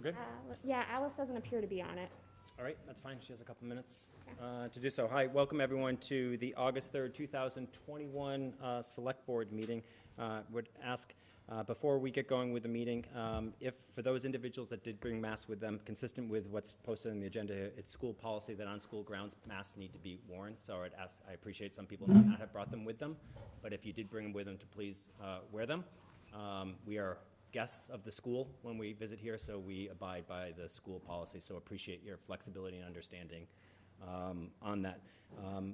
good? Yeah, Alice doesn't appear to be on it. All right, that's fine. She has a couple minutes to do so. Hi, welcome everyone to the August 3rd, 2021 Select Board meeting. Would ask, before we get going with the meeting, if for those individuals that did bring masks with them, consistent with what's posted on the agenda, it's school policy that on school grounds masks need to be worn. So I appreciate some people may not have brought them with them, but if you did bring them with them, to please wear them. We are guests of the school when we visit here, so we abide by the school policy, so appreciate your flexibility and understanding on that.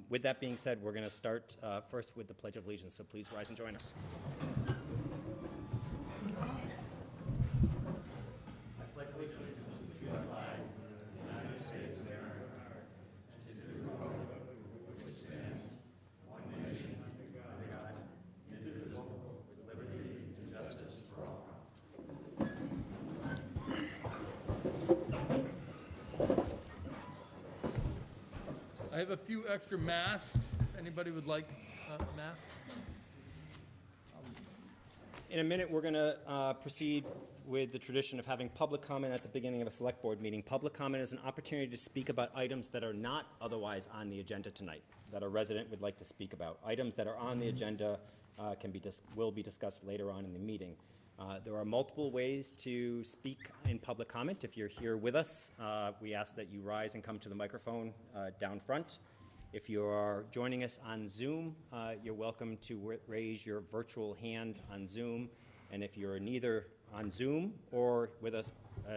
With that being said, we're going to start first with the Pledge of Allegiance, so please rise and join us. I pledge allegiance to the flag of the United States of America and to the republic which stands one nation under God, indivisible, with liberty and justice for all. I have a few extra masks. If anybody would like a mask. In a minute, we're going to proceed with the tradition of having public comment at the beginning of a select board meeting. Public comment is an opportunity to speak about items that are not otherwise on the agenda tonight, that a resident would like to speak about. Items that are on the agenda will be discussed later on in the meeting. There are multiple ways to speak in public comment. If you're here with us, we ask that you rise and come to the microphone down front. If you are joining us on Zoom, you're welcome to raise your virtual hand on Zoom. And if you're neither on Zoom or with us,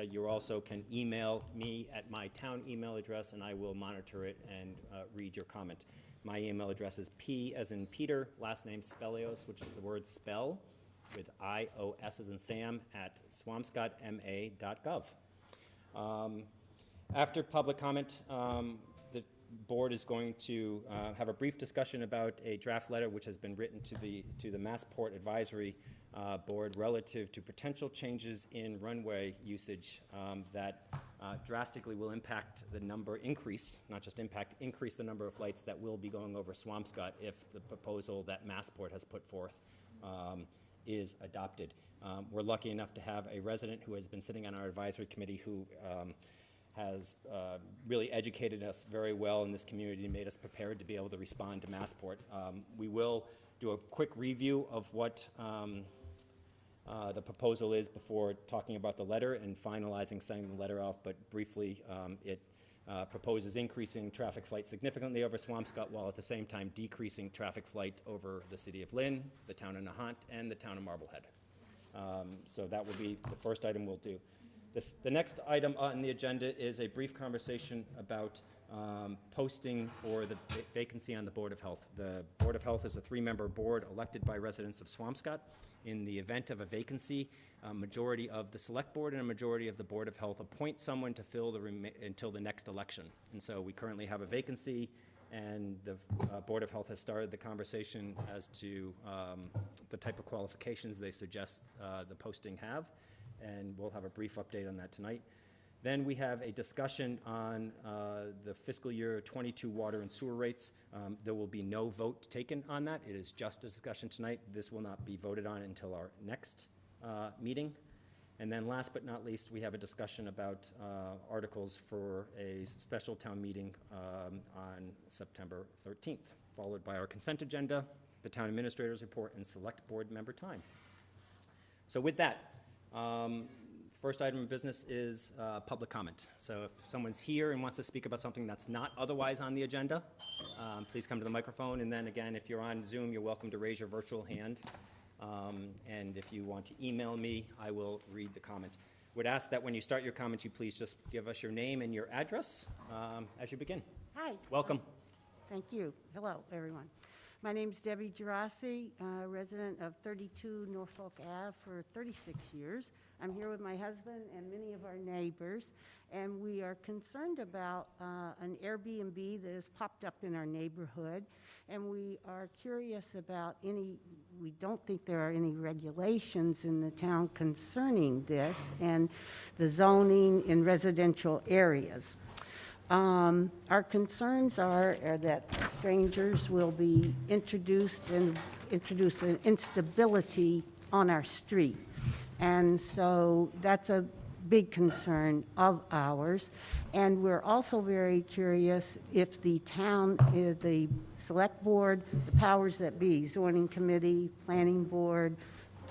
you also can email me at my town email address, and I will monitor it and read your comment. My email address is P as in Peter, last name Spelios, which is the word spell, with IOS as in Sam, at swampscottma.gov. After public comment, the board is going to have a brief discussion about a draft letter which has been written to the Massport Advisory Board relative to potential changes in runway usage that drastically will impact the number, increase the number of flights that will be going over Swampscott if the proposal that Massport has put forth is adopted. We're lucky enough to have a resident who has been sitting on our advisory committee who has really educated us very well in this community and made us prepared to be able to respond to Massport. We will do a quick review of what the proposal is before talking about the letter and finalizing sending the letter off, but briefly it proposes increasing traffic flight significantly over Swampscott while at the same time decreasing traffic flight over the city of Lynn, the town of Nahant, and the town of Marblehead. So that will be the first item we'll do. The next item on the agenda is a brief conversation about posting for the vacancy on the Board of Health. The Board of Health is a 3-member board elected by residents of Swampscott. In the event of a vacancy, a majority of the Select Board and a majority of the Board of Health appoint someone to fill until the next election. And so we currently have a vacancy, and the Board of Health has started the conversation as to the type of qualifications they suggest the posting have, and we'll have a brief update on that tonight. Then we have a discussion on the fiscal year 22 water and sewer rates. There will be no vote taken on that. It is just a discussion tonight. This will not be voted on until our next meeting. And then last but not least, we have a discussion about articles for a special town meeting on September 13th, followed by our consent agenda, the town administrator's report, and select board member time. So with that, first item of business is public comment. So if someone's here and wants to speak about something that's not otherwise on the agenda, please come to the microphone. And then again, if you're on Zoom, you're welcome to raise your virtual hand. And if you want to email me, I will read the comment. Would ask that when you start your comment, you please just give us your name and your address as you begin. Hi. Welcome. Thank you. Hello, everyone. My name's Debbie Gerasi, resident of 32 Norfolk Ave for 36 years. I'm here with my husband and many of our neighbors, and we are concerned about an Airbnb that has popped up in our neighborhood, and we are curious about we don't think there are any regulations in the town concerning this and the zoning in residential areas. Our concerns are that strangers will be introduce an instability on our street. And so that's a big concern of ours. And we're also very curious if the town, the select board, the powers that be, zoning committee, planning board,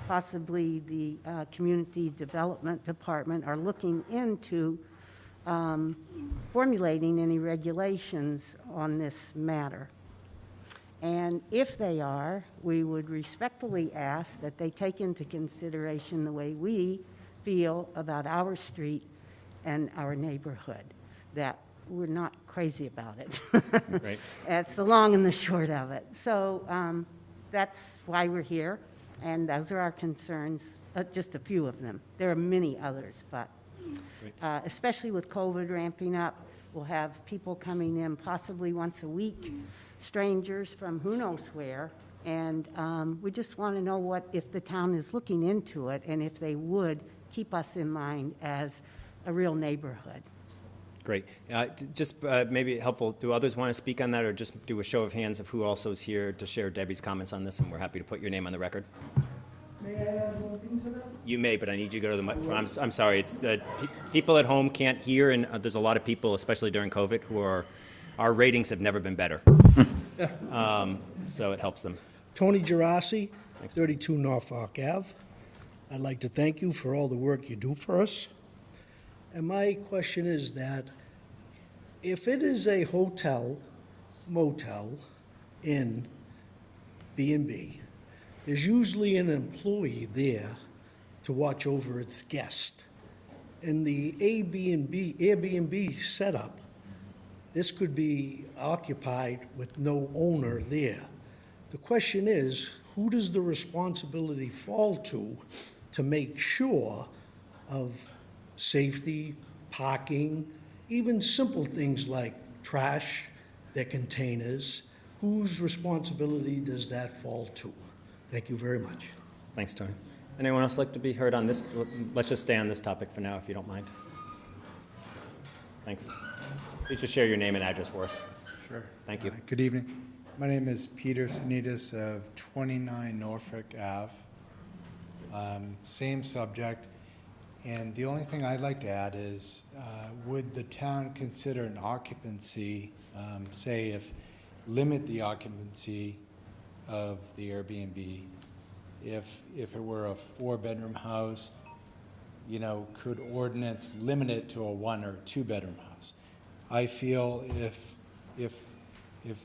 possibly the community development department, are looking into formulating any regulations on this matter. And if they are, we would respectfully ask that they take into consideration the way we feel about our street and our neighborhood, that we're not crazy about it. Right. That's the long and the short of it. So that's why we're here, and those are our concerns, just a few of them. There are many others, but especially with COVID ramping up, we'll have people coming in possibly once a week, strangers from who knows where, and we just want to know if the town is looking into it, and if they would keep us in mind as a real neighborhood. Great. Just maybe helpful, do others want to speak on that, or just do a show of hands of who also is here to share Debbie's comments on this, and we're happy to put your name on the record? May I add one thing to that? You may, but I need you to go to the microphone. I'm sorry, it's that people at home can't hear, and there's a lot of people, especially during COVID, our ratings have never been better. So it helps them. Tony Gerasi, 32 Norfolk Ave. I'd like to thank you for all the work you do for us. And my question is that if it is a hotel, motel, inn, B&B, there's usually an employee there to watch over its guest. In the Airbnb setup, this could be occupied with no owner there. The question is, who does the responsibility fall to make sure of safety, parking, even simple things like trash, their containers? Whose responsibility does that fall to? Thank you very much. Thanks, Tony. Anyone else like to be heard on this? Let's just stay on this topic for now, if you don't mind. Thanks. Please just share your name and address for us. Sure. Thank you. Good evening. My name is Peter Sanitas of 29 Norfolk Ave. Same subject. And the only thing I'd like to add is, would the town consider an occupancy, say if limit the occupancy of the Airbnb, if it were a 4-bedroom house, could ordinance limit it to a 1 or 2-bedroom house? I feel if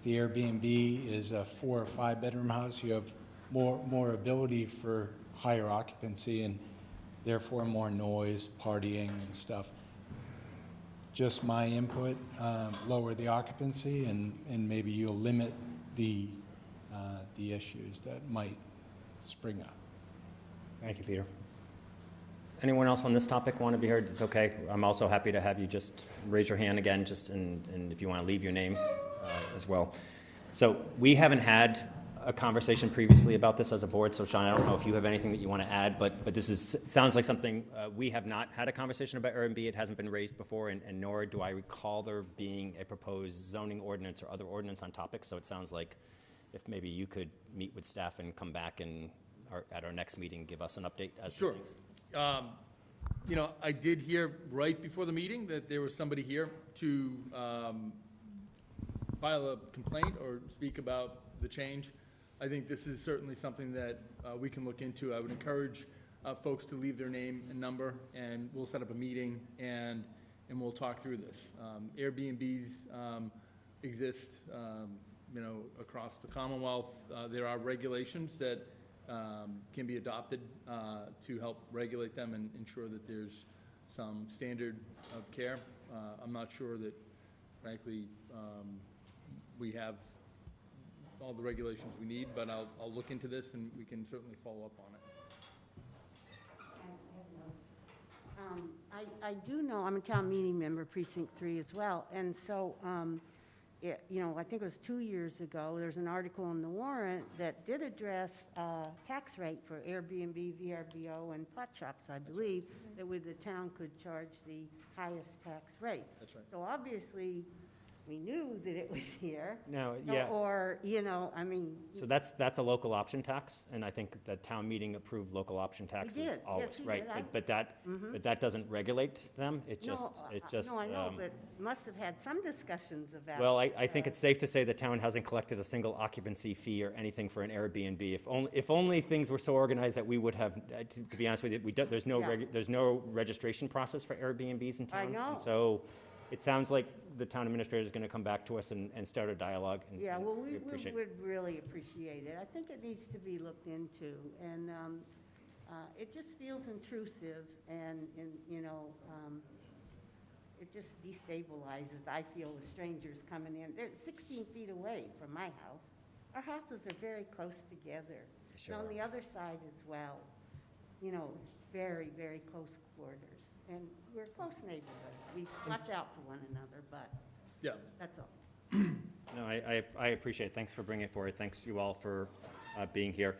the Airbnb is a 4 or 5-bedroom house, you have more ability for higher occupancy and therefore more noise, partying and stuff. Just my input, lower the occupancy and maybe you'll limit the issues that might spring up. Thank you, Peter. Anyone else on this topic want to be heard? It's okay. I'm also happy to have you just raise your hand again, and if you want to leave your name as well. So we haven't had a conversation previously about this as a board, so Sean, I don't know if you have anything that you want to add, but this sounds like something we have not had a conversation about Airbnb. It hasn't been raised before, and nor do I recall there being a proposed zoning ordinance or other ordinance on topic, so it sounds like if maybe you could meet with staff and come back and at our next meeting give us an update as to things. I did hear right before the meeting that there was somebody here to file a complaint or speak about the change. I think this is certainly something that we can look into. I would encourage folks to leave their name and number, and we'll set up a meeting and we'll talk through this. Airbnbs exist, across the Commonwealth. There are regulations that can be adopted to help regulate them and ensure that there's some standard of care. I'm not sure that, frankly, we have all the regulations we need, but I'll look into this and we can certainly follow up on it. I do know, I'm a town meeting member, Precinct 3 as well, and so, I think it was 2 years ago, there's an article in the warrant that did address tax rate for Airbnb, VRBO, and pot shops, I believe, that the town could charge the highest tax rate. That's right. So obviously, we knew that it was here. No, yeah. Or, you know, I mean. So that's a local option tax, and I think the town meeting approved local option taxes did. always, Yes, we right? did. But that doesn't regulate them, it No, just. No, I know, but must have had some discussions about. Well, I think it's safe to say the town hasn't collected a single occupancy fee or anything for an Airbnb. If only things were so organized that we would have, to be honest with you, there's no, Yeah. there's no registration process for Airbnbs in town. I know. And so it sounds like the town administrator is going to come back to us and start a dialogue. And Yeah, well, we appreciate. would really appreciate it. I think it needs to be looked into, and it just feels intrusive, and you know, it just destabilizes, I feel, with strangers coming in. They're 16 feet away from my house. Our houses are very close together. Sure And on are. the other side as well. You know, it's very, very close quarters. And we're a close neighborhood. We watch out for one another, but Yeah. that's all. No, I appreciate it. Thanks for bringing it forward. Thanks you all for being here.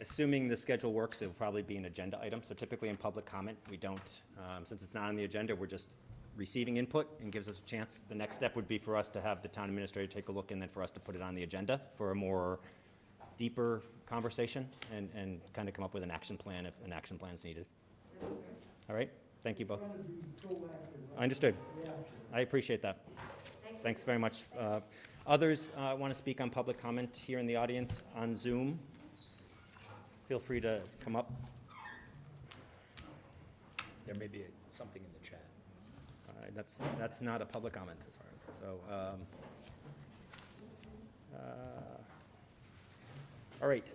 Assuming the schedule works, it'll probably be an agenda item. So typically in public comment, we don't, since it's not on the agenda, we're just receiving input and gives us a chance. The next step would be for us to have the town administrator take a look and then for us to put it on the agenda for a more deeper conversation and kind of come up with an action plan if an action plan is needed. All right? Thank you both. I understood. I appreciate that. Thanks very much. Others want to speak on public comment here in the audience on Zoom? Feel free to come up. There may be something in the chat. That's not a public comment as far as, so. All right.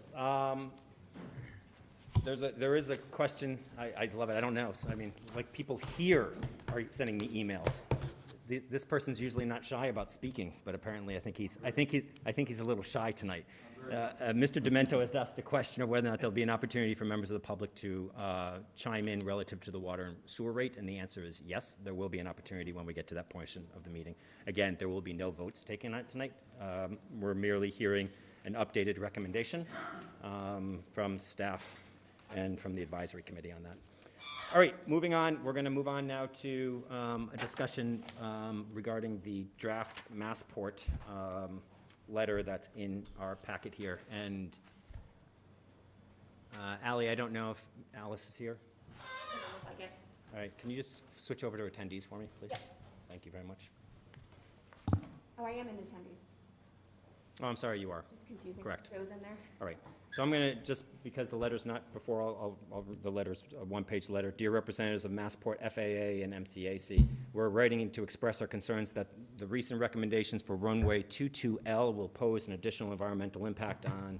There is a question, I love it, I don't know. So, I mean, like people here are sending me emails. This person's usually not shy about speaking, but apparently I think he's a little shy tonight. Mr. Demento has asked the question of whether or not there'll be an opportunity for members of the public to chime in relative to the water and sewer rate, and the answer is yes, there will be an opportunity when we get to that portion of the meeting. Again, there will be no votes taken on it tonight. We're merely hearing an updated recommendation from staff and from the advisory committee on that. All right, moving on. We're going to move on now to a discussion regarding the draft Massport letter that's in our packet here. And Ally, I don't know if Alice is here. Doesn't look like it. All right, can you just switch over to attendees for me, please? Thank you very much. Oh, I am in attendees. Oh, I'm sorry, you are. Just confusing. Correct. Joe's in there. All right, so I'm going to, just because the letter's not before, the letter's a one-page letter. Dear representatives of Massport, FAA, and MCAC, we're writing in to express our concerns that the recent recommendations for runway 22L will pose an additional environmental impact on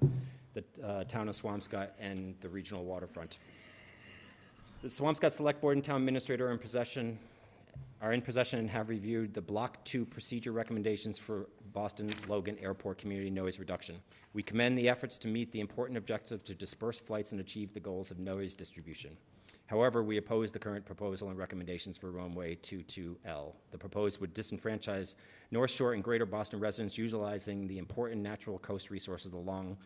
the town of Swampscott and the regional waterfront. The Swampscott Select Board and Town Administrator are in possession and have reviewed the Block 2 procedure recommendations for Boston Logan Airport community noise reduction. We commend the efforts to meet the important objective to disperse flights and achieve the goals of noise distribution. However, we oppose the current proposal and recommendations for runway 22L. The proposed would disenfranchise North Shore and Greater Boston residents utilizing the important natural coast resources along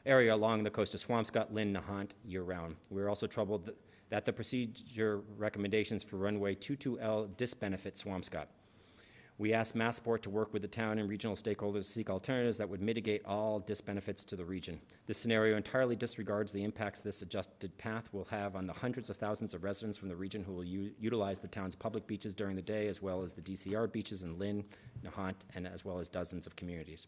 the coast of Swampscott, Lynn, Nahant year-round. We're also troubled that the procedure recommendations for runway 22L disbenefit Swampscott. We ask Massport to work with the town and regional stakeholders to seek alternatives that would mitigate all disbenefits to the region. This scenario entirely disregards the impacts this adjusted path will have on the hundreds of thousands of residents from the region who will utilize the town's public beaches during the day, as well as the DCR beaches in Lynn, Nahant, and as well as dozens of communities.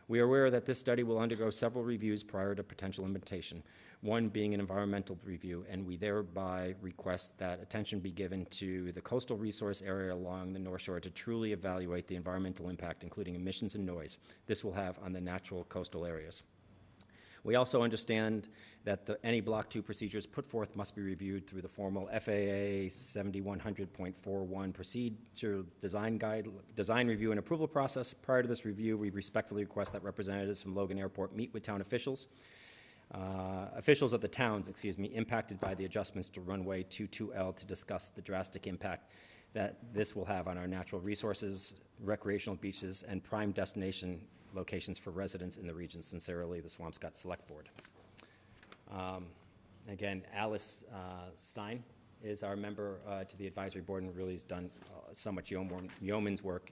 We are aware that this study will undergo several reviews prior to potential implementation, one being an environmental review, and we thereby request that attention be given to the coastal resource area along the North Shore to truly evaluate the environmental impact, including emissions and noise, this will have on the natural coastal areas. We also understand that any Block 2 procedures put forth must be reviewed through the formal FAA 7100.41 procedure design review and approval process. Prior to this review, we respectfully request that representatives from Logan Airport meet with town officials of the towns, impacted by the adjustments to runway 22L to discuss the drastic impact that this will have on our natural resources, recreational beaches, and prime destination locations for residents in the region. Sincerely, the Swampscott Select Board. Again, Alice Stein is our member to the advisory board and really has done so much yeoman's work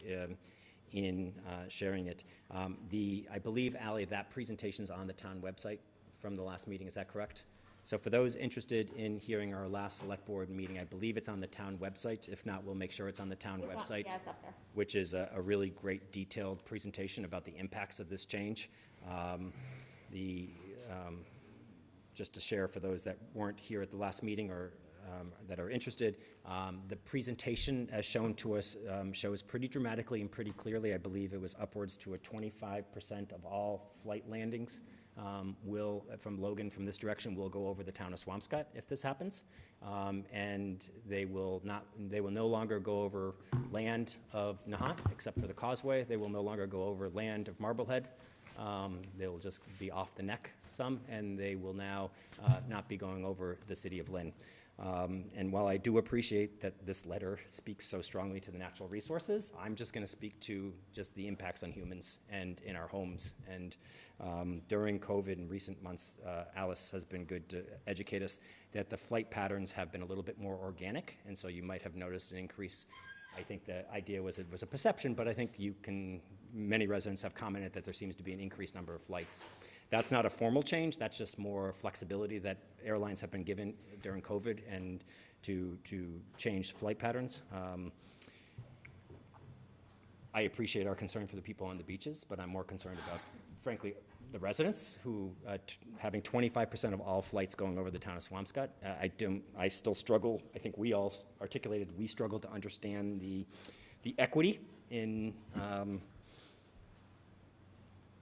in sharing it. I believe, Ally, that presentation's on the town website from the last meeting, is that correct? So for those interested in hearing our last select board meeting, I believe it's on the town website. If not, we'll make sure it's on the town website. Yeah, it's up there. Which is a really great detailed presentation about the impacts of this change. Just to share for those that weren't here at the last meeting or that are interested, the presentation as shown to us shows pretty dramatically and pretty clearly, I believe it was upwards to a 25% of all flight landings from Logan, from this direction, will go over the town of Swampscott if this happens. And they will no longer go over land of Nahant, except for the causeway. They will no longer go over land of Marblehead. They will just be off the neck some, and they will now not be going over the city of Lynn. And while I do appreciate that this letter speaks so strongly to the natural resources, I'm just going to speak to just the impacts on humans and in our homes. And during COVID in recent months, Alice has been good to educate us that the flight patterns have been a little bit more organic, and so you might have noticed an increase. I think the idea was it was a perception, but I think many residents have commented that there seems to be an increased number of flights. That's not a formal change, that's just more flexibility that airlines have been given during COVID and to change flight patterns. I appreciate our concern for the people on the beaches, but I'm more concerned about, frankly, the residents who, having 25% of all flights going over the town of Swampscott. I still struggle, I think we all articulated, we struggle to understand the equity in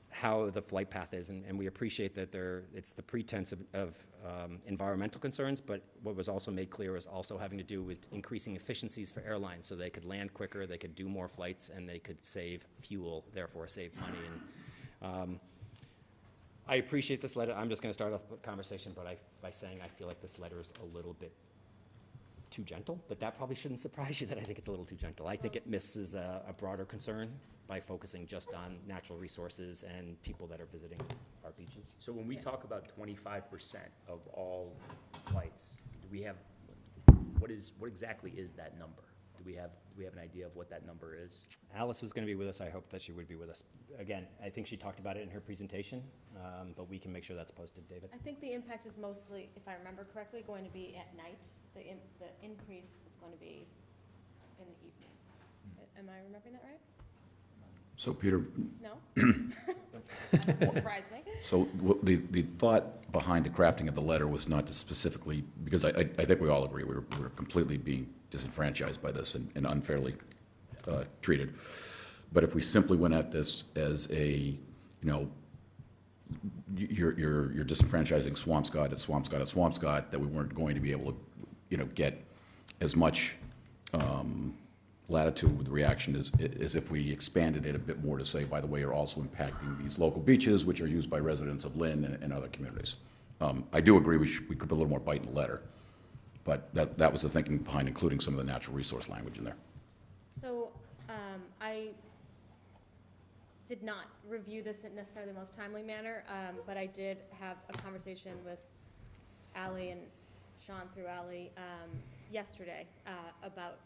how the flight path is, and we appreciate that it's the pretense of environmental concerns, but what was also made clear is also having to do with increasing efficiencies for airlines, so they could land quicker, they could do more flights, and they could save fuel, therefore save money. And I appreciate this letter. I'm just going to start off the conversation by saying I feel like this letter is a little bit too gentle, but that probably shouldn't surprise you that I think it's a little too gentle. I think it misses a broader concern by focusing just on natural resources and people that are visiting our beaches. So when we talk about 25% of all flights, do we have, what exactly is that number? Do we have an idea of what that number is? Alice was going to be with us. I hope that she would be with us. Again, I think she talked about it in her presentation, but we can make sure that's posted, David. I think the impact is mostly, if I remember correctly, going to be at night. The increase is going to be in the evenings. Am I remembering that right? So, Peter, No? That doesn't surprise me. so the thought behind the crafting of the letter was not to specifically, because I think we all agree we're completely being disenfranchised by this and unfairly treated. But if we simply went at this as a, you're disenfranchising Swampscott at Swampscott, that we weren't going to be able to, get as much latitude with the reaction as if we expanded it a bit more to say, by the way, you're also impacting these local beaches, which are used by residents of Lynn and other communities. I do agree we could put a little more bite in the letter, but that was the thinking behind including some of the natural resource language in there. So I did not review this in necessarily the most timely manner, but I did have a conversation with Ally and Sean through Ally yesterday about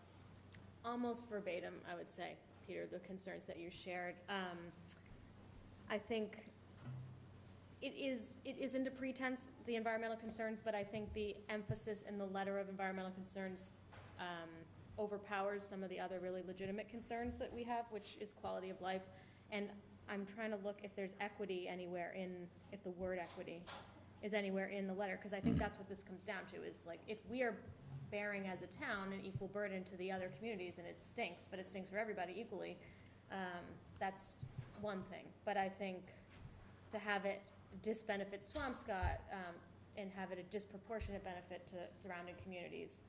almost verbatim, I would say, Peter, the concerns that you shared. I think it is into pretense, the environmental concerns, but I think the emphasis in the letter of environmental concerns overpowers some of the other really legitimate concerns that we have, which is quality of life. And I'm trying to look if there's equity anywhere if the word equity is anywhere in the letter, because I think that's what this comes down to, is like, if we are bearing as a town an equal burden to the other communities, and it stinks, but it stinks for everybody equally, that's one thing. But I think to have it disbenefit Swampscott and have it a disproportionate benefit to surrounding communities,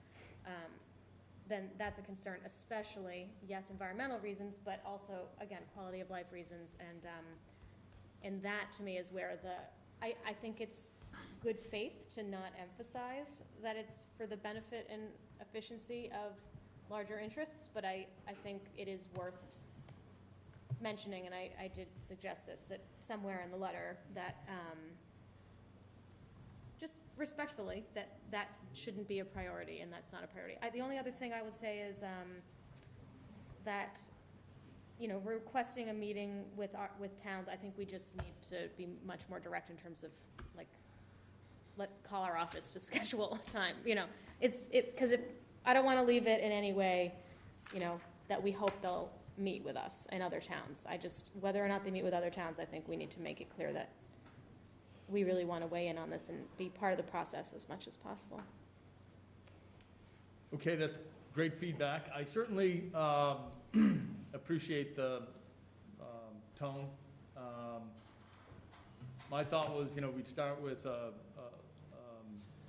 then that's a concern, especially, yes, environmental reasons, but also, again, quality of life reasons. And that, to me, is where I think it's good faith to not emphasize that it's for the benefit and efficiency of larger interests, but I think it is worth mentioning, and I did suggest this, that somewhere in the letter that just respectfully, that shouldn't be a priority, and that's not a priority. The only other thing I would say is, that, requesting a meeting with towns, I think we just need to be much more direct in terms of, like, call our office to schedule a time, because I don't want to leave it in any way, that we hope they'll meet with us in other towns. Whether or not they meet with other towns, I think we need to make it clear that we really want to weigh in on this and be part of the process as much as possible. Okay, that's great feedback. I certainly appreciate the tone. My thought was, we'd start with an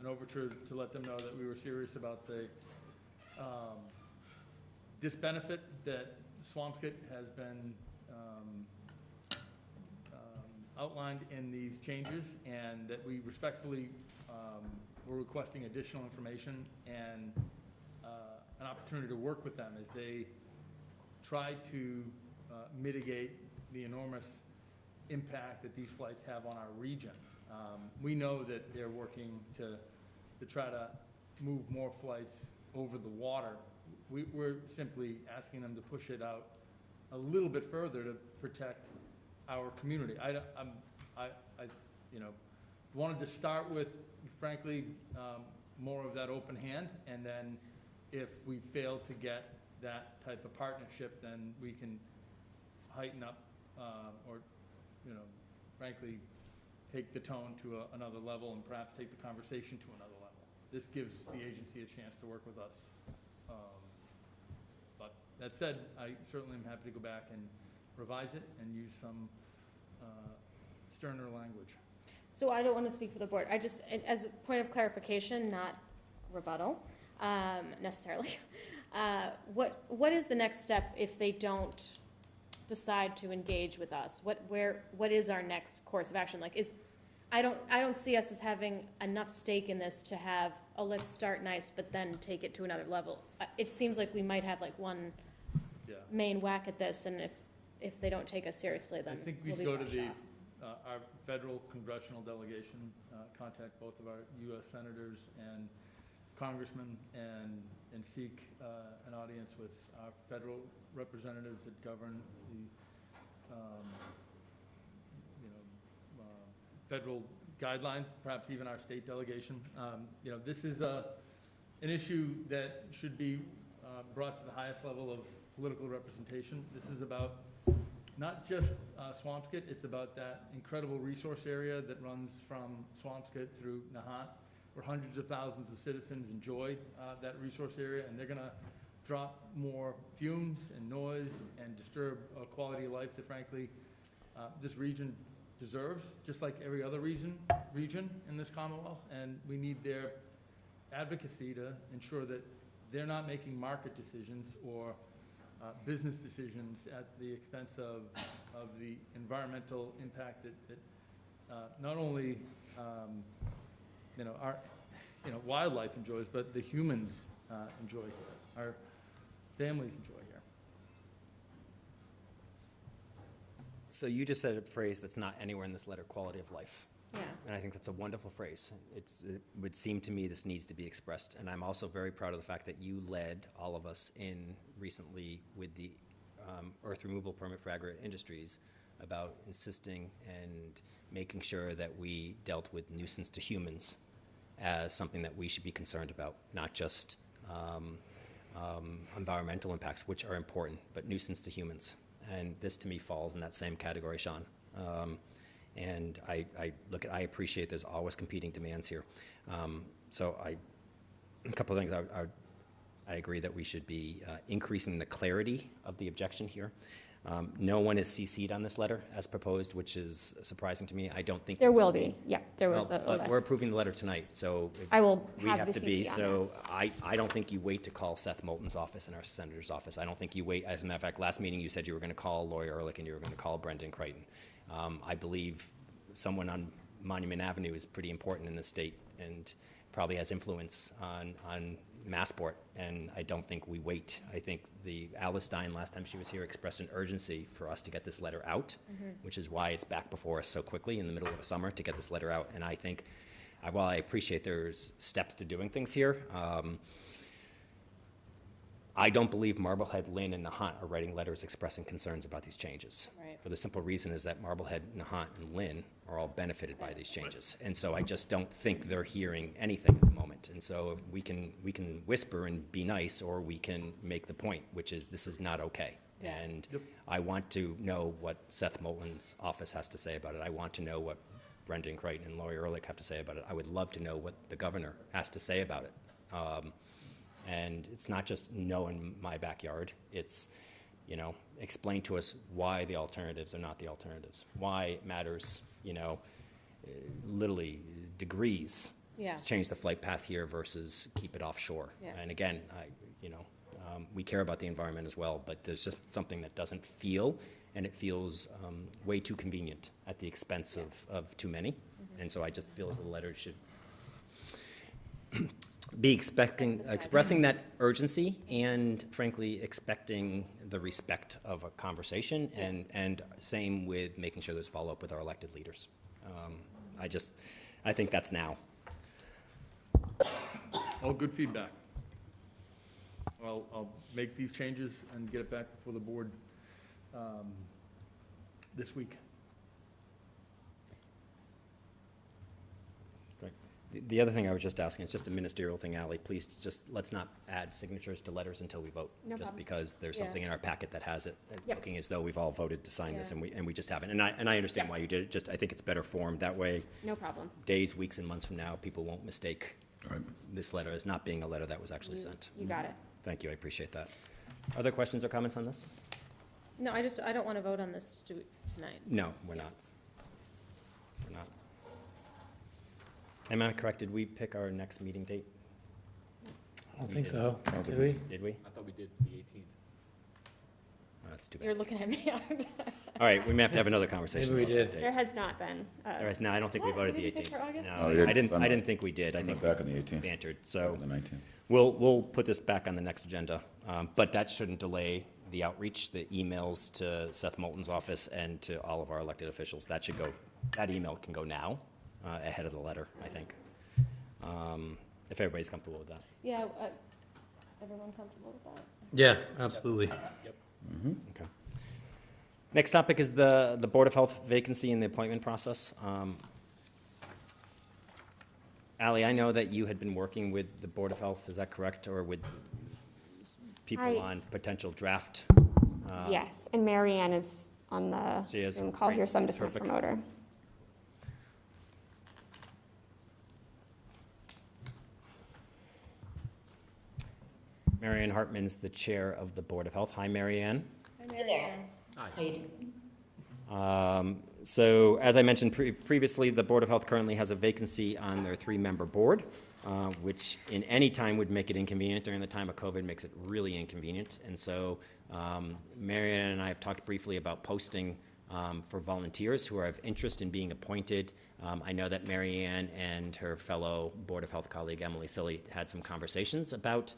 overture to let them know that we were serious about the disbenefit that Swampscott has been outlined in these changes, and that we respectfully were requesting additional information and an opportunity to work with them as they try to mitigate the enormous impact that these flights have on our region. We know that they're working to try to move more flights over the water. We're simply asking them to push it out a little bit further to protect our community. I wanted to start with, frankly, more of that open hand, and then if we fail to get that type of partnership, then we can heighten up, or, frankly, take the tone to another level, and perhaps take the conversation to another level. This gives the agency a chance to work with us. But that said, I certainly am happy to go back and revise it and use some sterner language. So I don't want to speak for the board. I just, as a point of clarification, not rebuttal, necessarily. What is the next step if they don't decide to engage with us? What is our next course of action? I don't see us as having enough stake in this to have, let's start nice, but then take it to another level. It seems like we might have one main whack at this, and if they don't take us seriously, then I think we'll we'd be go to brushed off. our federal congressional delegation, contact both of our U.S. senators and congressmen, and seek an audience with our federal representatives that govern the federal guidelines, perhaps even our state delegation. This is an issue that should be brought to the highest level of political representation. This is about not just Swampscott, it's about that incredible resource area that runs from Swampscott through Nahat, where hundreds of thousands of citizens enjoy that resource area, and they're gonna drop more fumes and noise and disturb a quality of life that, frankly, this region deserves, just like every other region in this Commonwealth, and we need their advocacy to ensure that they're not making market decisions or business decisions at the expense of the environmental impact that not only our wildlife enjoys, but the humans enjoy here, our families enjoy here. So you just said a phrase that's not anywhere in this letter, quality of life. Yeah. And I think that's a wonderful phrase. It would seem to me this needs to be expressed. And I'm also very proud of the fact that you led all of us in recently with the earth removal permit for aggregate industries about insisting and making sure that we dealt with nuisance to humans as something that we should be concerned about, not just environmental impacts, which are important, but nuisance to humans. And this, to me, falls in that same category, Sean. And I appreciate there's always competing demands here. So a couple of things. I agree that we should be increasing the clarity of the objection here. No one is CC'd on this letter as proposed, which is surprising to me. I don't think There will be, yeah, there was a Well, list. we're approving the letter tonight, so I will we have have the to be. CC on So I don't think you wait to call Seth Moulton's office and our senator's office. I don't think you wait. As a matter of fact, last meeting you said you were going to call Lori Ehrlich and you were going to call Brendan Creighton. I believe someone on Monument Avenue is pretty important in this state and probably has influence on Massport, and I don't think we wait. I think Alice Stein, last time she was here, expressed an urgency for us to get this letter out, which is why it's back before us so quickly in the middle of the summer to get this letter out. And I think while I appreciate there's steps to doing things here, I don't believe Marblehead, Lynn, and Nahant are writing letters expressing concerns about these changes. Right. For the simple reason is that Marblehead, Nahant, and Lynn are all benefited by these changes. And so I just don't think they're hearing anything at the moment. And so we can whisper and be nice, or we can make the point, which is this is not okay. Yeah. And I want to know what Seth Moulton's office has to say about it. I want to know what Brendan Crichton and Lori Ehrlich have to say about it. I would love to know what the governor has to say about it. And it's not just no in my backyard. It's, explain to us why the alternatives are not the alternatives. Why it matters, literally degrees Yeah. to change the flight path here versus keep it offshore. Yeah. And again, we care about the environment as well, but there's just something that doesn't feel, and it feels way too convenient at the expense of too many. Mm-hmm. And so I just feel as the letter should be expressing that urgency and frankly expecting the respect of a conversation, and same with making sure there's follow-up with our elected leaders. I think that's now. All good feedback. I'll make these changes and get it back before the board this week. The other thing I was just asking, it's just a ministerial thing, Ally, please just, let's not add signatures to letters until we vote. No Just problem. because there's Yeah. something in our packet that has it, Yep. looking as though we've all voted to sign this, Yeah. and we just haven't. And I understand Yep. why you did it, just I think it's better formed. That way, No problem. days, weeks, and months from now, people won't mistake Right. this letter as not being a letter that was actually sent. You got it. Thank you, I appreciate that. Other questions or comments on this? No, I don't want to vote on this tonight. No, we're not. We're not. Am I correct? Did we pick our next meeting date? I don't We think did. so. I don't Did think we? Did we? I thought we did the 18th. Oh, that's too You're bad. looking at me. All right, we may have to have another conversation. Maybe we about that did. There date. has not been. There is, no, I don't think we What? voted We the didn't pick 18th. for August? Oh, you No, didn't? I didn't think we did. I I'm think back on the 18th. bantered. So The 19th. we'll put this back on the next agenda. But that shouldn't delay the outreach, the emails to Seth Moulton's office and to all of our elected officials. That email can go now, ahead of the letter, I think. If everybody's comfortable with that. Yeah, everyone comfortable with that? Yeah, absolutely. Okay. Next topic is the Board of Health vacancy and the appointment process. Ally, I know that you had been working with the Board of Health, is that correct? Or with people on potential draft? Yes, and Mary Ann is on the She is, Zoom call great, here, so I'm just going to perfect. promote her. Mary Ann Hartman's the chair of the Board of Health. Hi, Mary Ann. Hi, Mary Ann. How you doing? So as I mentioned previously, the Board of Health currently has a vacancy on their 3-member board, which in any time would make it inconvenient. During the time of COVID, makes it really inconvenient. And so Mary Ann and I have talked briefly about posting for volunteers who have interest in being appointed. I know that Mary Ann and her fellow Board of Health colleague, Emily Silly, had some conversations about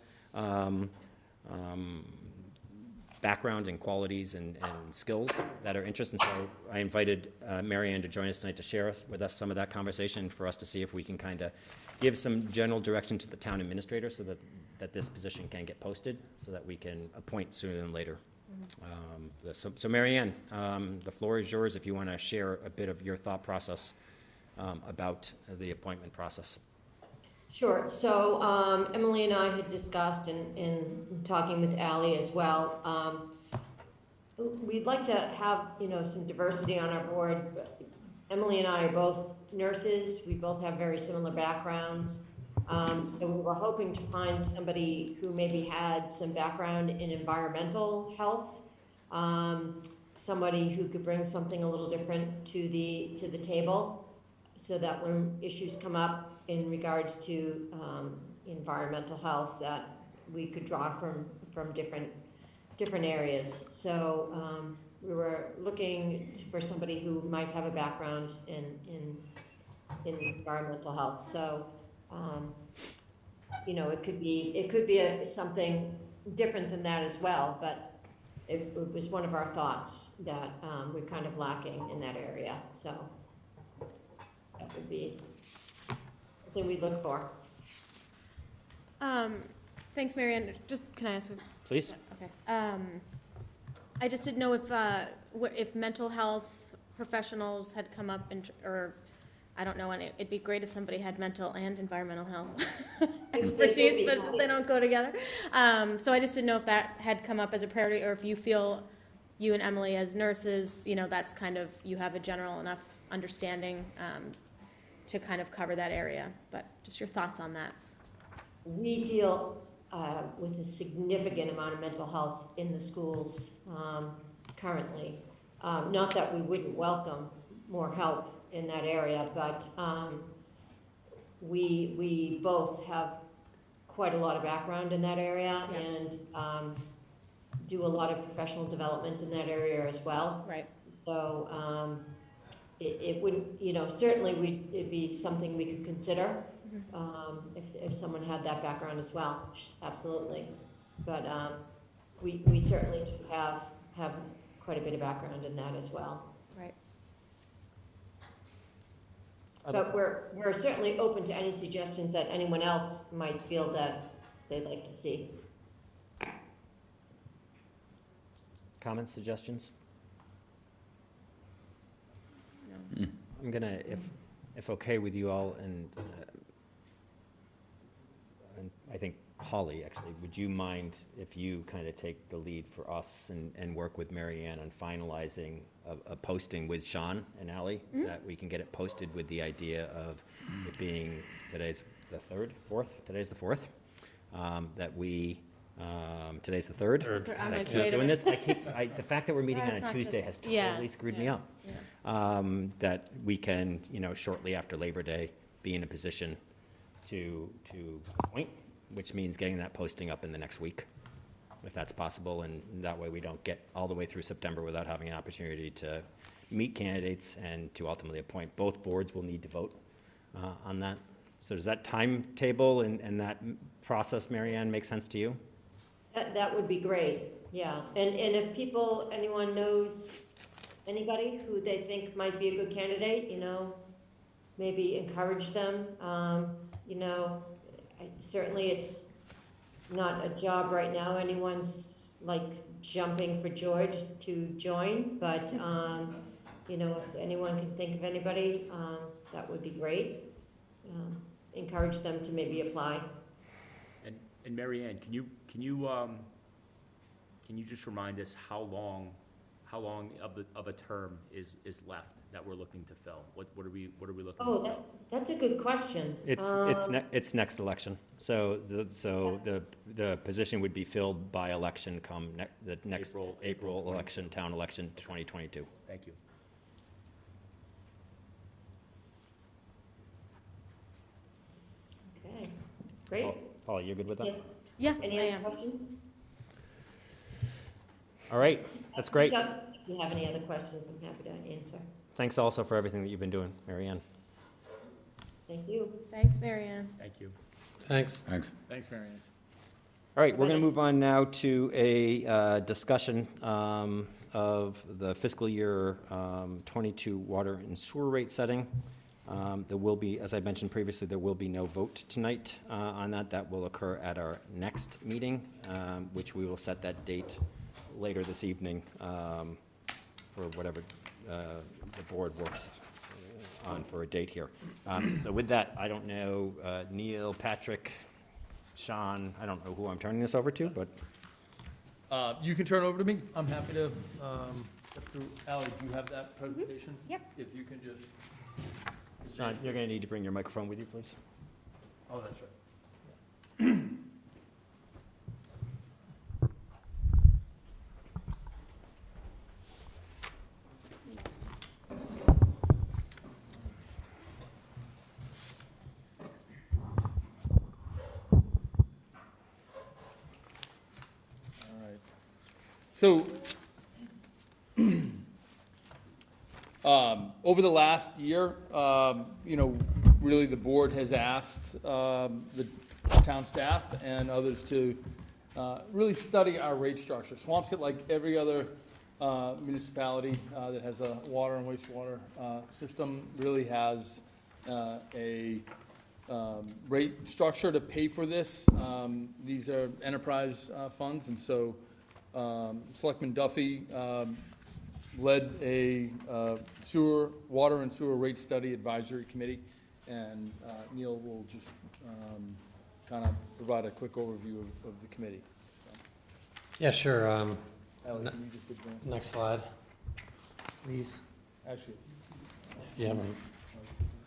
background and qualities and skills that are interesting. So I invited Mary Ann to join us tonight to share with us some of that conversation, for us to see if we can kind of give some general direction to the town administrator so that this position can get posted, so that we can appoint sooner than later. So Mary Ann, the floor is yours if you want to share a bit of your thought process about the appointment process. Sure. So Emily and I had discussed, and talking with Ally as well, we'd like to have, some diversity on our board. Emily and I are both nurses. We both have very similar backgrounds. So we were hoping to find somebody who maybe had some background in environmental health, somebody who could bring something a little different to the table, so that when issues come up in regards to environmental health, that we could draw from different areas. So we were looking for somebody who might have a background in environmental health. So it could be something different than that as well, but it was one of our thoughts that we're kind of lacking in that area. So that would be something we look for. Thanks, Marianne. Just, can I ask? Please? Okay. I just didn't know if mental health professionals had come up or, I don't know, and it'd be great if somebody had mental and environmental health expertise, but they don't go together. So I just didn't know if that had come up as a priority, or if you feel, you and Emily as nurses, that's kind of, you have a general enough understanding to kind of cover that area, but just your thoughts on that. We deal with a significant amount of mental health in the schools currently. Not that we wouldn't welcome more help in that area, but we both have quite a lot of background in that area, Yeah. and do a lot of professional development in that area as well. Right. So it wouldn't, certainly it'd be something we could consider. If someone had that background as well, absolutely. But we certainly do have quite a bit of background in that as well. Right. But we're certainly open to any suggestions that anyone else might feel that they'd like to see. Comments, suggestions? No. I'm gonna, if okay with you all, and I think Holly, actually, would you mind if you kind of take the lead for us and work with Mary Ann on finalizing a posting with Sean and Ally, that we can get it posted with the idea of it being, today's the 3rd, 4th? Today's the 4th. That we, today's the 3rd. Third. I'm I okay keep with doing it. this, the fact that we're meeting on It's a not Tuesday just- has yeah, totally screwed me yeah, up. yeah. That we can, shortly after Labor Day, be in a position to appoint, which means getting that posting up in the next week, if that's possible, and that way we don't get all the way through September without having an opportunity to meet candidates and to ultimately appoint. Both boards will need to vote on that. So does that timetable and that process, Mary Ann, make sense to you? That would be great, yeah. And if anyone knows anybody who they think might be a good candidate, maybe encourage them. Certainly it's not a job right now anyone's like jumping for joy to join, but if anyone can think of anybody, that would be great. Encourage them to maybe apply. And Mary Ann, can you just remind us how long of a term is left that we're looking to fill? What are we looking to fill? That's a good question. It's next election. So the position would be filled by election come the next April election, town election 2022. Thank you. Okay, great. Paula, you're good with that? Yeah, Any I other am. questions? All right, that's great. If you have any other questions, I'm happy to answer. Thanks also for everything that you've been doing, Mary Ann. Thank you. Thanks, Marianne. Thank you. Thanks. Thanks. Thanks, Mary Ann. All right, we're going to move on now to a discussion of the fiscal year 22 water and sewer rate setting. There will be, as I mentioned previously, there will be no vote tonight on that. That will occur at our next meeting, which we will set that date later this evening for whatever the board works on for a date here. So with that, I don't know, Neil, Patrick, Sean, I don't know who I'm turning this over to, but You can turn it over to me. I'm happy to step through. Ally, do you have that presentation? Yep. If you can just. Sean, you're going to need to bring your microphone with you, please. Oh, that's right. All right. So, over the last year, really the board has asked the town staff and others to really study our rate structure. Swampscott, like every other municipality that has a water and wastewater system, really has a rate structure to pay for this. These are enterprise funds, and so Selectman Duffy led a water and sewer rate study advisory committee, and Neil will just kind of provide a quick overview of the committee. Yeah, sure. Ally, can you just advance? Next slide, please. Actually, Yeah.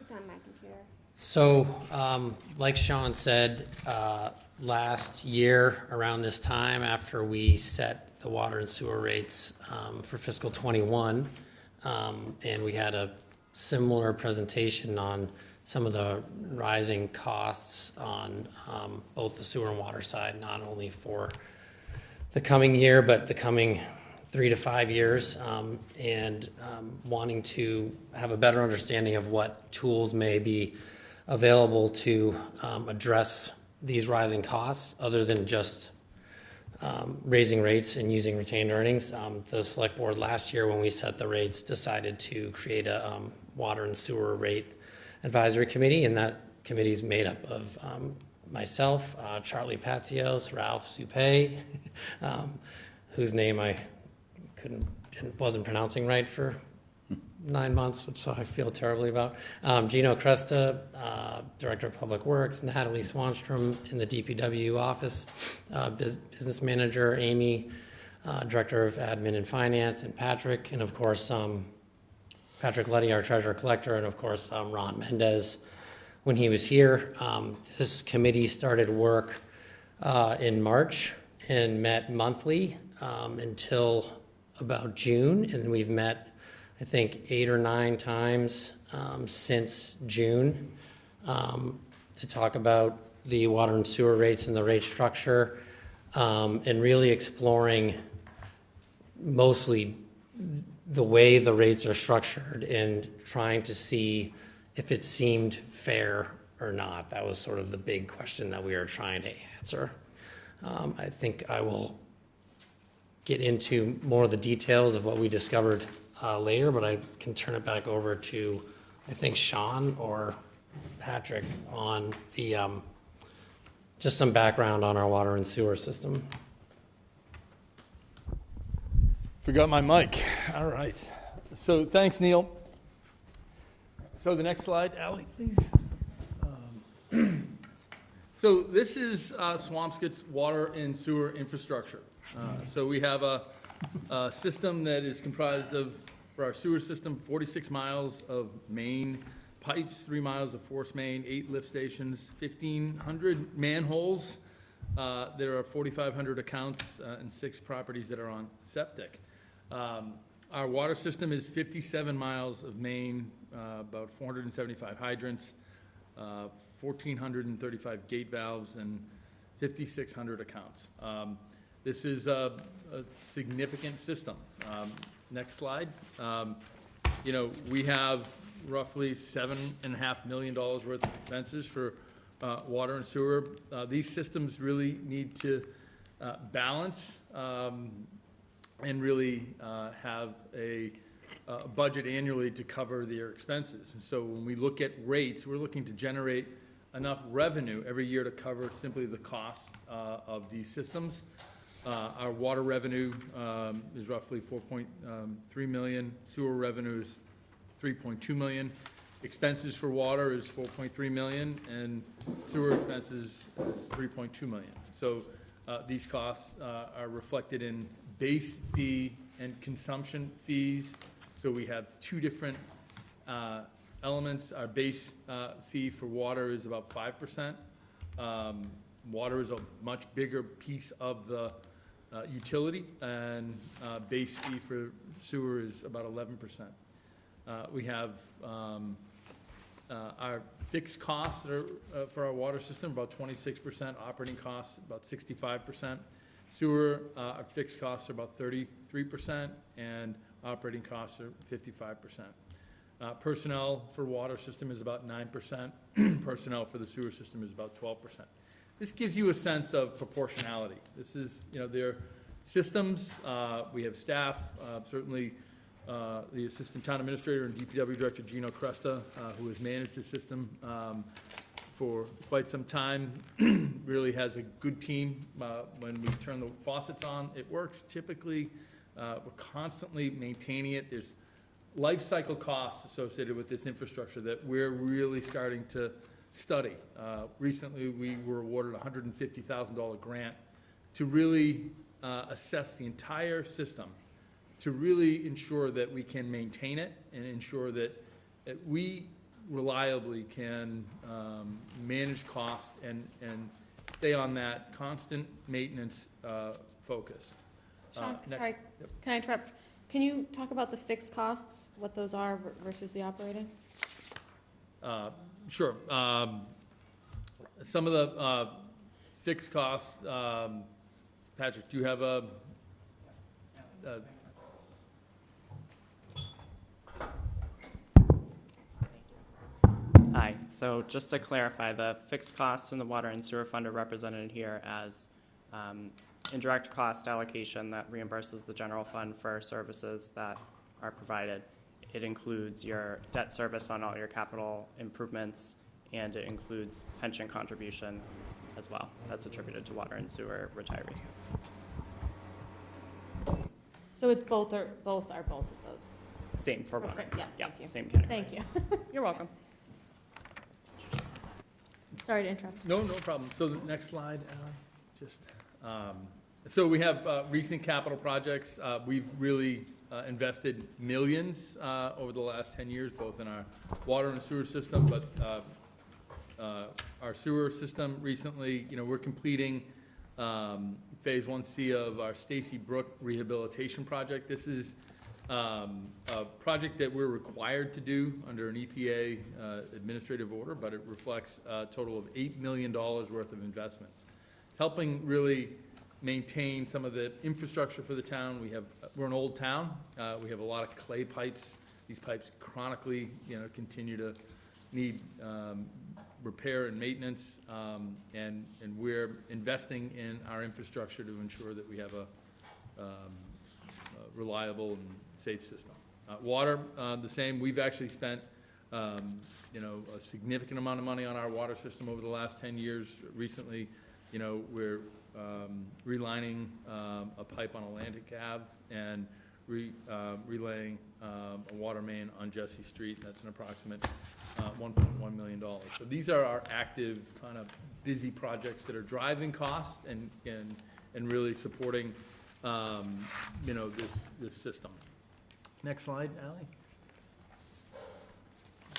It's on my computer. So, like Sean said, last year around this time, after we set the water and sewer rates for fiscal '21, and we had a similar presentation on some of the rising costs on both the sewer and water side, not only for the coming year, but the coming 3 to 5 years, and wanting to have a better understanding of what tools may be available to address these rising costs, other than just raising rates and using retained earnings. The select board last year, when we set the rates, decided to create a water and sewer rate advisory committee, and that committee is made up of myself, Charlie Patzios, Ralph Supay, whose name I wasn't pronouncing right for 9 months, which so I feel terribly about. Gino Cresta, Director of Public Works, Natalie Swanstrom in the DPW office, Business Manager, Amy, Director of Admin and Finance, and Patrick, and of course, Patrick Letty, our Treasurer Collector, and of course, Ron Mendez when he was here. This committee started work in March and met monthly until about June, and we've met, I think, 8 or 9 times since June to talk about the water and sewer rates and the rate structure, and really exploring mostly the way the rates are structured and trying to see if it seemed fair or not. That was sort of the big question that we were trying to answer. I think I will get into more of the details of what we discovered later, but I can turn it back over to, I think, Sean or Patrick on the just some background on our water and sewer system. forgot my mic. All right. So thanks, Neil. So the next slide, Ally, please. So this is Swampscott's water and sewer infrastructure. So we have a system that is comprised of, for our sewer system, 46 miles of main pipes, 3 miles of force main, 8 lift stations, 1,500 manholes. There are 4,500 accounts and 6 properties that are on septic. Our water system is 57 miles of main, about 475 hydrants, 1,435 gate valves, and 5,600 accounts. This is a significant system. Next slide. You know, we have roughly $7.5 million worth of expenses for water and sewer. These systems really need to balance and really have a budget annually to cover their expenses. And so when we look at rates, we're looking to generate enough revenue every year to cover simply the costs of these systems. Our water revenue is roughly $4.3 million. Sewer revenue is $3.2 million. Expenses for water is $4.3 million, and sewer expenses is $3.2 million. So these costs are reflected in base fee and consumption fees. So we have 2 different elements. Our base fee for water is about 5%. Water is a much bigger piece of the utility, and base fee for sewer is about 11%. We have our fixed costs are, for our water system, about 26%, operating costs about 65%. Sewer, our fixed costs are about 33%, and operating costs are 55%. Personnel for water system is about 9%. Personnel for the sewer system is about 12%. This gives you a sense of proportionality. This is, you know, their systems. We have staff, certainly the Assistant Town Administrator and DPW Director Gino Cresta, who has managed the system for quite some time, really has a good team. When we turn the faucets on, it works typically. We're constantly maintaining it. There's life cycle costs associated with this infrastructure that we're really starting to study. Recently, we were awarded a $150,000 grant to really assess the entire system, to really ensure that we can maintain it and ensure that we reliably can manage costs and stay on that constant maintenance focus. Sean, Next. sorry, can I interrupt? Can you talk about the fixed costs, what those are versus the operating? Sure. Some of the fixed costs, Patrick, do you have a Hi, so just to clarify, the fixed costs in the water and sewer fund are represented here as indirect cost allocation that reimburses the general fund for services that are provided. It includes your debt service on all your capital improvements, and it includes pension contribution as well. That's attributed to water and sewer retirees. So it's both of those? Same for water. Perfect, yeah, Yeah, thank you. same categories. Thank you. You're welcome. Sorry to interrupt. No problem. So the next slide, Ally, just, so we have recent capital projects. We've really invested millions over the last 10 years, both in our water and sewer system, but our sewer system recently, we're completing Phase 1C of our Stacy Brook Rehabilitation Project. This is a project that we're required to do under an EPA administrative order, but it reflects a total of $8 million worth of investments. It's helping really maintain some of the infrastructure for the town. We're an old town. We have a lot of clay pipes. These pipes chronically, continue to need repair and maintenance, and we're investing in our infrastructure to ensure that we have a reliable and safe system. Water, the same. We've actually spent, a significant amount of money on our water system over the last 10 years. Recently, we're relining a pipe on Atlantic Ave and relaying a water main on Jesse Street. That's an approximate $1.1 million. So these are our active kind of busy projects that are driving costs and really supporting this system. Next slide, Ally.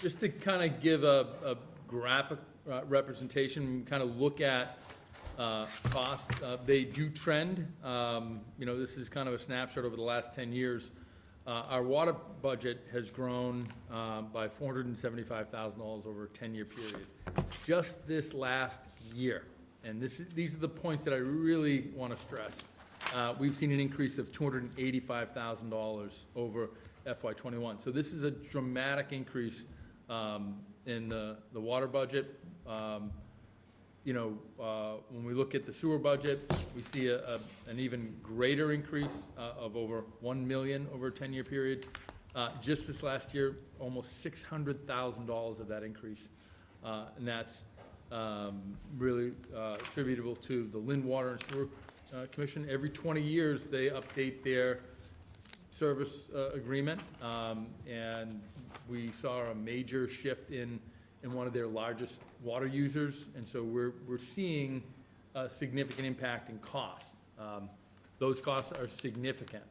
Just to kind of give a graphic representation, kind of look at costs. They do trend. This is kind of a snapshot over the last 10 years. Our water budget has grown by $475,000 over a 10-year period. Just this last year. And these are the points that I really want to stress. We've seen an increase of $285,000 over FY21. So this is a dramatic increase in the water budget. When we look at the sewer budget, we see an even greater increase of over $1 million over a 10-year period. Just this last year, almost $600,000 of that increase. And that's really attributable to the Lynn Water and Sewer Commission. Every 20 years, they update their service agreement, and we saw a major shift in one of their largest water users, and so we're seeing a significant impact in costs. Those costs are significant.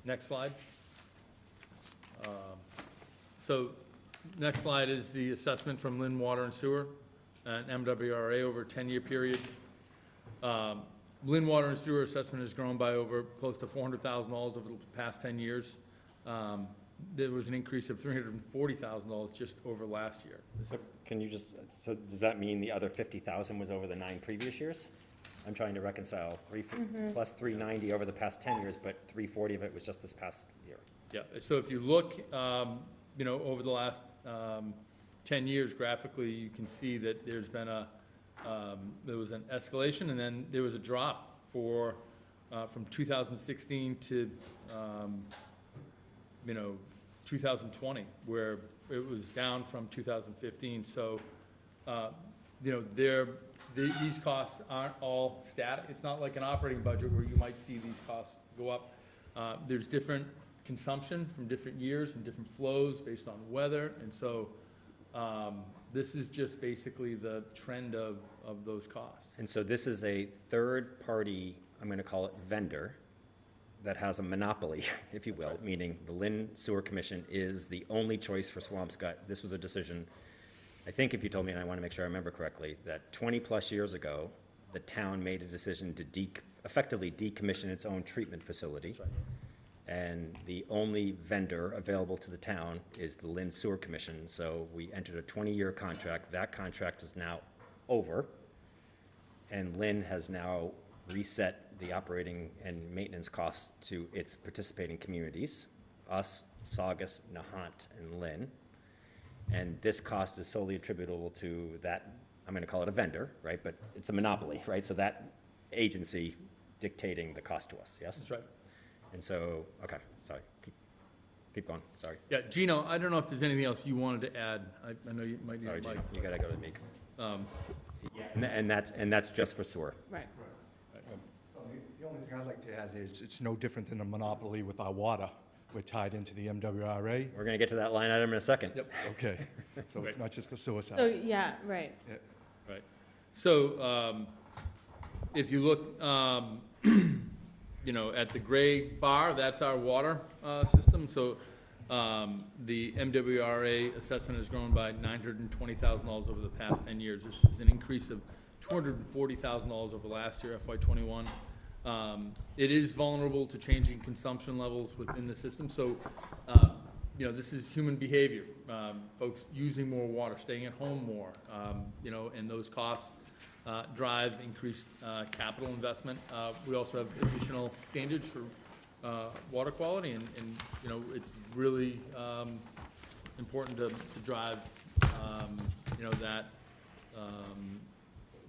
Next slide. So next slide is the assessment from Lynn Water and Sewer and MWRA over a 10-year period. Lynn Water and Sewer assessment has grown by over close to $400,000 over the past 10 years. There was an increase of $340,000 just over last year. So does that mean the other 50,000 was over the 9 previous years? I'm trying to reconcile plus 390 over the past 10 years, but 340 of it was just this past year. Yeah, so if you look, over the last 10 years graphically, you can see that there's been there was an escalation, and then there was a drop from 2016 to 2020, where it was down from 2015. So you know, these costs aren't all static. It's not like an operating budget where you might see these costs go up. There's different consumption from different years and different flows based on weather, and so this is just basically the trend of those costs. And so this is a third-party, I'm going to call it vendor, that has a monopoly, if you will, meaning the Lynn Sewer Commission is the only choice for Swampscott. This was a decision, I think if you told me, and I want to make sure I remember correctly, that 20-plus years ago, the town made a decision to effectively decommission its own treatment facility. That's right. And the only vendor available to the town is the Lynn Sewer Commission. So we entered a 20-year contract. That contract is now over. And Lynn has now reset the operating and maintenance costs to its participating communities, us, Saugus, Nahant, and Lynn. And this cost is solely attributable to that, I'm going to call it a vendor, right? But it's a monopoly, right? So that agency dictating the cost to us, yes? That's right. And so, okay, sorry, keep going, sorry. Yeah, Gino, I don't know if there's anything else you wanted to add. I know you might need a Sorry, mic. Gino, you gotta go to me. Um, And that's just for sewer. Right. The only thing I'd like to add is it's no different than a monopoly with our water. We're tied into the MWRA. We're gonna get to that line item in a second. Yep. Okay, so it's not just the sewer side. So, yeah, right. Right. So, if you look, you know, at the gray bar, that's our water system. So, the MWRA assessment has grown by $920,000 over the past 10 years. This is an increase of $240,000 over last year, FY21. It is vulnerable to changing consumption levels within the system. So, you know, this is human behavior. Folks using more water, staying at home more, you know, and those costs drive increased capital investment. We also have additional standards for water quality, and you know, it's really important to drive, you know, that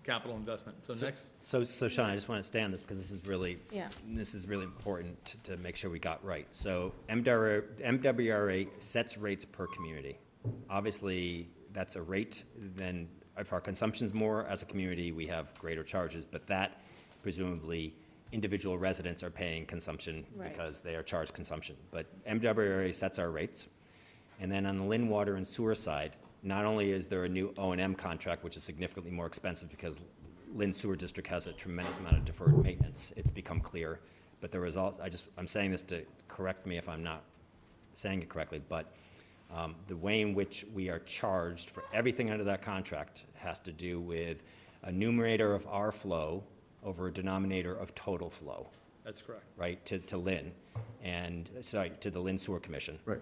capital investment. So next. So Sean, I just want to stay on this because this is really, Yeah. this is really important to make sure we got right. So MWRA sets rates per community. Obviously, that's a rate, then if our consumption's more as a community, we have greater charges, but that presumably individual residents are paying consumption Right. because they are charged consumption. But MWRA sets our rates. And then on the Lynn Water and Sewer side, not only is there a new O&M contract, which is significantly more expensive because Lynn Sewer District has a tremendous amount of deferred maintenance, it's become clear. But the results, I'm saying this to correct me if I'm not saying it correctly, but the way in which we are charged for everything under that contract has to do with a numerator of our flow over a denominator of total flow. That's correct. Right, to Lynn, and, sorry, to the Lynn Sewer Commission. Right.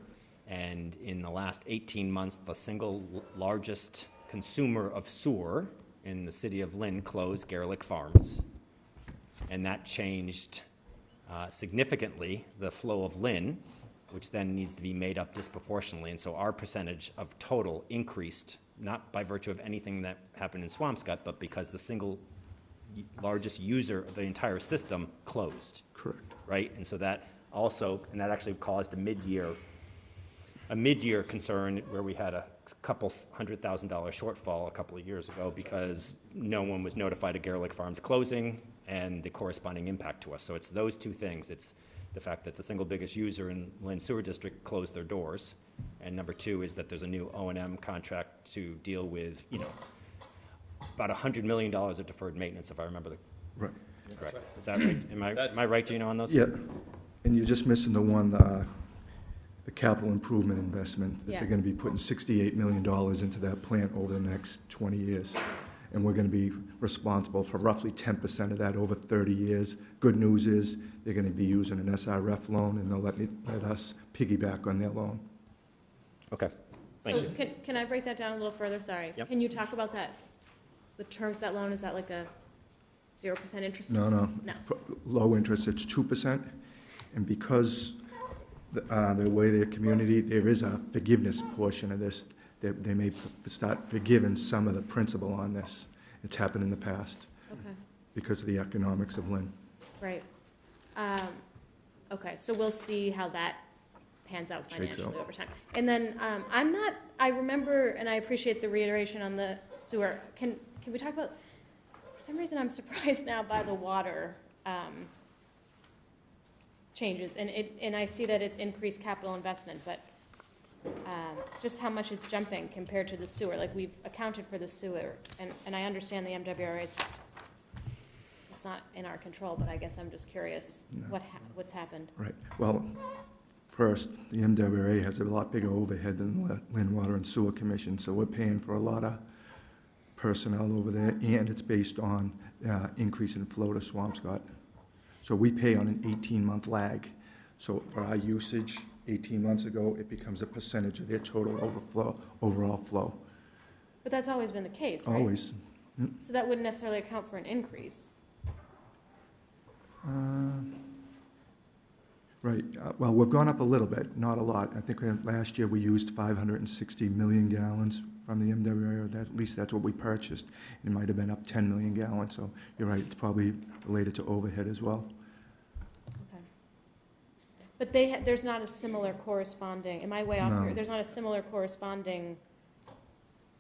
And in the last 18 months, the single largest consumer of sewer in the city of Lynn closed, Garlick Farms. And that changed significantly the flow of Lynn, which then needs to be made up disproportionately. And so our percentage of total increased, not by virtue of anything that happened in Swampscott, but because the single largest user of the entire system closed. Correct. Right? And so that also, and that actually caused a mid-year concern where we had a couple $100,000 shortfall a couple of years ago because no one was notified of Garlick Farms closing and the corresponding impact to us. So it's those two things. It's the fact that the single biggest user in Lynn Sewer District closed their doors. And number two is that there's a new O&M contract to deal with, you know, about $100 million of deferred maintenance, if I remember Right. correct. Is that right? Am I right, Gino, on those? Yeah, and you're just missing the one, the capital improvement investment, that Yeah. they're gonna be putting $68 million into that plant over the next 20 years. And we're gonna be responsible for roughly 10% of that over 30 years. Good news is, they're gonna be using an SRF loan, and they'll let us piggyback on their loan. Okay. Thank So you. can I break that down a little further? Sorry. Yep. Can you talk about that, the terms of that loan? Is that like a 0% interest? No. No. Low interest, it's 2%, and because the way their community, there is a forgiveness portion of this, they may start forgiving some of the principal on this. It's happened in the past Okay, because of the economics of Lynn. right. Okay, so we'll see how that pans out Shakes financially out. over time. And then I remember, and I appreciate the reiteration on the sewer. Can we talk about, for some reason, I'm surprised now by the water changes. And I see that it's increased capital investment, but just how much it's jumping compared to the sewer. Like, we've accounted for the sewer, and I understand the MWRA is, it's not in our control, but I guess I'm just curious what's happened. Right. Well, first, the MWRA has a lot bigger overhead than the Land, Water, and Sewer Commission, so we're paying for a lot of personnel over there, and it's based on increase in flow to Swampscott. So we pay on an 18-month lag. So for our usage, 18 months ago, it becomes a percentage of their total overall flow. But that's always been the case, right? Always. So that wouldn't necessarily account for an increase. Right. Well, we've gone up a little bit, not a lot. I think last year we used 560 million gallons from the MWRA, or at least that's what we purchased. It might have been up 10 million gallons, so you're right, it's probably related to overhead as well. Okay. But there's not a similar corresponding, am I way off here? There's not a similar corresponding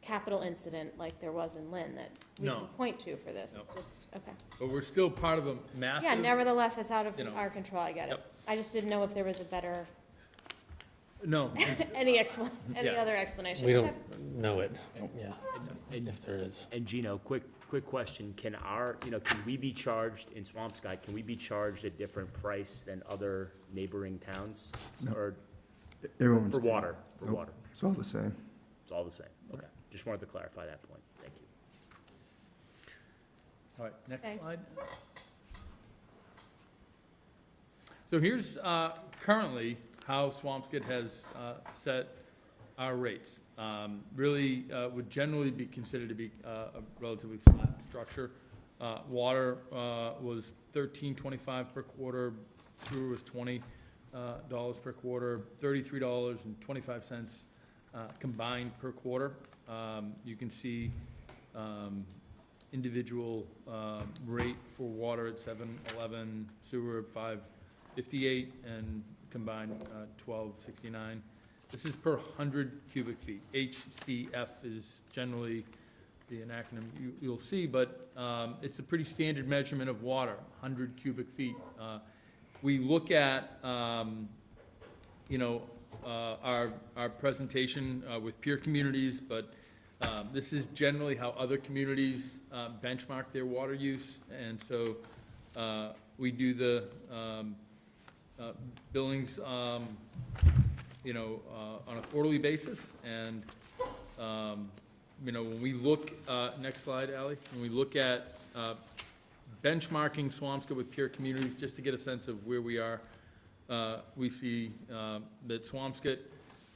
capital incident like there was in Lynn that we can point to for this? It's just, okay. But we're still part of a massive. Yeah, nevertheless, it's out of you know, our control, I get it. Yep. I just didn't know if there was a better, No. any other explanation. We Okay. don't know it, yeah, if there is. And Gino, quick question, can we be charged in Swampscott, can we be charged a different price than other neighboring towns? No. Or Everyone's for water, Nope. water? It's all the same. It's all the same, okay. Just wanted to clarify that point, thank you. All right, next Thanks. slide. So here's currently how Swampscott has set our rates. Really would generally be considered to be a relatively flat structure. Water was $13.25 per quarter, sewer was $20 per quarter, $33.25 combined per quarter. You can see individual rate for water at $7.11, sewer at $5.58, and combined $12.69. This is per 100 cubic feet. HCF is generally an acronym you'll see, but it's a pretty standard measurement of water, 100 cubic feet. We look at, our presentation with peer communities, but this is generally how other communities benchmark their water use, and so we do the billings, on a quarterly basis, and when we look, next slide, Ally, when we look at benchmarking Swampscott with peer communities, just to get a sense of where we are, we see that Swampscott,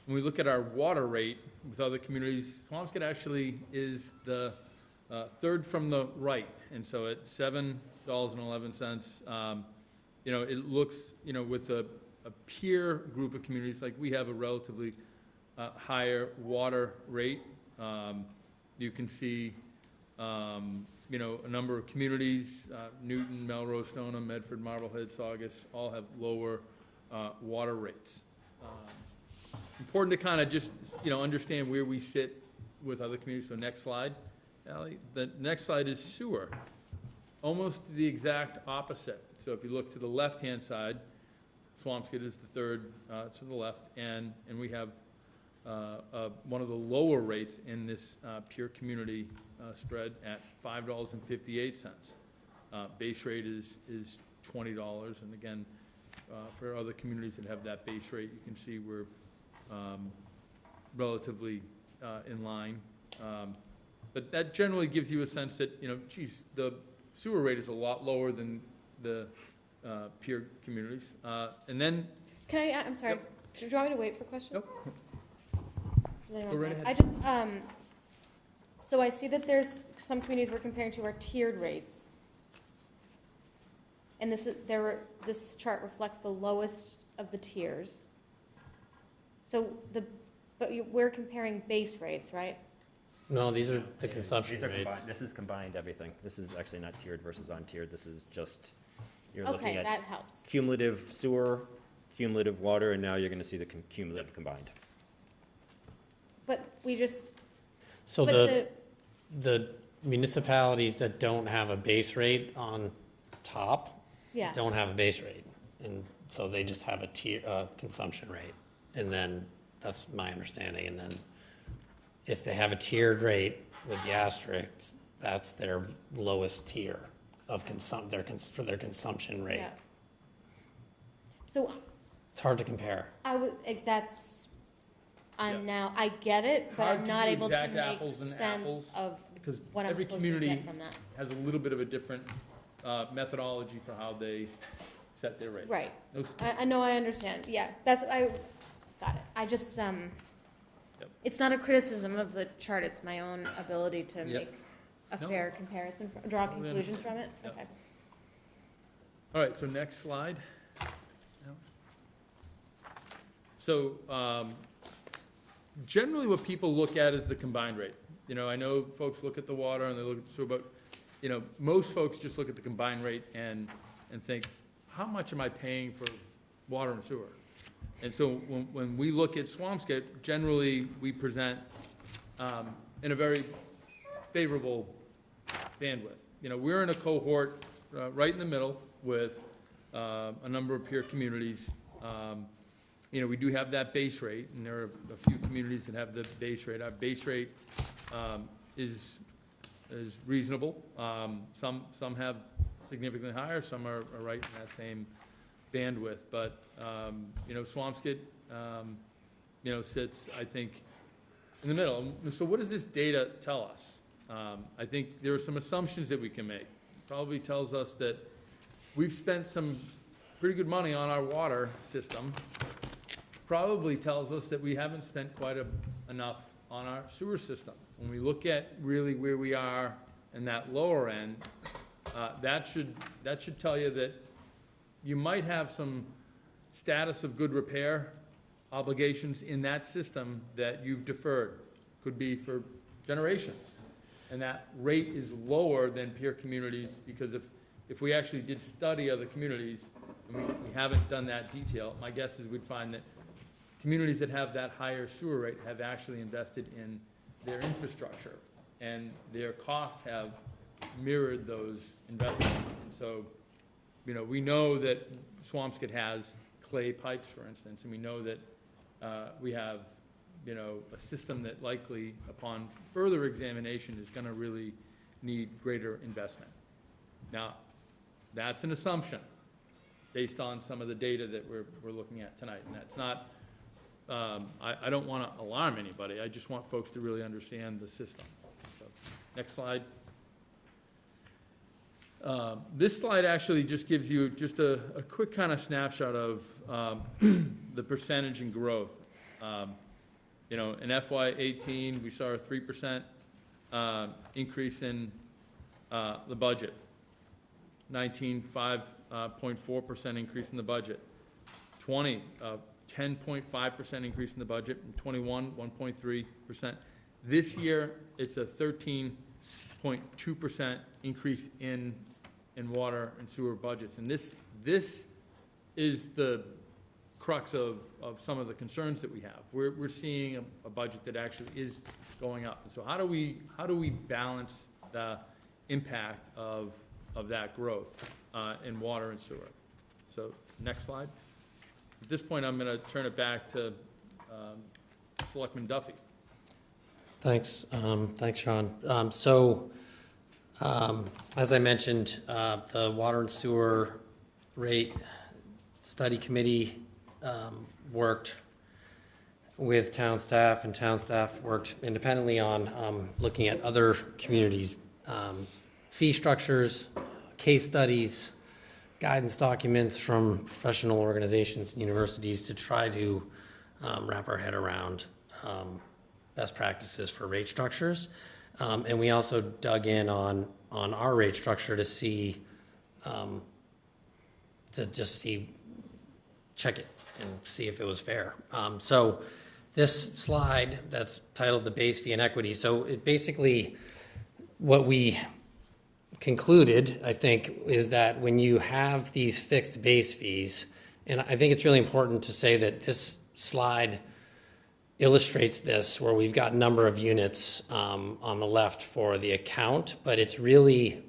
when we look at our water rate with other communities, Swampscott actually is the third from the right, and so at $7.11, it looks, with a peer group of communities, like we have a relatively higher water rate. You can see, a number of communities, Newton, Melrose, Stoneham, Medford, Marblehead, Saugus, all have lower water rates. Important to kind of just, understand where we sit with other communities. So next slide, Ally. The next slide is sewer. Almost the exact opposite. So if you look to the left-hand side, Swampscott is the third to the left, and we have one of the lower rates in this peer community spread at $5.58. Base rate is $20, and again, for other communities that have that base rate, you can see we're relatively in line. But that generally gives you a sense that, the sewer rate is a lot lower than the peer communities. And then... I'm sorry, do you want me to wait for questions? Nope. Go right ahead. I just, so I see that there's some communities we're comparing to are tiered rates. And this chart reflects the lowest of the tiers. So we're comparing base rates, right? No, these are the consumption These are rates. This is combined everything. This is actually not tiered versus untiered. This is just, you're looking Okay, at that helps. cumulative sewer, cumulative water, and now you're going to see the cumulative combined. But we just, So but the municipalities that don't have a base rate on top Yeah. don't have a base rate. And so they just have a tier, consumption rate. And then, that's my understanding. And then if they have a tiered rate with the asterisks, that's their lowest tier of for their consumption rate. Yeah. So It's hard to compare. I get it, but Hard I'm to not do able to exact make apples and sense apples, of Because what I'm every supposed to community get from that. has a little bit of a different methodology for how they set their rates. Right. No s- I know, I understand, yeah, I got it. I just, it's not a criticism of the chart, it's my own ability to Yep. make a No. fair comparison, draw Totally conclusions from it, Yep. okay. All right, so next slide. So, generally what people look at is the combined rate. You know, I know folks look at the water and they look at the sewer, but, you know, most folks just look at the combined rate and think, how much am I paying for water and sewer? And so when we look at Swampscott, generally we present in a very favorable bandwidth. You know, we're in a cohort right in the middle with a number of peer communities. You know, we do have that base rate, and there are a few communities that have the base rate. Our base rate is reasonable. Some have significantly higher, some are right in that same bandwidth. But, you know, Swampscott, you know, sits, I think, in the middle. So what does this data tell us? I think there are some assumptions that we can make. It probably tells us that we've spent some pretty good money on our water system. Probably tells us that we haven't spent quite enough on our sewer system. When we look at really where we are in that lower end, that should tell you that you might have some status of good repair obligations in that system that you've deferred. Could be for generations. And that rate is lower than peer communities, because if we actually did study other communities, and we haven't done that detail, my guess is we'd find that communities that have that higher sewer rate have actually invested in their infrastructure, and their costs have mirrored those investments. And so, you know, we know that Swampscott has clay pipes, for instance, and we know that we have, you know, a system that likely, upon further examination, is gonna really need greater investment. Now, that's an assumption based on some of the data that we're looking at tonight, and that's not, I don't wanna alarm anybody, I just want folks to really understand the system. So, next slide. This slide actually just gives you just a quick kind of snapshot of the percentage in growth. You know, in FY18, we saw a 3% increase in the budget. 19, 5.4% increase in the budget. 20, 10.5% increase in the budget. And 21, 1.3%. This year, it's a 13.2% increase in water and sewer budgets. And this is the crux of some of the concerns that we have. We're seeing a budget that actually is going up. And so how do we balance the impact of that growth in water and sewer? So next slide. At this point, I'm going to turn it back to Selectman Duffy. Thanks, Sean. As I mentioned, the Water and Sewer Rate Study Committee worked with town staff, and town staff worked independently on looking at other communities' fee structures, case studies, guidance documents from professional organizations and universities to try to wrap our head around best practices for rate structures. And we also dug in on our rate structure to see, check it and see if it was fair. So this slide that's titled the base fee and equity. So it basically, what we concluded, I think, is that when you have these fixed base fees, and I think it's really important to say that this slide illustrates this, where we've got number of units on the left for the account, but it's really,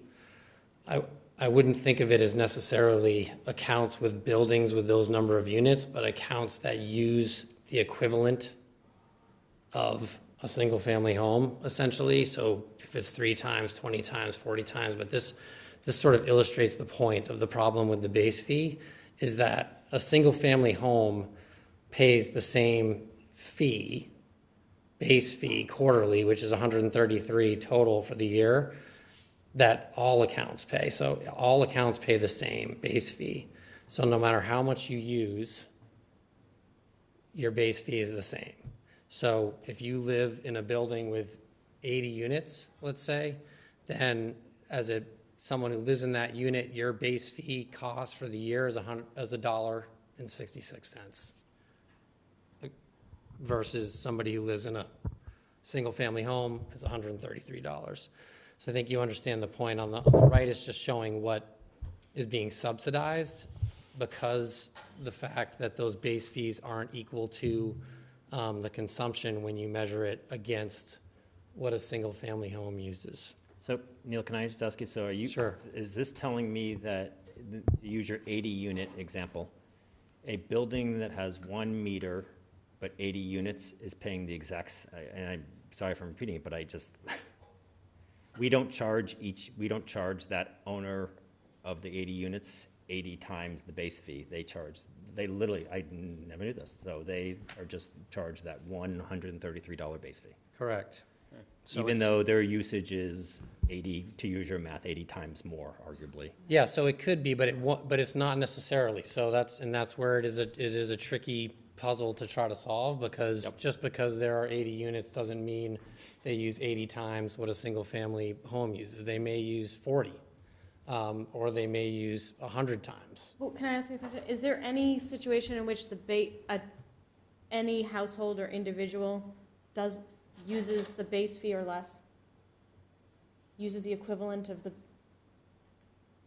I wouldn't think of it as necessarily accounts with buildings with those number of units, but accounts that use the equivalent of a single-family home, essentially. So if it's 3 times, 20 times, 40 times, but this sort of illustrates the point of the problem with the base fee, is that a single-family home pays the same fee, base fee quarterly, which is $133 total for the year, that all accounts pay. So all accounts pay the same base fee. So no matter how much you use, your base fee is the same. So if you live in a building with 80 units, let's say, then as someone who lives in that unit, your base fee cost for the year is $1.66 versus somebody who lives in a single-family home is $133. So I think you understand the point. On the right is just showing what is being subsidized because the fact that those base fees aren't equal to the consumption when you measure it against what a single-family home uses. So, Neil, can I just ask you, so are you, Sure. Is this telling me that, to use your 80-unit example, a building that has 1 meter but 80 units is paying the exact, and I'm sorry if I'm repeating it, but I just, we don't charge that owner of the 80 units 80 times the base fee. They literally, I never knew this, so they are just charged that $133 base fee. Correct. So Even though their usage is 80, to use your math, 80 times more, arguably. Yeah, so it could be, but it's not necessarily. So that's where it is a tricky puzzle to try to solve, because just because there are 80 units doesn't mean they use 80 times what a single-family home uses. They may use 40, or they may use 100 times. Well, can I ask you a question? Is there any situation in which any household or individual uses the base fee or less? Uses the equivalent of the?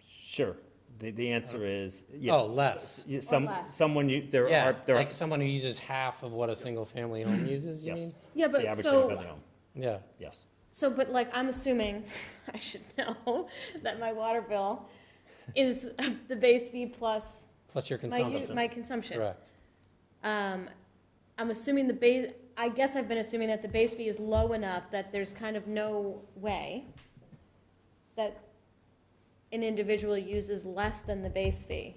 Sure. The answer is yes. Oh, less. Less. Someone, there Yeah, are, like someone who uses half of what a single-family home uses, you yes. mean? Yeah, but The average so, single-family home, Yeah. yes. so, but like, I'm assuming, I should know, that my water bill is the base fee plus Plus your my consumption. my consumption. Correct. I'm assuming I guess I've been assuming that the base fee is low enough that there's kind of no way that an individual uses less than the base fee.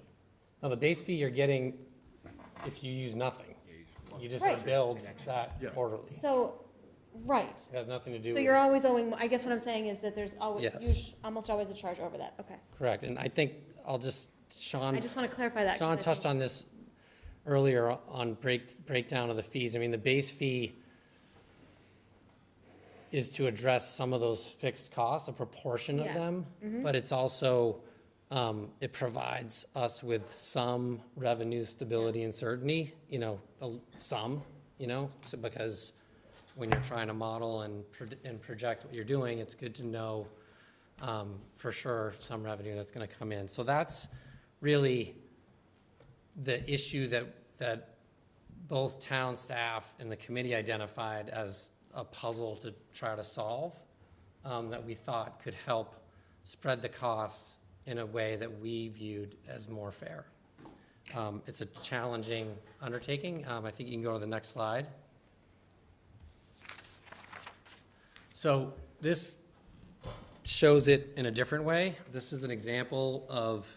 Now, the base fee you're getting if you use nothing. You just Right. billed that quarterly. So, right. It has nothing to do So with. you're always owing, I guess what I'm saying is that there's always, Yes. almost always a charge over that, okay. Correct, and I think Sean. I just want to clarify that. 'cause Sean I touched think- on this earlier on breakdown of the fees. I mean, the base fee is to address some of those fixed costs, a proportion of Yeah. them, Mhm. but it's also, it provides us with some revenue stability and certainty, some, so because when you're trying to model and project what you're doing, it's good to know for sure some revenue that's going to come in. So that's really the issue that both town staff and the committee identified as a puzzle to try to solve, that we thought could help spread the costs in a way that we viewed as more fair. It's a challenging undertaking. I think you can go to the next slide. So this shows it in a different way. This is an example of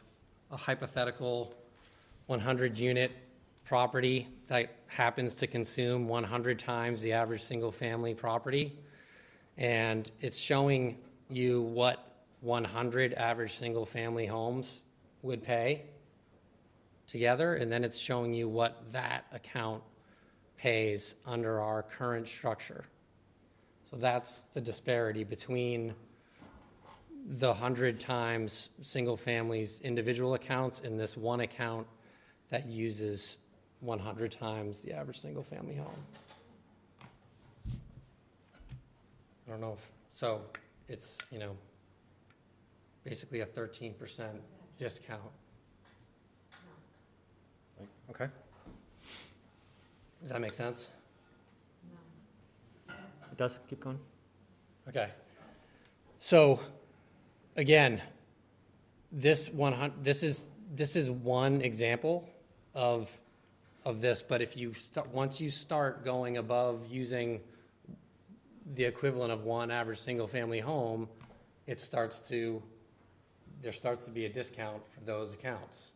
a hypothetical 100-unit property that happens to consume 100 times the average single-family property. And it's showing you what 100 average single-family homes would pay together, and then it's showing you what that account pays under our current structure. So that's the disparity between the 100 times single families individual accounts and this one account that uses 100 times the average single family home. I don't know if, so it's, basically a 13% discount. Okay. Does that make sense? it does, keep going. Okay. So, again, this is one example of this, but if you once you start going above using the equivalent of one average single-family home, there starts to be a discount for those accounts.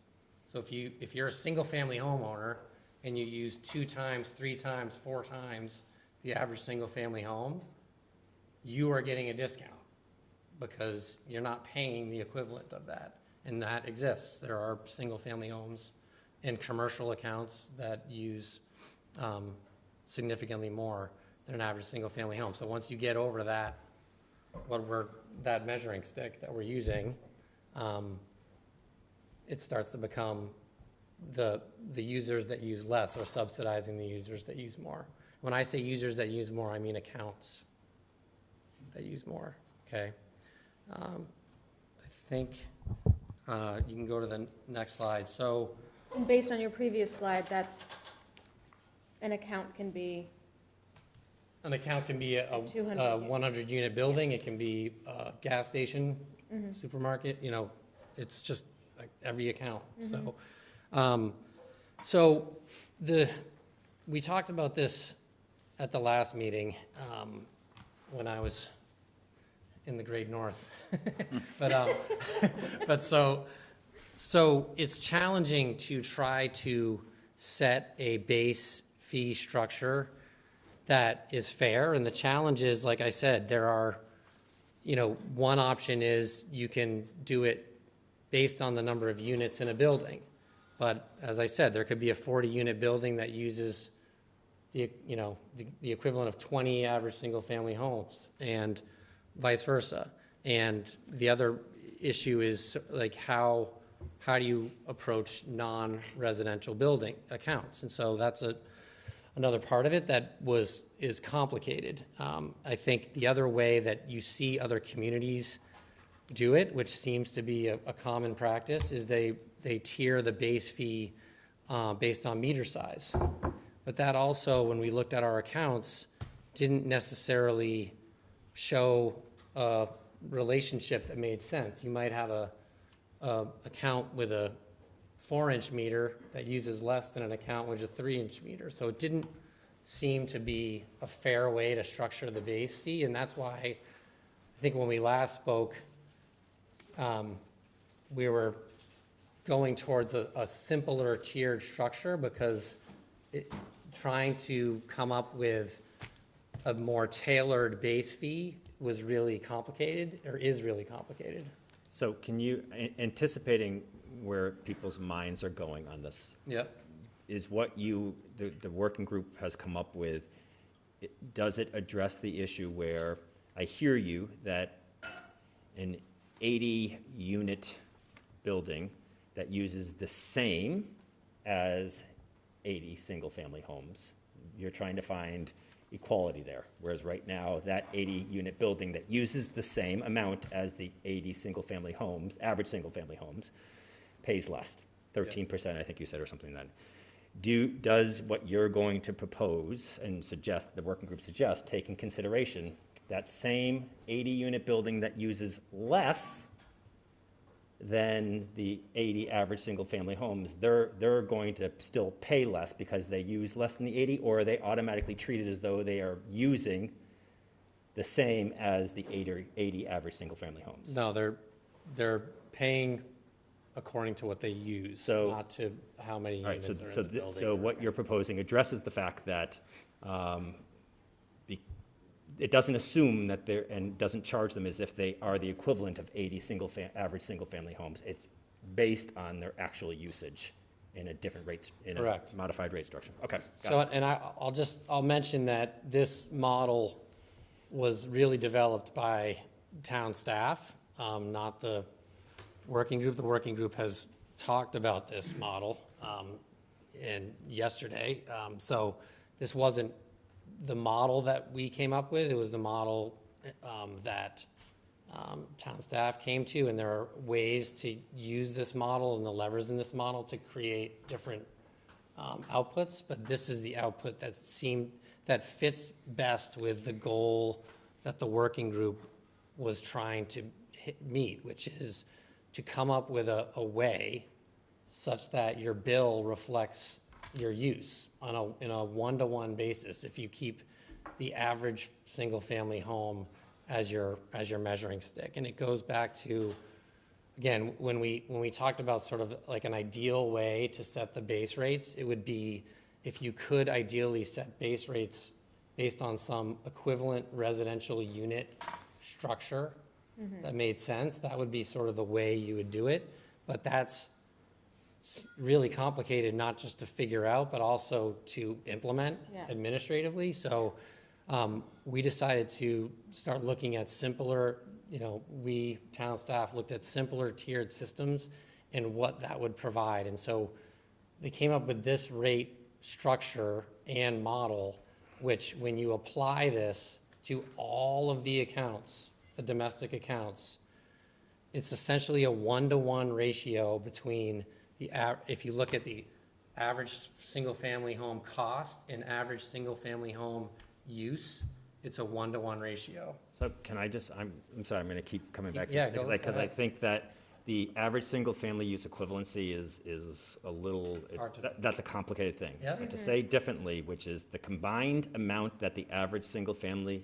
So if you're a single-family homeowner and you use 2 times, 3 times, 4 times the average single-family home, you are getting a discount because you're not paying the equivalent of that, and that exists. There are single-family homes and commercial accounts that use significantly more than an average single-family home. So once you get over that, that measuring stick that we're using, it starts to become the users that use less are subsidizing the users that use more. When I say users that use more, I mean accounts that use more, okay? I think you can go to the next slide. So, And based on your previous slide, that's, an account can be an account can be a 200 100-unit building. It can be a gas station, supermarket. You know, it's just like every account. So, we talked about this at the last meeting when I was in the Great North. But so it's challenging to try to set a base fee structure that is fair. And the challenge is, like I said, there are, one option is you can do it based on the number of units in a building. But as I said, there could be a 40-unit building that uses the equivalent of 20 average single-family homes, and vice versa. And the other issue is like how do you approach non-residential building accounts? And so that's another part of it that is complicated. I think the other way that you see other communities do it, which seems to be a common practice, is they tier the base fee based on meter size. But that also, when we looked at our accounts, didn't necessarily show a relationship that made sense. You might have a account with a 4-inch meter that uses less than an account with a 3-inch meter. So it didn't seem to be a fair way to structure the base fee, and that's why I think when we last spoke, we were going towards a simpler tiered structure, because trying to come up with a more tailored base fee was really complicated, or is really complicated. So can you, anticipating where people's minds are going on this, Yep. is what the working group has come up with, does it address the issue where I hear you that an 80-unit building that uses the same as 80 single-family homes, you're trying to find equality there, whereas right now that 80-unit building that uses the same amount as the 80 single-family homes, average single-family homes, pays less, 13%, I think you said, or something like that. Does what you're going to propose and suggest, the working group suggests, take in consideration that same 80-unit building that uses less than the 80 average single-family homes, they're going to still pay less because they use less than the 80, or are they automatically treated as though they are using the same as the 80 average single-family homes? No, they're paying according to what they use, not to how many units are in the building. So what you're proposing addresses the fact that it doesn't assume that and doesn't charge them as if they are the equivalent of 80 average single-family homes. It's based on their actual usage in a different rates, in Correct. a modified rate structure. Okay. So, and I'll mention that this model was really developed by town staff, not the working group. The working group has talked about this model yesterday. So this wasn't the model that we came up with. It was the model that town staff came to, and there are ways to use this model and the levers in this model to create different outputs, but this is the output that that fits best with the goal that the working group was trying to meet, which is to come up with a way such that your bill reflects your use in a one-to-one basis. If you keep the average single-family home as your measuring stick, and it goes back to, again, when we talked about sort of like an ideal way to set the base rates, it would be if you could ideally set base rates based on some equivalent residential unit structure that made sense, that would be sort of the way you would do it. But that's really complicated, not just to figure out, but also to implement administratively. So we decided to start looking at simpler, we, town staff, looked at simpler tiered systems and what that would provide. And so they came up with this rate structure and model, which when you apply this to all of the accounts, the domestic accounts, it's essentially a one-to-one ratio between if you look at the average single-family home cost and average single-family home use, it's a one-to-one ratio. So can I just, I'm sorry, I'm going to keep coming back to Yeah, that, because I think that the average single-family use equivalency is a little, that's a complicated thing. Yeah. But to say differently, which is the combined amount that the average single-family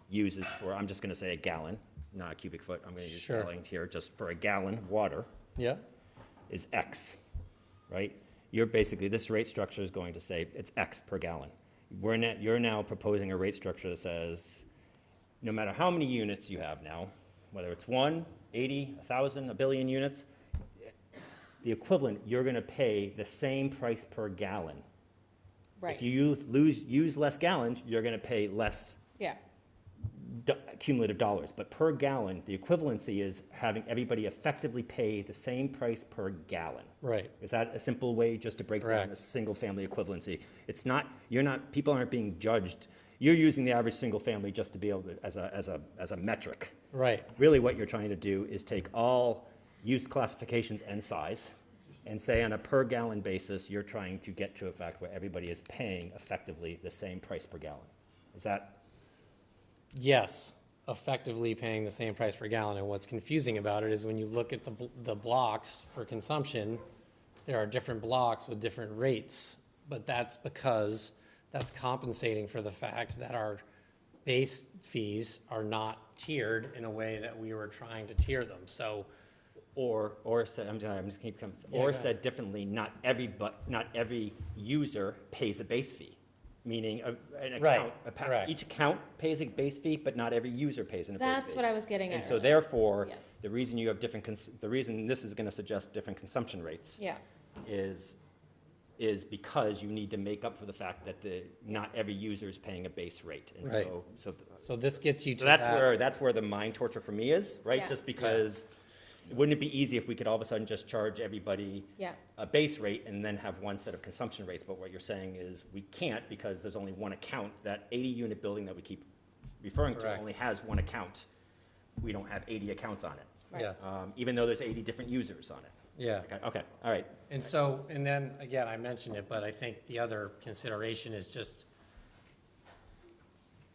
uses for, I'm just going to say a gallon, not a cubic foot, I'm going to use gallon here, just for a gallon of water, is X, right? You're basically, this rate structure is going to say it's X per gallon. You're now proposing a rate structure that says, no matter how many units you have now, whether it's 1, 80, 1,000, a billion units, the equivalent, you're going to pay the same price per gallon. Right. If you use less gallons, you're going to pay less cumulative dollars. But per gallon, the equivalency is having everybody effectively pay the same price per gallon. Right. Is that a simple way just to break down the single-family equivalency? It's not, people aren't being judged. You're using the average single family just to be able to, as a metric. Right. Really what you're trying to do is take all use classifications and size and say on a per gallon basis, you're trying to get to a fact where everybody is paying effectively the same price per gallon. Is that? Yes, effectively paying the same price per gallon. And what's confusing about it is when you look at the blocks for consumption, there are different blocks with different rates, but that's because that's compensating for the fact that our base fees are not tiered in a way that we were trying to tier them. So, or said differently, not every user pays a base fee. Meaning an account, each account pays a base fee, but not every user pays a base fee. That's what I was getting at. And so therefore, the reason you have the reason this is going to suggest different consumption rates is because you need to make up for the fact that not every user is paying a base rate. And so this gets you to that's where the mind torture for me is, right? Just because wouldn't it be easy if we could all of a sudden just charge everybody a base rate and then have one set of consumption rates? But what you're saying is we can't, because there's only one account. That 80-unit building that we keep referring to only has one account. We don't have 80 accounts on it, even though there's 80 different users on it. Yeah. Okay, all right. And then, again, I mentioned it, but I think the other consideration is just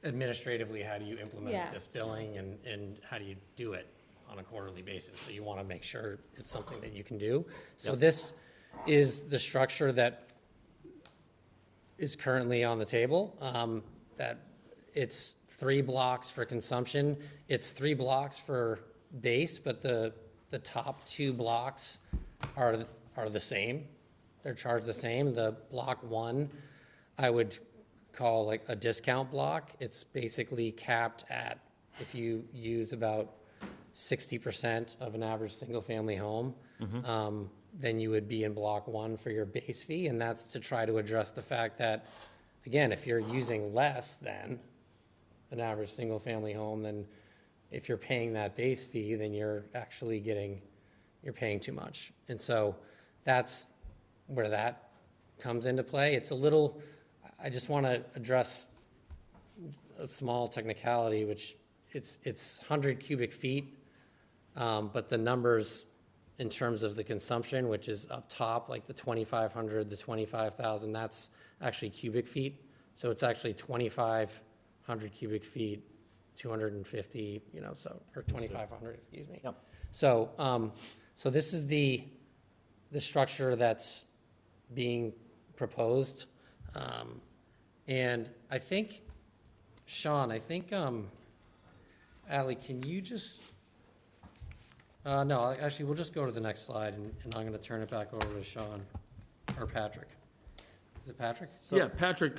administratively, how do you implement this billing and how do you do it on a quarterly basis? So you want to make sure it's something that you can do. So this is the structure that is currently on the table, that it's 3 blocks for consumption. It's 3 blocks for base, but the top 2 blocks are the same. They're charged the same. The block 1, I would call like a discount block. It's basically capped at, if you use about 60% of an average single-family home, then you would be in block 1 for your base fee, and that's to try to address the fact that, again, if you're using less than an average single-family home, then if you're paying that base fee, then you're actually you're paying too much. And so that's where that comes into play. It's a little, I just want to address a small technicality, which it's 100 cubic feet, but the numbers in terms of the consumption, which is up top, like the 2,500, the 25,000, that's actually cubic feet So it's actually 2,500 cubic feet, 250, so, or 2,500, excuse me. Yep. So, so this is the structure that's being proposed. And I think, Sean, Ally, can you just, no, actually, we'll just go to the next slide, and I'm going to turn it back over to Sean, or Patrick. Is it Patrick? Yeah, Patrick,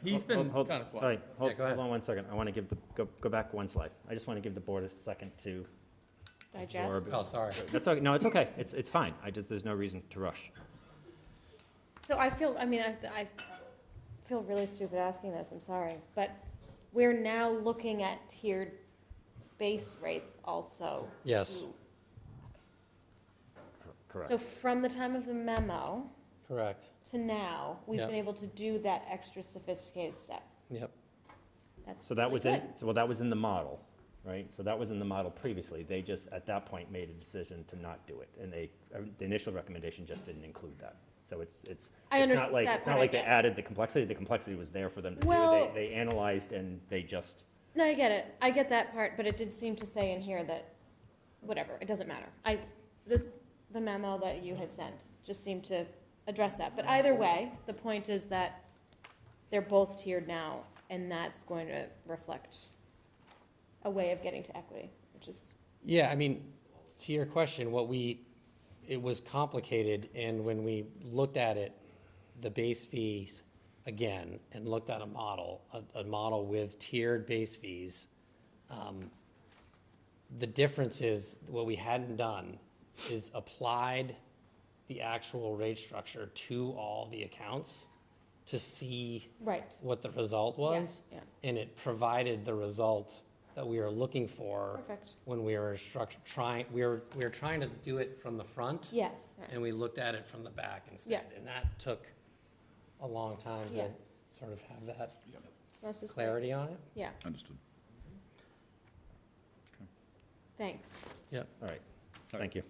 he's been Hold- kind of quiet. Sorry, Yeah, go ahead. hold on 1 second. I want to give go back 1 slide. I just want to give the board a second to Digest. absorb. Oh, sorry. That's okay. No, it's okay. It's fine. There's no reason to rush. So I feel really stupid asking this, I'm sorry, but we're now looking at tiered base rates also. Yes. Correct. So from the time of the memo Correct. to now, we've Yep. been able to do that extra sophisticated step. Yep. That's So that really was good. well, that was in the model, right? So that was in the model previously. They just, at that point, made a decision to not do it. And the initial recommendation just didn't include that. So it's I not understand like, that it's part, not I like they get. added the complexity. The complexity was there for them to Well- do. They analyzed and they just, No, I get it. I get that part, but it did seem to say in here that, whatever, it doesn't matter. The memo that you had sent just seemed to address that. But either way, the point is that they're both tiered now, and that's going to reflect a way of getting to equity, which is, Yeah, I mean, to your question, it was complicated, and when we looked at it, the base fees again, and looked at a model with tiered base fees, the difference is, what we hadn't done is applied the actual rate structure to all the accounts to see right. what the result was. Yeah, And it provided the result that we were looking for Perfect. when we were we were trying to do it from the front, Yes. Right. and we looked at it from the back instead. Yeah. And that took a long time Yeah. to sort of have that This is great. clarity on it. Yeah, Understood. thanks. all right. Thank you.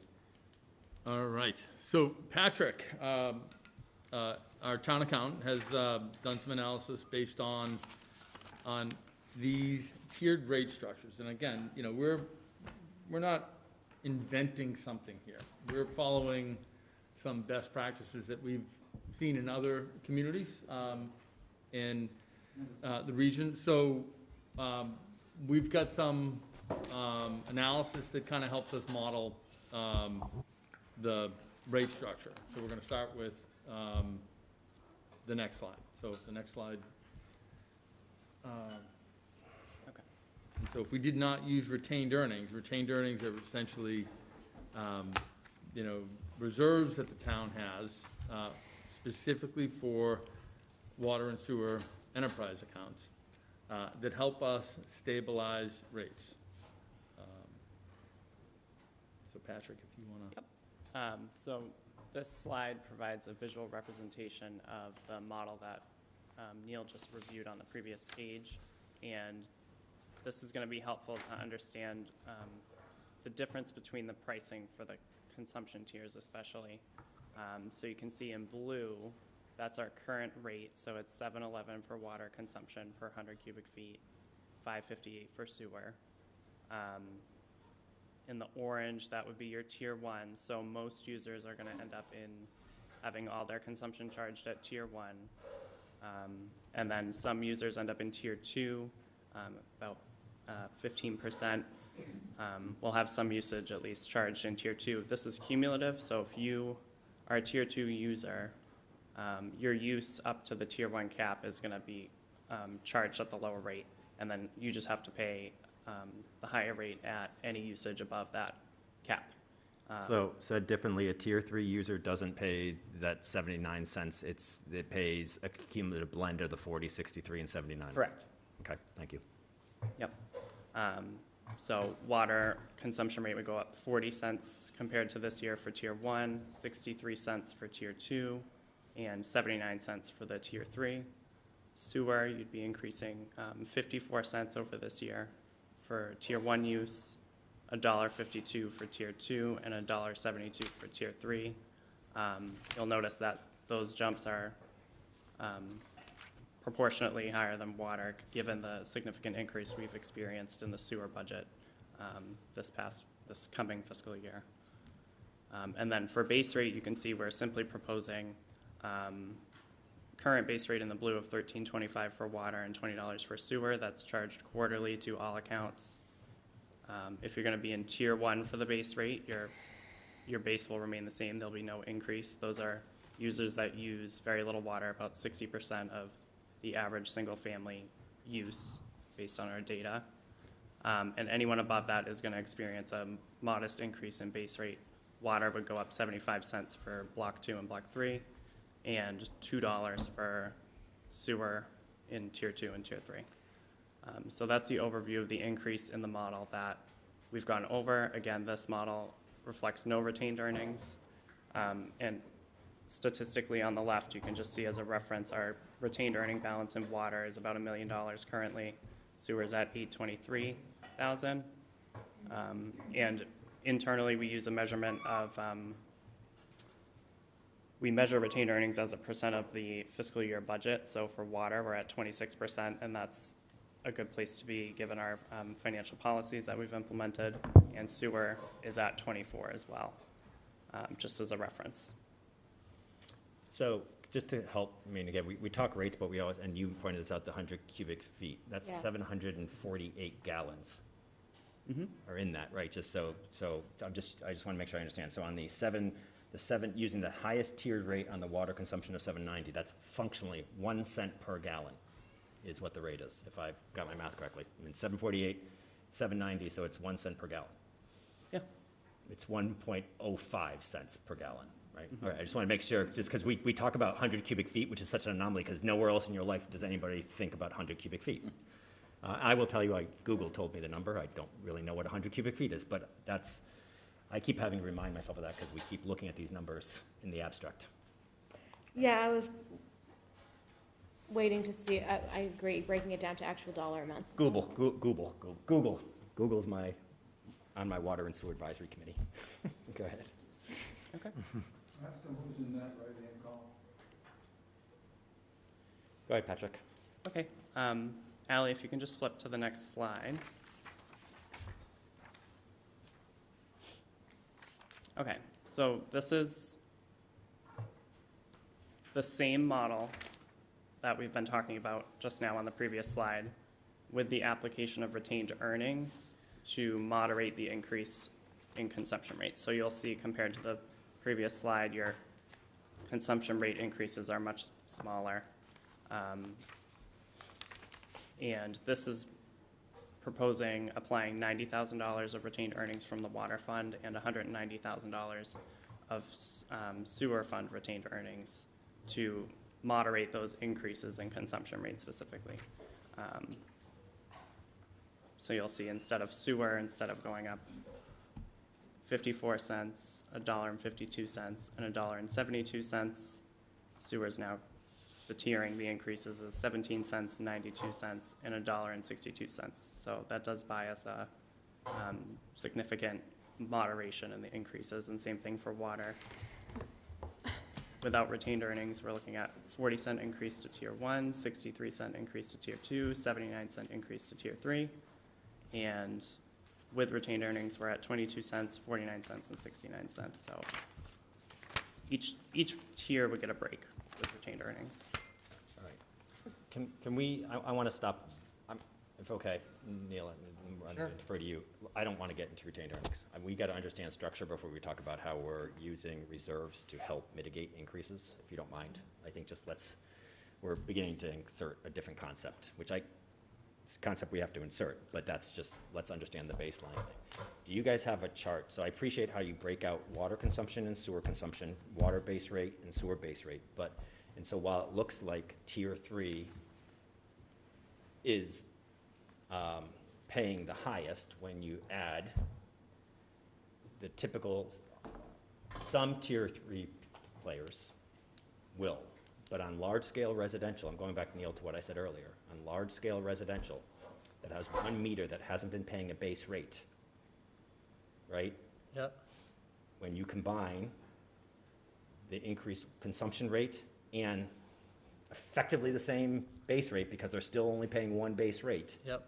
All right, so Patrick, our town accountant has done some analysis based on these tiered rate structures. And again, we're not inventing something here. We're following some best practices that we've seen in other communities in the region. So we've got some analysis that kind of helps us model the rate structure. So we're going to start with the next slide. So the next slide. Okay. And so if we did not use retained earnings are essentially, reserves that the town has specifically for water and sewer enterprise accounts that help us stabilize rates. So Patrick, if you want to. Yep. So this slide provides a visual representation of the model that Neil just reviewed on the previous page. And this is going to be helpful to understand the difference between the pricing for the consumption tiers especially. So you can see in blue, that's our current rate. So it's $7.11 for water consumption per 100 cubic feet, $5.58 for sewer. In the orange, that would be your tier 1. So most users are going to end up in having all their consumption charged at tier 1. And then some users end up in tier 2, about 15%. Will have some usage at least charged in tier 2. This is cumulative, so if you are a tier 2 user, your use up to the tier 1 cap is going to be charged at the lower rate, and then you just have to pay the higher rate at any usage above that cap. So said differently, a tier 3 user doesn't pay that 79 cents. It pays a cumulative blend of the 40, 63, and 79. Correct. Okay, thank you. Yep. So water consumption rate would go up 40 cents compared to this year for tier 1, 63 cents for tier 2, and 79 cents for the tier 3. Sewer, you'd be increasing 54 cents over this year for tier 1 use, $1.52 for tier 2, and $1.72 for tier 3. You'll notice that those jumps are proportionately higher than water, given the significant increase we've experienced in the sewer budget this coming fiscal year. And then for base rate, you can see we're simply proposing current base rate in the blue of $13.25 for water and $20 for sewer. That's charged quarterly to all accounts. If you're gonna be in tier 1 for the base rate, your base will remain the same. There'll be no increase. Those are users that use very little water, about 60% of the average single-family use based on our data. And anyone above that is gonna experience a modest increase in base rate. Water would go up 75 cents for block 2 and block 3, and $2 for sewer in tier 2 and tier 3. So that's the overview of the increase in the model that we've gone over. Again, this model reflects no retained earnings. And statistically on the left, you can just see as a reference, our retained earning balance in water is about $1 million currently. Sewer is at $823,000. And internally, we use a measurement of, we measure retained earnings as a percent of the fiscal year budget. So for water, we're at 26%, and that's a good place to be given our financial policies that we've implemented. And sewer is at 24 as well, just as a reference. So just to help, I mean, again, we talk rates, but we always, and you pointed this out, the 100 cubic feet, that's 748 gallons are in that, right? Just so I just want to make sure I understand. So on the seven, using the highest tiered rate on the water consumption of 790, that's functionally 1 cent per gallon is what the rate is, if I've got my math correctly. I mean, 748, 790, so it's 1 cent per gallon. Yeah. It's 1.05 cents per gallon. Right. All right. I just want to make sure, just because we talk about 100 cubic feet, which is such an anomaly, because nowhere else in your life does anybody think about 100 cubic feet. I will tell you, Google told me the number. I don't really know what 100 cubic feet is, but I keep having to remind myself of that because we keep looking at these numbers in the abstract. Yeah, I was waiting to see, I agree, breaking it down to actual dollar amounts. Google. Google's on my water and sewer advisory committee. Go ahead. Okay. Ask them who's in that right-hand column. Go ahead, Patrick. Okay. Allie, if you can just flip to the next slide. Okay, so this is the same model that we've been talking about just now on the previous slide, with the application of retained earnings to moderate the increase in consumption rates. So you'll see, compared to the previous slide, your consumption rate increases are much smaller. And this is proposing applying $90,000 of retained earnings from the water fund and $190,000 of sewer fund retained earnings to moderate those increases in consumption rates specifically. So you'll see, instead of sewer, instead of going up 54 cents, $1.52, and $1.72, sewer is now, the tiering, the increases is 17 cents, 92 cents, and $1.62. So that does buy us a significant moderation in the increases, and same thing for water. Without retained earnings, we're looking at 40-cent increase to tier 1, 63-cent increase to tier 2, 79-cent increase to tier 3, and with retained earnings, we're at 22 cents, 49 cents, and 69 cents. So each tier would get a break with retained earnings. All right. Can we, I want to stop, if okay, Neil, I'm going to defer to you. I don't want to get into retained earnings. We got to understand structure before we talk about how we're using reserves to help mitigate increases, if you don't mind. I think just we're beginning to insert a different concept, which it's a concept we have to insert, but that's just, let's understand the baseline thing. Do you guys have a chart? So I appreciate how you break out water consumption and sewer consumption, water base rate and sewer base rate, and so while it looks like tier 3 is paying the highest, when you add the typical, some tier 3 players will. But on large-scale residential, I'm going back, Neil, to what I said earlier, on large-scale residential that has 1 meter that hasn't been paying a base rate, right? Yep. When you combine the increased consumption rate and effectively the same base rate because they're still only paying one base rate. Yep.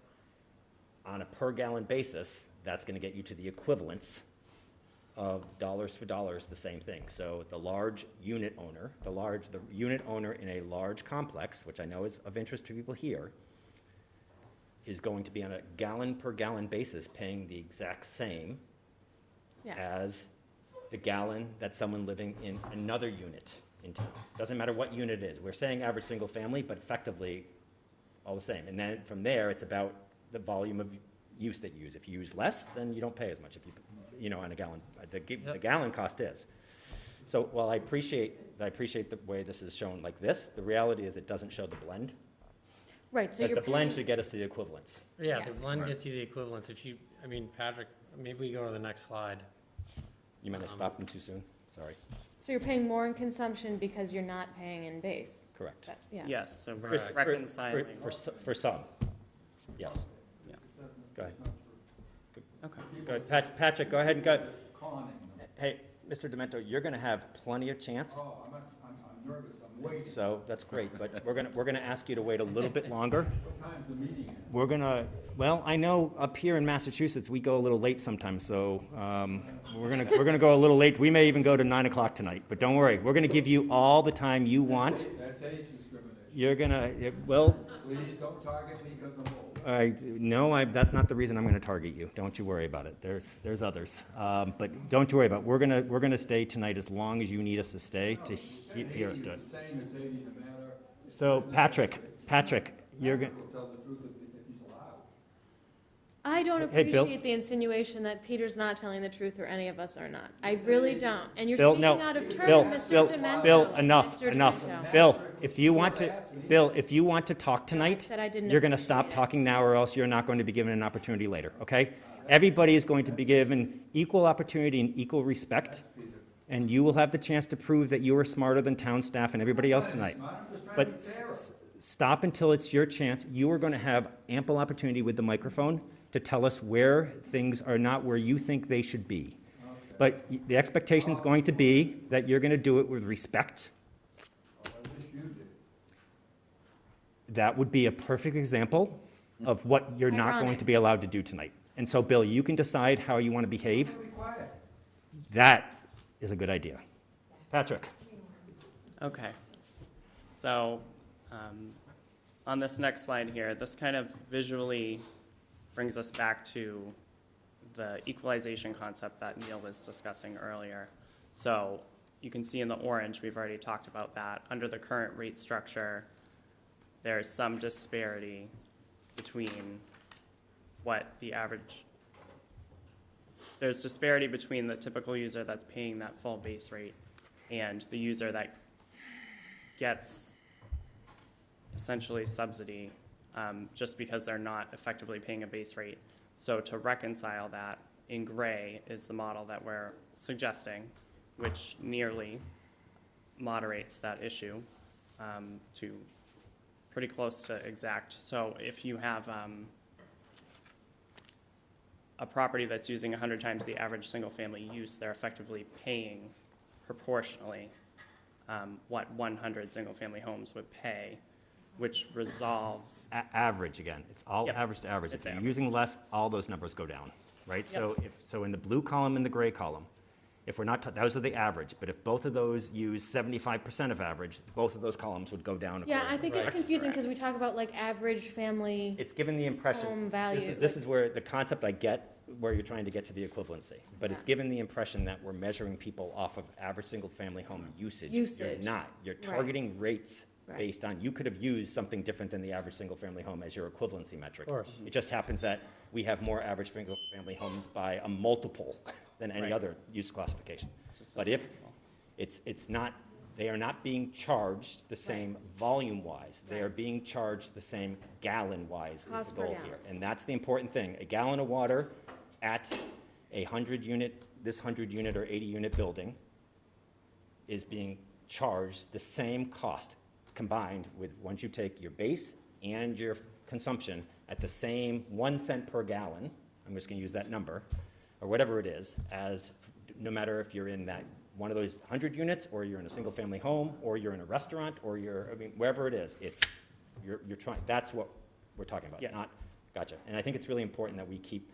On a per gallon basis, that's gonna get you to the equivalence of dollars for dollars, the same thing. So the large unit owner, the unit owner in a large complex, which I know is of interest to people here, is going to be on a gallon per gallon basis paying the exact same Yeah. as the gallon that someone living in another unit in town. Doesn't matter what unit it is. We're saying average single family, but effectively all the same. And then from there, it's about the volume of use that you use. If you use less, then you don't pay as much. If you know, on a gallon, the gallon cost is. So while I appreciate the way this is shown like this, the reality is it doesn't show the blend. Right, so Because you're the blend paying, should get us to the equivalence. Yeah, the Yes. blend gets you the equivalence. If you, I mean, Patrick, maybe we go to the next slide. You might have stopped them too soon, sorry. so you're paying more in consumption because you're not paying in base. Correct. That- Yeah. Yes, so we're For- reconciling. For some, yes. Yeah. Go ahead. Okay. Go ahead, Patrick, go ahead and go. Hey, Mr. Demento, you're gonna have plenty of chance. Oh, I'm nervous, I'm waiting. So that's great, but we're gonna ask you to wait a little bit longer. What time's the meeting? We're gonna, well, I know up here in Massachusetts, we go a little late sometimes, so, we're gonna go a little late. We may even go to 9 o'clock tonight, but don't worry, we're gonna give you all the time you want. That's age discrimination. You're gonna, well, Please don't target me because I'm old. no, that's not the reason I'm gonna target you. Don't you worry about it. There's others. But don't you worry about it. We're gonna stay tonight as long as you need us to stay to hear us do it. It's the same as 80 no matter. So Patrick, you're gonna, Will tell the truth if he's allowed. I don't Hey, Bill. appreciate the insinuation that Peter's not telling the truth or any of us are not. I really don't. And you're Bill, speaking no. out of turn, Bill, Mr. Demento. Bill, enough. Mr. Demento. Bill, if you want to talk tonight, said I didn't you're gonna stop talking now or else you're not going to be given an opportunity later, okay? Everybody is going to be given equal opportunity and equal respect, and you will have the chance to prove that you are smarter than town staff and everybody else tonight. But stop until it's your chance. You are gonna have ample opportunity with the microphone to tell us where things are not where you think they should be. But the expectation's going to be that you're gonna do it with respect. That would be a perfect example of what you're not going Ironic. to be allowed to do tonight. And so, Bill, you can decide how you want to behave. That is a good idea. Patrick? Okay. So, on this next slide here, this kind of visually brings us back to the equalization concept that Neil was discussing earlier. So, you can see in the orange, we've already talked about that. Under the current rate structure, there's some disparity between what the average, there's disparity between the typical user that's paying that full base rate and the user that gets essentially subsidy just because they're not effectively paying a base rate. So to reconcile that, in gray is the model that we're suggesting, which nearly moderates that issue to pretty close to exact. So if you have a property that's using 100 times the average single-family use, they're effectively paying proportionally what 100 single-family homes would pay, which resolves. Average again. It's all Yep. average to average. It's If you're average. using less, all those numbers go down, right? So so in the blue column and the gray column, if we're not, those are the average, but if both of those use 75% of average, both of those columns would go down. Yeah, I think it's Correct? confusing because we talk about like average family. It's given the impression. Home value, This is where the concept I get, where you're trying to get to the equivalency. But it's Yeah. given the impression that we're measuring people off of average single-family home usage. Usage. You're not. You're Right. targeting rates Right. based on, you could have used something different than the average single-family home as your equivalency metric. Of course. It just happens that we have more average single-family homes by a multiple than any Right. other use classification. just But if it's not, they are not being charged the same volume-wise. They are Right. being charged the same gallon-wise is Cost the per goal gallon. here. And that's the important thing. A gallon of water at a 100-unit, this 100-unit or 80-unit building is being charged the same cost combined with, once you take your base and your consumption at the same 1 cent per gallon, I'm just gonna use that number, or whatever it is, as no matter if you're in that one of those 100 units, or you're in a single-family home, or you're in a restaurant, or you're, I mean, wherever it is, you're trying, that's what we're talking about, Yes. not, gotcha. And I think it's really important that we keep,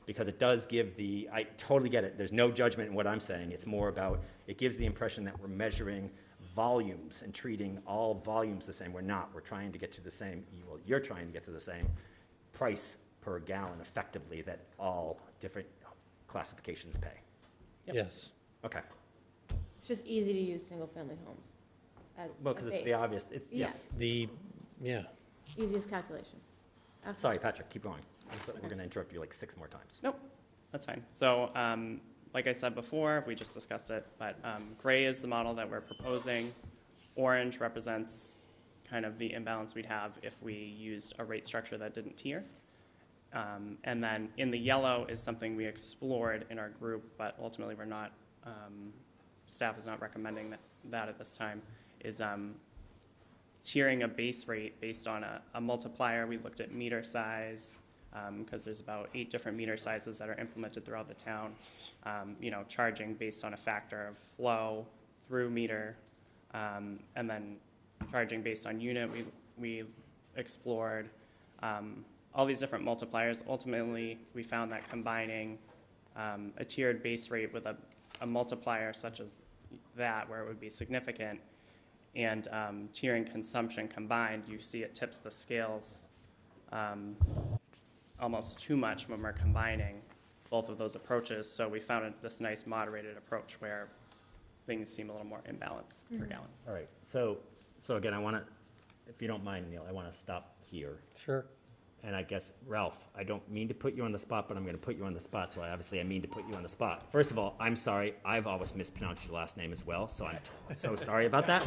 because it does give I totally get it, there's no judgment in what I'm saying, it's more about, it gives the impression that we're measuring volumes and treating all volumes the same. We're not, we're trying to get to the same, well, you're trying to get to the same price per gallon effectively that all different classifications pay. Yep. Yes. Okay, It's just easy to use single-family homes as well, a because it's base. the obvious, it's, Yeah. yes. Yeah. Easiest calculation. Okay. Sorry, Patrick, keep going. We're gonna interrupt you like 6 more times. Nope, that's fine. So, like I said before, we just discussed it, but gray is the model that we're proposing. Orange represents kind of the imbalance we'd have if we used a rate structure that didn't tier. And then in the yellow is something we explored in our group, but ultimately we're not, staff is not recommending that at this time, is tiering a base rate based on a multiplier. We looked at meter size, because there's about 8 different meter sizes that are implemented throughout the town. Charging based on a factor of flow through meter, and then charging based on unit. We explored all these different multipliers. Ultimately, we found that combining a tiered base rate with a multiplier such as that, where it would be significant, and tiering consumption combined, you see it tips the scales almost too much when we're combining both of those approaches. So we found this nice moderated approach where things seem a little more imbalanced per gallon. All right, so again, I wanna, if you don't mind, Neil, I wanna stop here. Sure. And I guess, Ralph, I don't mean to put you on the spot, but I'm gonna put you on the spot, so I mean to put you on the spot. First of all, I'm sorry, I've always mispronounced your last name as well, so I'm so sorry about that.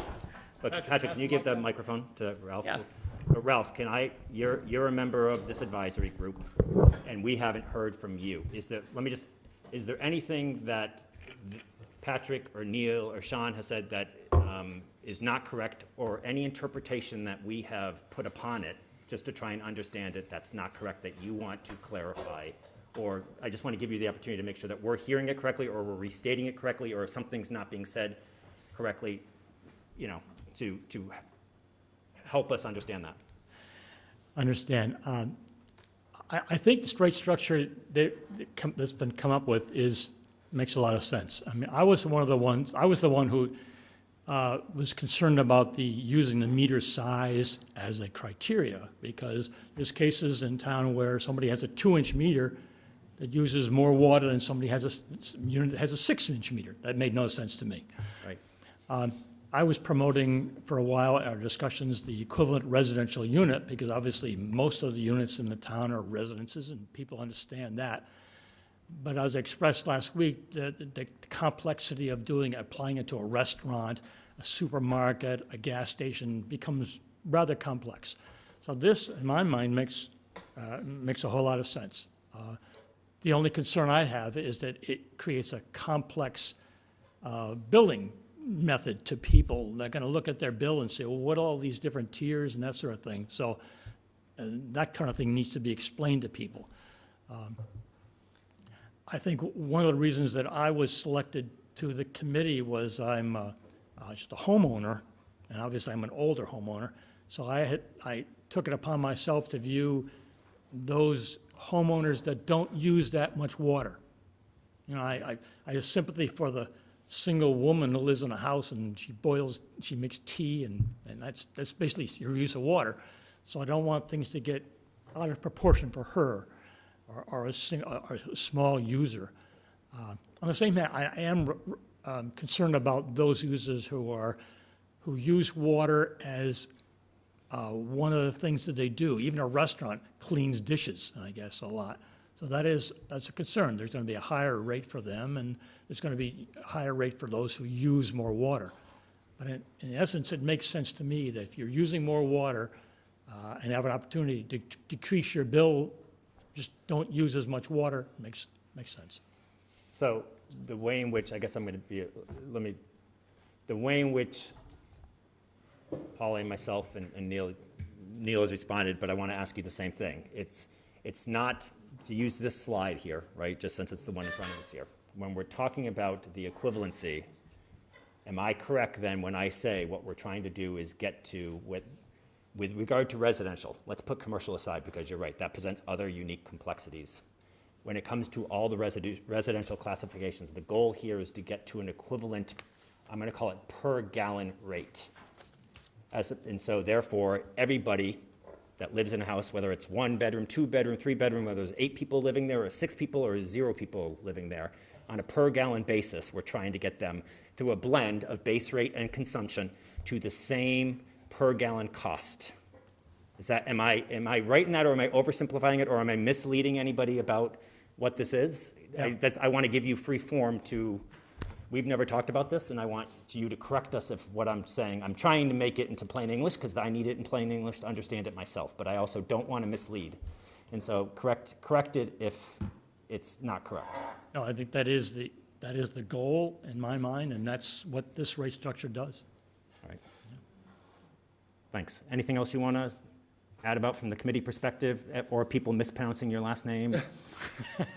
But Patrick, can you give the microphone to Ralph? Yeah. please? But Ralph, you're a member of this advisory group, and we haven't heard from you. Is there anything that Patrick or Neil or Sean has said that is not correct, or any interpretation that we have put upon it, just to try and understand it, that's not correct, that you want to clarify? Or I just want to give you the opportunity to make sure that we're hearing it correctly, or we're restating it correctly, or if something's not being said correctly, to help us understand that. Understand. I think the straight structure that's been come up with makes a lot of sense. I mean, I was the one who was concerned about using the meter size as a criteria, because there's cases in town where somebody has a 2-inch meter that uses more water than somebody has a unit that has a 6-inch meter. That made no sense to me. Right. I was promoting for a while our discussions the equivalent residential unit, because obviously most of the units in the town are residences and people understand that. But as I expressed last week, the complexity of applying it to a restaurant, a supermarket, a gas station becomes rather complex. So this, in my mind, makes a whole lot of sense. The only concern I have is that it creates a complex billing method to people. They're going to look at their bill and say, well, what are all these different tiers and that sort of thing? So that kind of thing needs to be explained to people. I think one of the reasons that I was selected to the committee was I'm just a homeowner, and obviously I'm an older homeowner, so I took it upon myself to view those homeowners that don't use that much water. I have sympathy for the single woman who lives in a house and she makes tea, and that's basically your use of water. So I don't want things to get out of proportion for her or a small user. On the same hand, I am concerned about those users who use water as one of the things that they do. Even a restaurant cleans dishes, I guess, a lot. So that's a concern. There's going to be a higher rate for them, and there's going to be a higher rate for those who use more water. But in essence, it makes sense to me that if you're using more water and have an opportunity to decrease your bill, just don't use as much water, makes sense. So the way in which, I guess I'm going to be, the way in which Paula and myself and Neil has responded, but I want to ask you the same thing. It's not, to use this slide here, right, just since it's the one in front of us here. When we're talking about the equivalency, am I correct then when I say what we're trying to do is get to what with regard to residential, let's put commercial aside because you're right, that presents other unique complexities. When it comes to all the residential classifications, the goal here is to get to an equivalent, I'm going to call it per gallon rate. And so therefore, everybody that lives in a house, whether it's 1 bedroom, 2 bedroom, 3 bedroom, whether there's 8 people living there or 6 people or 0 people living there, on a per gallon basis, we're trying to get them through a blend of base rate and consumption to the same per gallon cost. Is that, am I right in that, or am I oversimplifying it, or am I misleading anybody about what this is? Yeah. I want to give you free form to, we've never talked about this, and I want you to correct us if what I'm saying, I'm trying to make it into plain English because I need it in plain English to understand it myself, but I also don't want to mislead. And so correct it if it's not correct. No, I think that is the goal in my mind, and that's what this rate structure does. All right. Thanks. Anything else you want to add about from the committee perspective, or people mispronouncing your last name?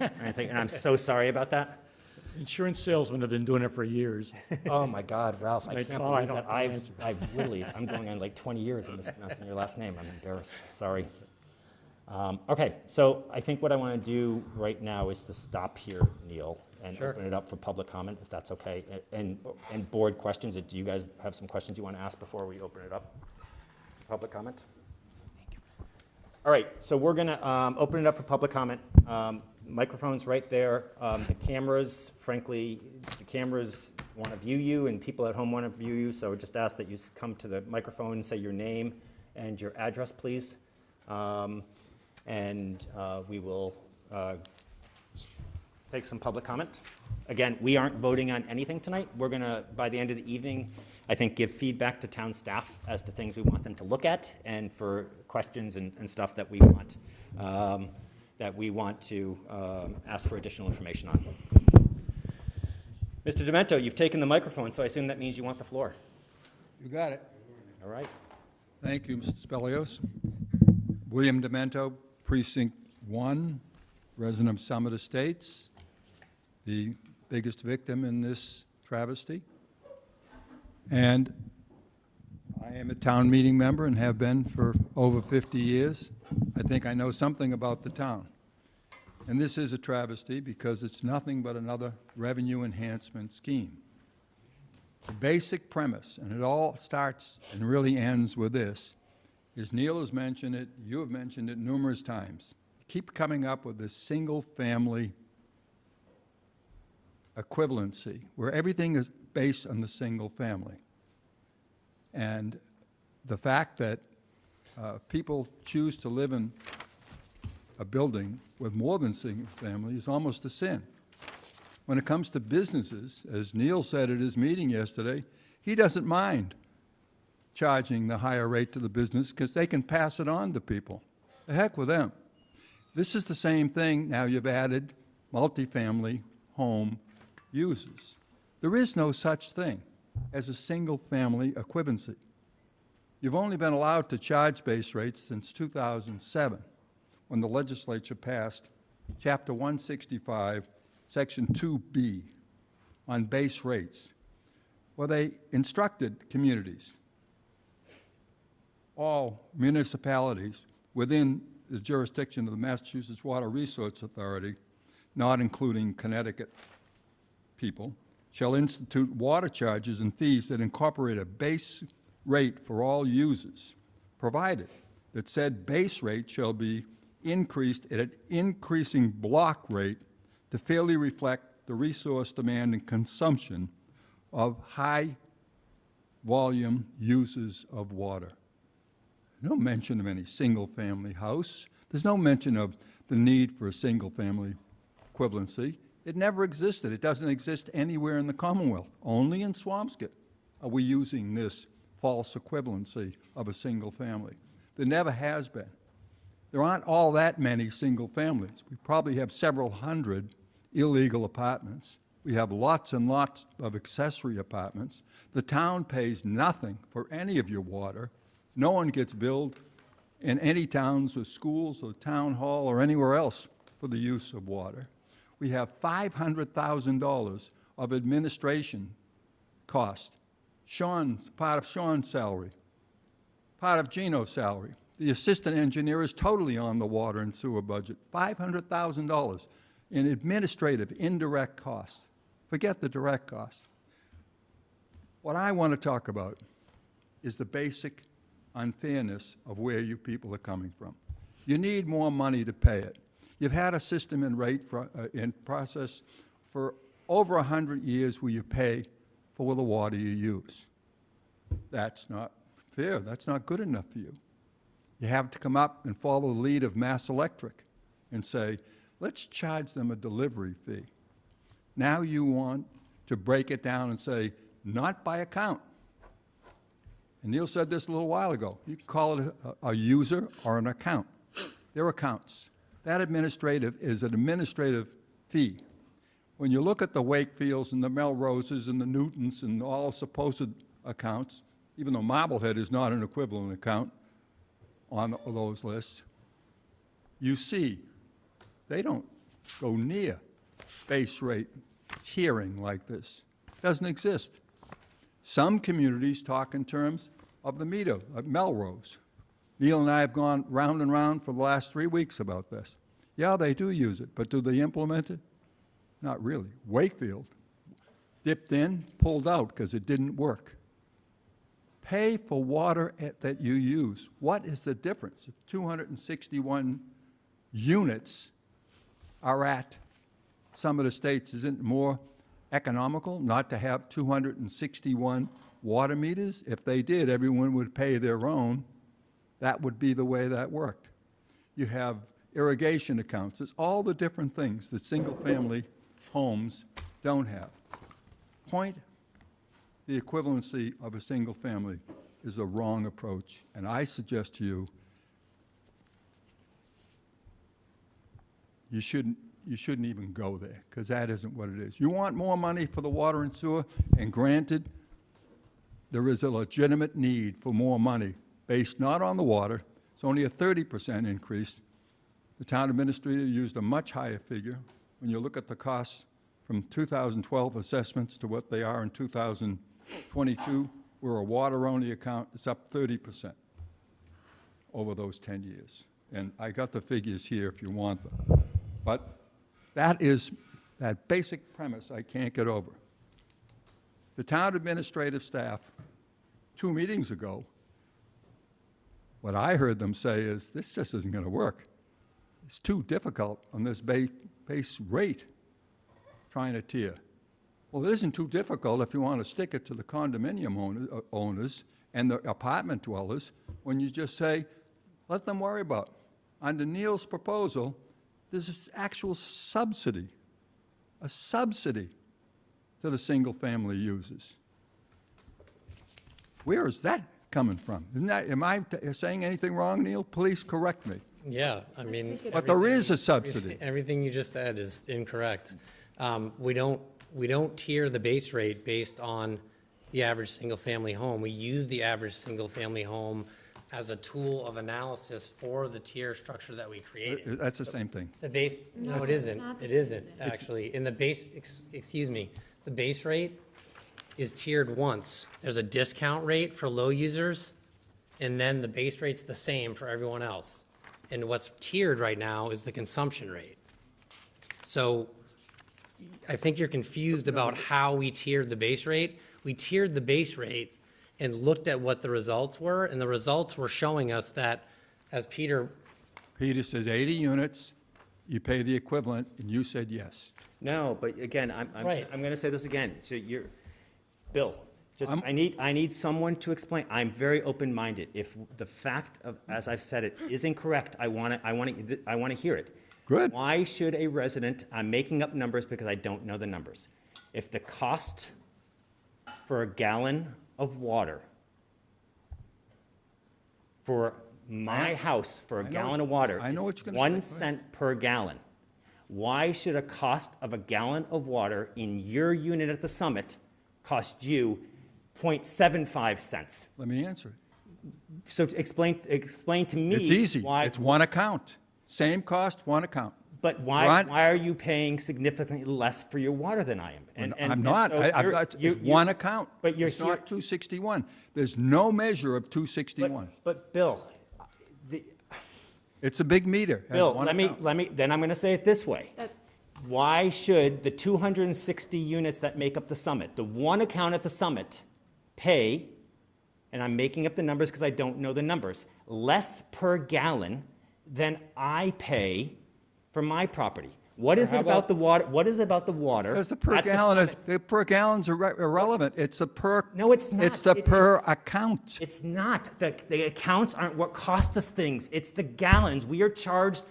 And I'm so sorry about that. Insurance salesmen have been doing it for years. Oh my God, Ralph, I Like, can't oh, I believe that don't I've literally, I'm going on like 20 years of mispronouncing your last name. I'm embarrassed, sorry. Okay, so I think what I want to do right now is to stop here, Neil, and Sure. open it up for public comment, if that's okay, and board questions. Do you guys have some questions you want to ask before we open it up for public comment? All right, so we're going to open it up for public comment. Microphone's right there. The cameras, frankly, the cameras want to view you, and people at home want to view you, so just ask that you come to the microphone and say your name and your address, please. And we will take some public comment. Again, we aren't voting on anything tonight. We're going to, by the end of the evening, I think, give feedback to town staff as to things we want them to look at and for questions and stuff that we want to ask for additional information on. Mr. Demento, you've taken the microphone, so I assume that means you want the floor. You got it. All right. Thank you, Mr. Spelios. William Demento, Precinct 1, resident of Summit Estates, the biggest victim in this travesty. And I am a town meeting member and have been for over 50 years. I think I know something about the town. And this is a travesty because it's nothing but another revenue enhancement scheme. The basic premise, and it all starts and really ends with this, is Neil has mentioned it, you have mentioned it numerous times. Keep coming up with this single-family equivalency, where everything is based on the single family. And the fact that people choose to live in a building with more than single family is almost a sin. When it comes to businesses, as Neil said at his meeting yesterday, he doesn't mind charging the higher rate to the business because they can pass it on to people. The heck with them. This is the same thing. Now you've added multifamily home uses. There is no such thing as a single-family equivalency. You've only been allowed to charge base rates since 2007, when the legislature passed Chapter 165, Section 2B, on base rates, where they instructed communities, all municipalities within the jurisdiction of the Massachusetts Water Resource Authority, not including Connecticut people, shall institute water charges and fees that incorporate a base rate for all users, provided that said base rate shall be increased at an increasing block rate to fairly reflect the resource demand and consumption of high-volume users of water. No mention of any single-family house. There's no mention of the need for a single-family equivalency. It never existed. It doesn't exist anywhere in the Commonwealth. Only in Swampscott are we using this false equivalency of a single family. There never has been. There aren't all that many single families. We probably have several hundred illegal apartments. We have lots and lots of accessory apartments. The town pays nothing for any of your water. No one gets billed in any towns or schools or town hall or anywhere else for the use of water. We have $500,000 of administration cost. Part of Sean's salary. part of Gino's salary. The assistant engineer is totally on the water and sewer budget, $500,000 in administrative indirect costs. Forget the direct costs. What I want to talk about is the basic unfairness of where you people are coming from. You need more money to pay it. You've had a system in process for over 100 years where you pay for the water you use. That's not fair. That's not good enough for you. You have to come up and follow the lead of Mass Electric and say, let's charge them a delivery fee. Now you want to break it down and say, not by account. And Neil said this a little while ago. You can call it a user or an account. They're accounts. That administrative is an administrative fee. When you look at the Wakefields and the Melroses and the Newtons and all supposed accounts, even though Marblehead is not an equivalent account on those lists, you see they don't go near base rate tiering like this. It doesn't exist. Some communities talk in terms of the meter, like Melrose. Neil and I have gone round and round for the last 3 weeks about this. Yeah, they do use it, but do they implement it? Not really. Wakefield dipped in, pulled out because it didn't work. Pay for water that you use. What is the difference? If 261 units are at some of the states, isn't it more economical not to have 261 water meters? If they did, everyone would pay their own. That would be the way that worked. You have irrigation accounts. It's all the different things that single-family homes don't have. Point the equivalency of a single family is a wrong approach, and I suggest to you, you shouldn't even go there, because that isn't what it is. You want more money for the water and sewer, and granted, there is a legitimate need for more money based not on the water. It's only a 30% increase. The town administrator used a much higher figure. When you look at the costs from 2012 assessments to what they are in 2022, we're a water-only account. It's up 30% over those 10 years. And I got the figures here if you want them. But that basic premise I can't get over. The town administrative staff, 2 meetings ago, what I heard them say is, this just isn't going to work. It's too difficult on this base rate trying to tier. Well, it isn't too difficult if you want to stick it to the condominium owners and the apartment dwellers when you just say, let them worry about it. Under Neil's proposal, there's this actual subsidy, a subsidy to the single-family users. Where is that coming from? Am I saying anything wrong, Neil? Please correct me. Yeah, I mean. But there is a subsidy. Everything you just said is incorrect. We don't tier the base rate based on the average single-family home. We use the average single-family home as a tool of analysis for the tier structure that we created. That's the same thing. The base, no, it isn't. It isn't, actually. In the base, excuse me, the base rate is tiered once. There's a discount rate for low users, and then the base rate's the same for everyone else. And what's tiered right now is the consumption rate. So I think you're confused about how we tiered the base rate. We tiered the base rate and looked at what the results were, and the results were showing us that, as Peter says 80 units, you pay the equivalent, and you said yes. No, but again, Right. I'm going to say this again. So Bill, I need someone to explain. I'm very open-minded. If the fact of, as I've said it, is incorrect, I want to hear it. Good. Why should a resident, I'm making up numbers because I don't know the numbers. If the cost for a gallon of water for my house for a gallon of water is 1 cent per gallon, why should a cost of a gallon of water in your unit at the summit cost you 0.75 cents? Let me answer it. So explain to me. It's easy. Why, It's one account. Same cost, one account. But why Ron- are you paying significantly less for your water than I am? I'm not. so It's one account. But you're It's here. not 261. There's no measure of 261. But Bill, It's a big meter. Has Bill, one account. then I'm gonna say it this way. That- Why should the 260 units that make up the summit, the one account at the summit, pay, and I'm making up the numbers because I don't know the numbers, less per gallon than I pay for my property? What is it about the water? What is it about the water? Because the per at the gallon summit? the per gallon's irrelevant. It's the per. No, it's not. It's the per account. It's not. The accounts aren't what cost us things. It's the gallons. We are charged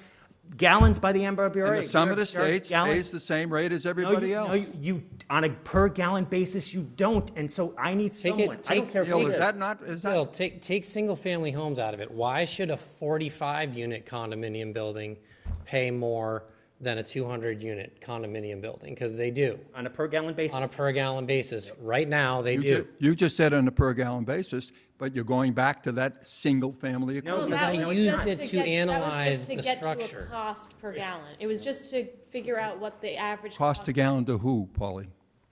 gallons by the MWRA. And the sum of We the are charged states gallons. pays the same rate as everybody else. No, you, on a per gallon basis, you don't. And so I need someone. I don't care Neil, who it is is. that not, is that? Bill, take single-family homes out of it. Why should a 45-unit condominium building pay more than a 200-unit condominium building? Because they do. On a per gallon basis. On a per-gallon basis. Right now, they You do. You just said on a per gallon basis, but you're going back to that single family No, equipment. because I that was used just it to get- analyze that the was just to get to structure. a cost per gallon. It was just to figure out what the average Cost a gallon to who, Polly?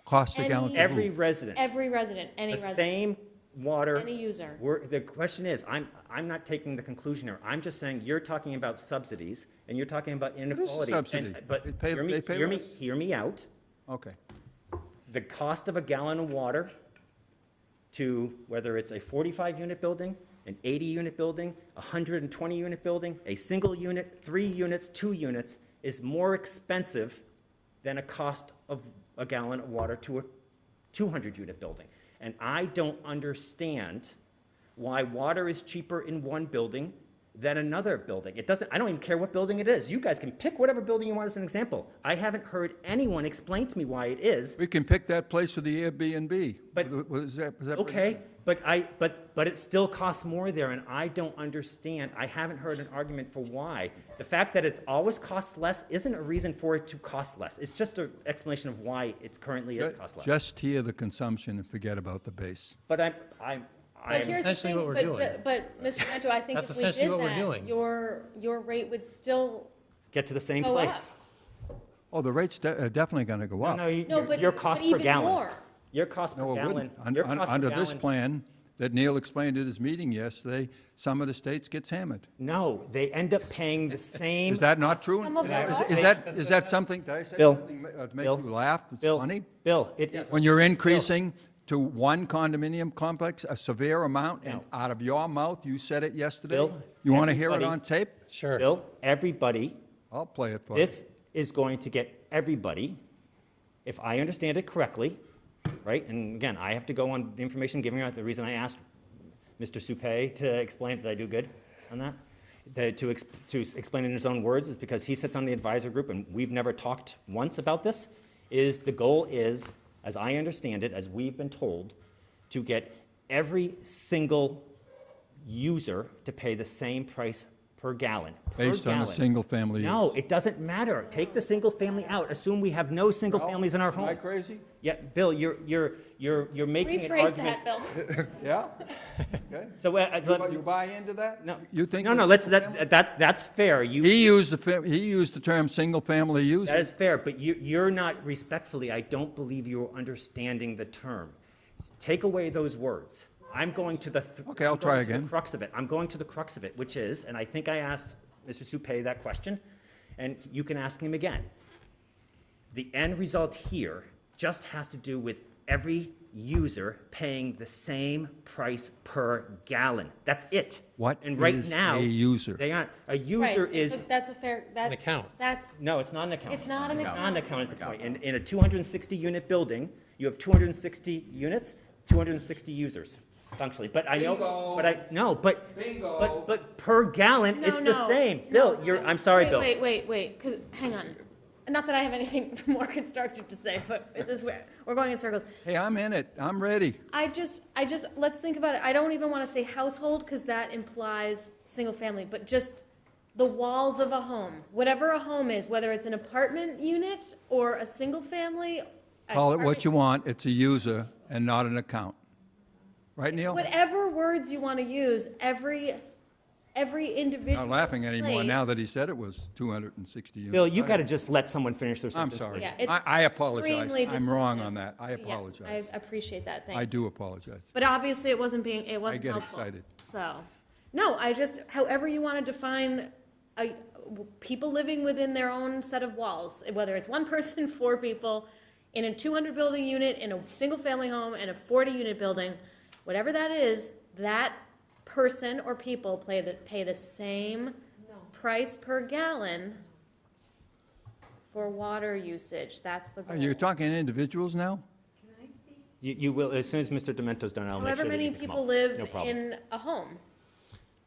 Cost a gallon to who? Every resident. Every resident, any The resident, same water. any user. The question is, I'm not taking the conclusion here. I'm just saying you're talking about subsidies and you're talking about inequalities. subsidy. But They pay- hear me, they pay hear me, less. hear me out. Okay. The cost of a gallon of water to whether it's a 45-unit building, an 80-unit building, a 120-unit building, a single unit, 3 units, 2 units, is more expensive than a cost of a gallon of water to a 200-unit building. And I don't understand why water is cheaper in one building than another building. It doesn't, I don't even care what building it is. You guys can pick whatever building you want as an example. I haven't heard anyone explain to me why it is. We can pick that place for the Airbnb. But- Was that Okay, but it still costs more there, and I don't understand. I haven't heard an argument for why. The fact that it's always costs less isn't a reason for it to cost less. It's just an explanation of why it currently is cost less. Just tier the consumption and forget about the base. But But here's the essentially thing, what we're but- doing. But, Mr. Mento, I think That's if we essentially did what we're that, doing. your rate would still get to the same go place. up. Oh, the rate's are definitely going to go up. No, No, but your but cost per even gallon. more. Your cost per No, it gallon. wouldn't. Your cost per Under this gallon. plan that Neil explained at his meeting yesterday, some of the states gets hammered. No, they end up paying the same. Is that not true? Some of them Is that something, did I say Bill, something to make Bill, you laugh? It's Bill, funny? Bill, it is. When you're increasing to one condominium complex, a severe amount, and No. out of your mouth, you said it yesterday? Bill, You want to hear it everybody- on tape? Sure. Bill, everybody, I'll play it for you. this is going to get everybody, if I understand it correctly, right? And again, I have to go on the information giving out. The reason I asked Mr. Supay to explain, did I do good on that? To explain it in his own words is because he sits on the advisor group and we've never talked once about this, is the goal is, as I understand it, as we've been told, to get every single user to pay the same price per gallon. Per Based on a gallon. single-family use. No, it doesn't matter. Take the single family out. Assume we have no single families in our home. Am I crazy? Yeah, Bill, you're making an Rephrase argument. that, Bill. Yeah? Okay. So, You buy into that? no, You think? no, that's fair. He used the term single-family use. That is fair, but you're not, respectfully, I don't believe you're understanding the term. Take away those words. I'm going to the. Okay, I'll I'm try going to the again. crux of it. I'm going to the crux of it, which is, and I think I asked Mr. Supay that question, and you can ask him again. The end result here just has to do with every user paying the same price per gallon. That's it. What And right is now, a user? They aren't. A user Right, is. that's a fair, that. An account. That's, No, it's not an account. It's not an It's not an account. account is the point. In a 260-unit building, you have 260 units, 260 users, functionally. But I know, Bingo. but per gallon, no, it's the no, same. no, Bill, I'm sorry, Bill. Wait, 'cause, hang on. Not that I have anything more constructive to say, but we're going in circles. Hey, I'm in it. I'm ready. I just, let's think about it. I don't even want to say household because that implies single family, but just the walls of a home. Whatever a home is, whether it's an apartment unit or a single family. Call it what you want. It's a user and not an account. Right, Neil? Whatever words you want to use, every every individual Not laughing anymore now place- that he said it was 260 units. Bill, you got to just let someone finish their I'm sentence. sorry. please. Yeah, it's I apologize. extremely I'm wrong dismissive. on that. I Yeah, apologize. I appreciate that, thank I you. do apologize. But obviously, it wasn't I helpful. get excited. So, no, I just, however you want to define people living within their own set of walls, whether it's one person, 4 people, in a 200 building unit, in a single family home, in a 40 unit building, whatever that is, that person or people pay the same price per gallon for water usage. That's the Are goal. you talking individuals now? You will, as soon as Mr. Demento's done, I'll make However sure that many you can come people up. live No problem. in a home.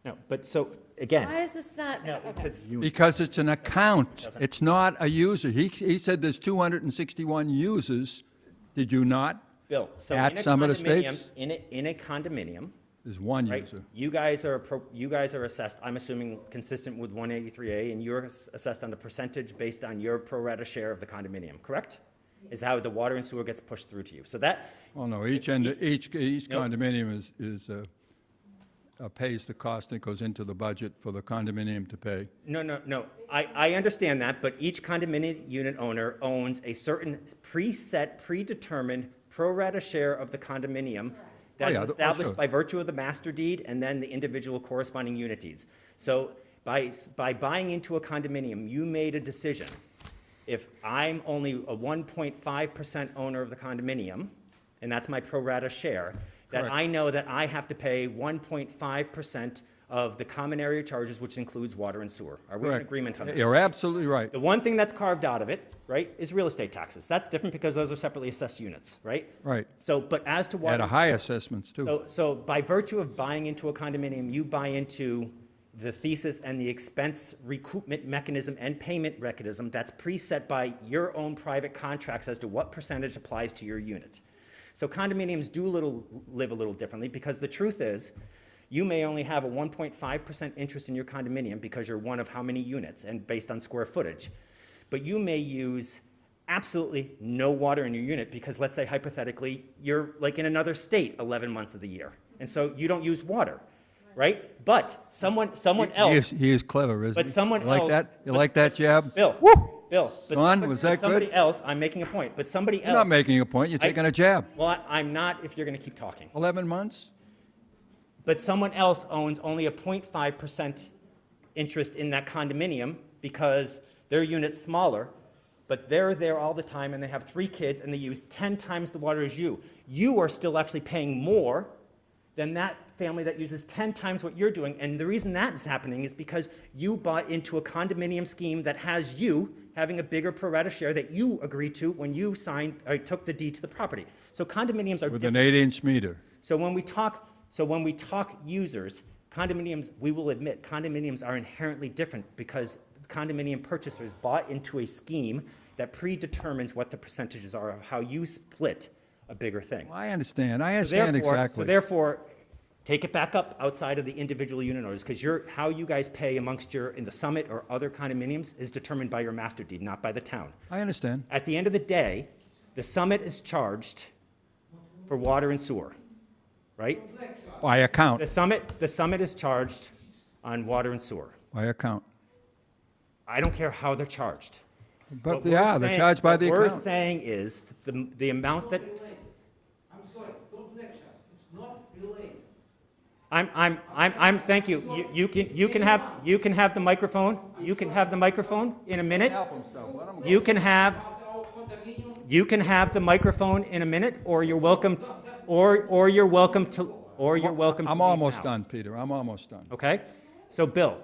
No, but so, again. Why is this not? No, okay. because Because it's an account. It's not a user. He said there's 261 users. Did you not? Bill, so At in a some of the condominium, states? in a condominium, There's one right, user. you guys are assessed, I'm assuming consistent with 183A, and you're assessed on the percentage based on your pro rata share of the condominium, correct? Is how the water and sewer gets pushed through to you. So that, Well, no, each condominium pays the cost that goes into the budget for the condominium to pay. no, I understand that, but each condominium unit owner owns a certain preset, predetermined pro rata share of the condominium that's yeah, established sure. by virtue of the master deed and then the individual corresponding unit deeds. So by buying into a condominium, you made a decision. If I'm only a 1.5% owner of the condominium, and that's my pro rata share, that Correct. I know that I have to pay 1.5% of the common area charges, which includes water and sewer. Are we in Correct. agreement on that? You're absolutely right. The one thing that's carved out of it, right, is real estate taxes. That's different because those are separately assessed units, right? Right. So, but as to water. At a and high sewer- assessments, too. So by virtue of buying into a condominium, you buy into the thesis and the expense recoupment mechanism and payment mechanism that's preset by your own private contracts as to what percentage applies to your unit. So condominiums do live a little differently because the truth is, you may only have a 1.5% interest in your condominium because you're one of how many units and based on square footage. But you may use absolutely no water in your unit because let's say hypothetically, you're like in another state 11 months of the year. And so you don't use water, right? But someone else. He is clever, isn't he? But someone You like else- that? You like that jab? Bill, but Don, somebody- was that somebody good? else, I'm making a point, but somebody else. You're not making a point. You're taking a jab. Well, I'm not if you're going to keep talking. 11 months? But someone else owns only a 0.5% interest in that condominium because their unit's smaller, but they're there all the time and they have 3 kids and they use 10 times the water as you. You are still actually paying more than that family that uses 10 times what you're doing. And the reason that is happening is because you bought into a condominium scheme that has you having a bigger pro rata share that you agreed to when you took the deed to the property. So condominiums are With different. an 8-inch meter. So when we talk users, condominiums, we will admit, condominiums are inherently different because condominium purchasers bought into a scheme that predetermines what the percentages are of how you split a bigger thing. Well, I understand. I understand exactly. So therefore, take it back up outside of the individual unit owners because how you guys pay amongst in the Summit or other condominiums is determined by your master deed, not by the town. I understand. At the end of the day, the Summit is charged for water and sewer, right? By account. The Summit is charged on water and sewer. By account. I don't care how they're charged. But they are. They're charged by the What we're account. saying is the amount that. I'm sorry, don't lecture. It's not related. Thank you. You can have the microphone. You can have the microphone in a minute. You can have the microphone in a minute, or you're welcome, or you're welcome to I'm leave almost now. done, Peter. I'm almost done. Okay? So, Bill,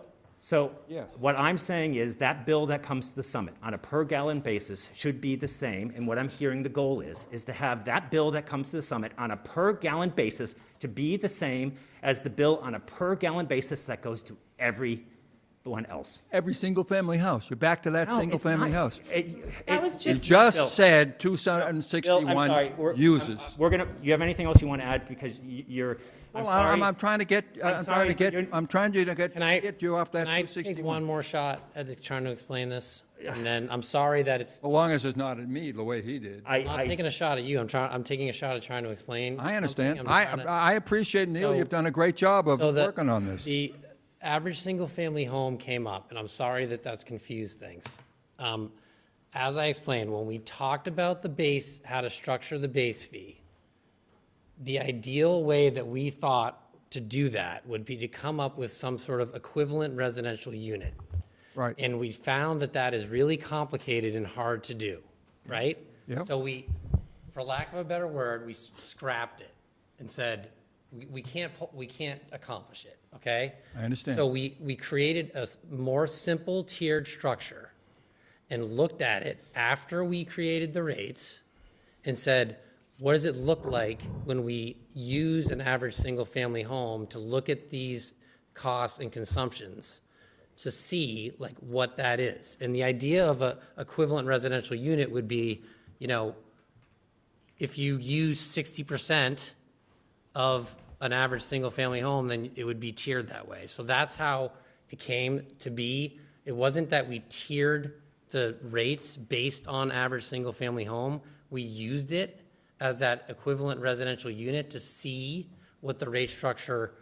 Yes. what I'm saying is that bill that comes to the Summit on a per gallon basis should be the same, and what I'm hearing the goal is to have that bill that comes to the Summit on a per gallon basis to be the same as the bill on a per gallon basis that goes to everyone else. Every single-family house. You're back to that No, it's single-family not. house. That was You just. just Bill. said Bill, I'm sorry. 261 users. You have anything else you want to add? Because you're, I'm Well, sorry. I'm trying to get, I'm sorry, but you're- I'm trying to get Can I, you off that can I take 261. one more shot at trying to explain this? And then, I'm sorry that it's, As long as it's not at me, the way he did. I'm not taking a shot at you, I'm taking a shot at trying to explain. I understand. something. I'm trying to- I appreciate, Neil, So- you've done a great job of so working on this. average single-family home came up, and I'm sorry that that's confused things. As I explained, when we talked about the base, how to structure the base fee, the ideal way that we thought to do that would be to come up with some sort of equivalent residential unit. Right. And we found that that is really complicated and hard to do, right? Yep. So we, for lack of a better word, we scrapped it and said, we can't accomplish it, okay? I understand. So we created a more simple tiered structure and looked at it after we created the rates and said, what does it look like when we use an average single-family home to look at these costs and consumptions to see like what that is? And the idea of a equivalent residential unit would be, you know, if you use 60% of an average single-family home, then it would be tiered that way. So that's how it came to be. It wasn't that we tiered the rates based on average single-family home. We used it as that equivalent residential unit to see what the rate structure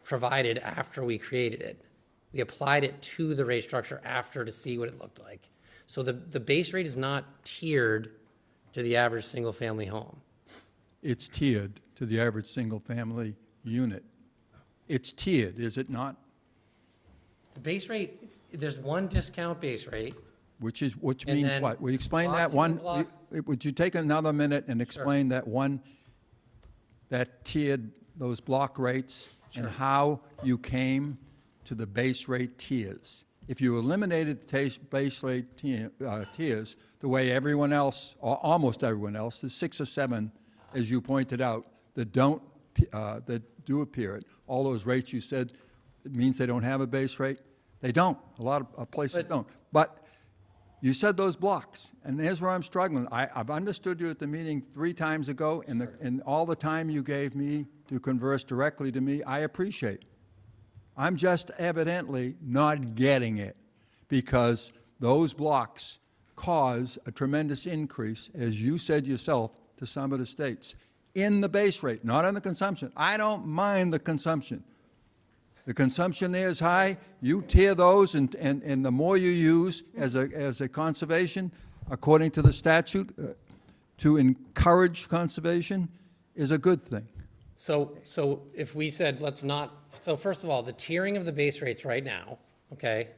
provided after we created it. We applied it to the rate structure after to see what it looked like. So the base rate is not tiered to the average single-family home. It's tiered to the average single-family unit. It's tiered, is it not? The base rate, there's one discount base rate. Which means then what? We explain block that two one, and block- would you take another minute and explain that one, that tiered, those block rates, and how you came to the base rate tiers? If you eliminated the base rate tiers, the way everyone else, or almost everyone else, there's 6 or 7, as you pointed out, that do appear at all those rates you said, it means they don't have a base rate? They don't. A lot of places don't. But you said those blocks, and here's where I'm struggling. I've understood you at the meeting 3 times ago, and all the time you gave me to converse directly to me, I appreciate. I'm just evidently not getting it, because those blocks cause a tremendous increase, as you said yourself, to some of the states, in the base rate, not in the consumption. I don't mind the consumption. The consumption there is high. You tier those, and the more you use as a conservation, according to the statute, to encourage conservation, is a good thing. So if we said let's not, so first of all, the tiering of the base rates right now, okay,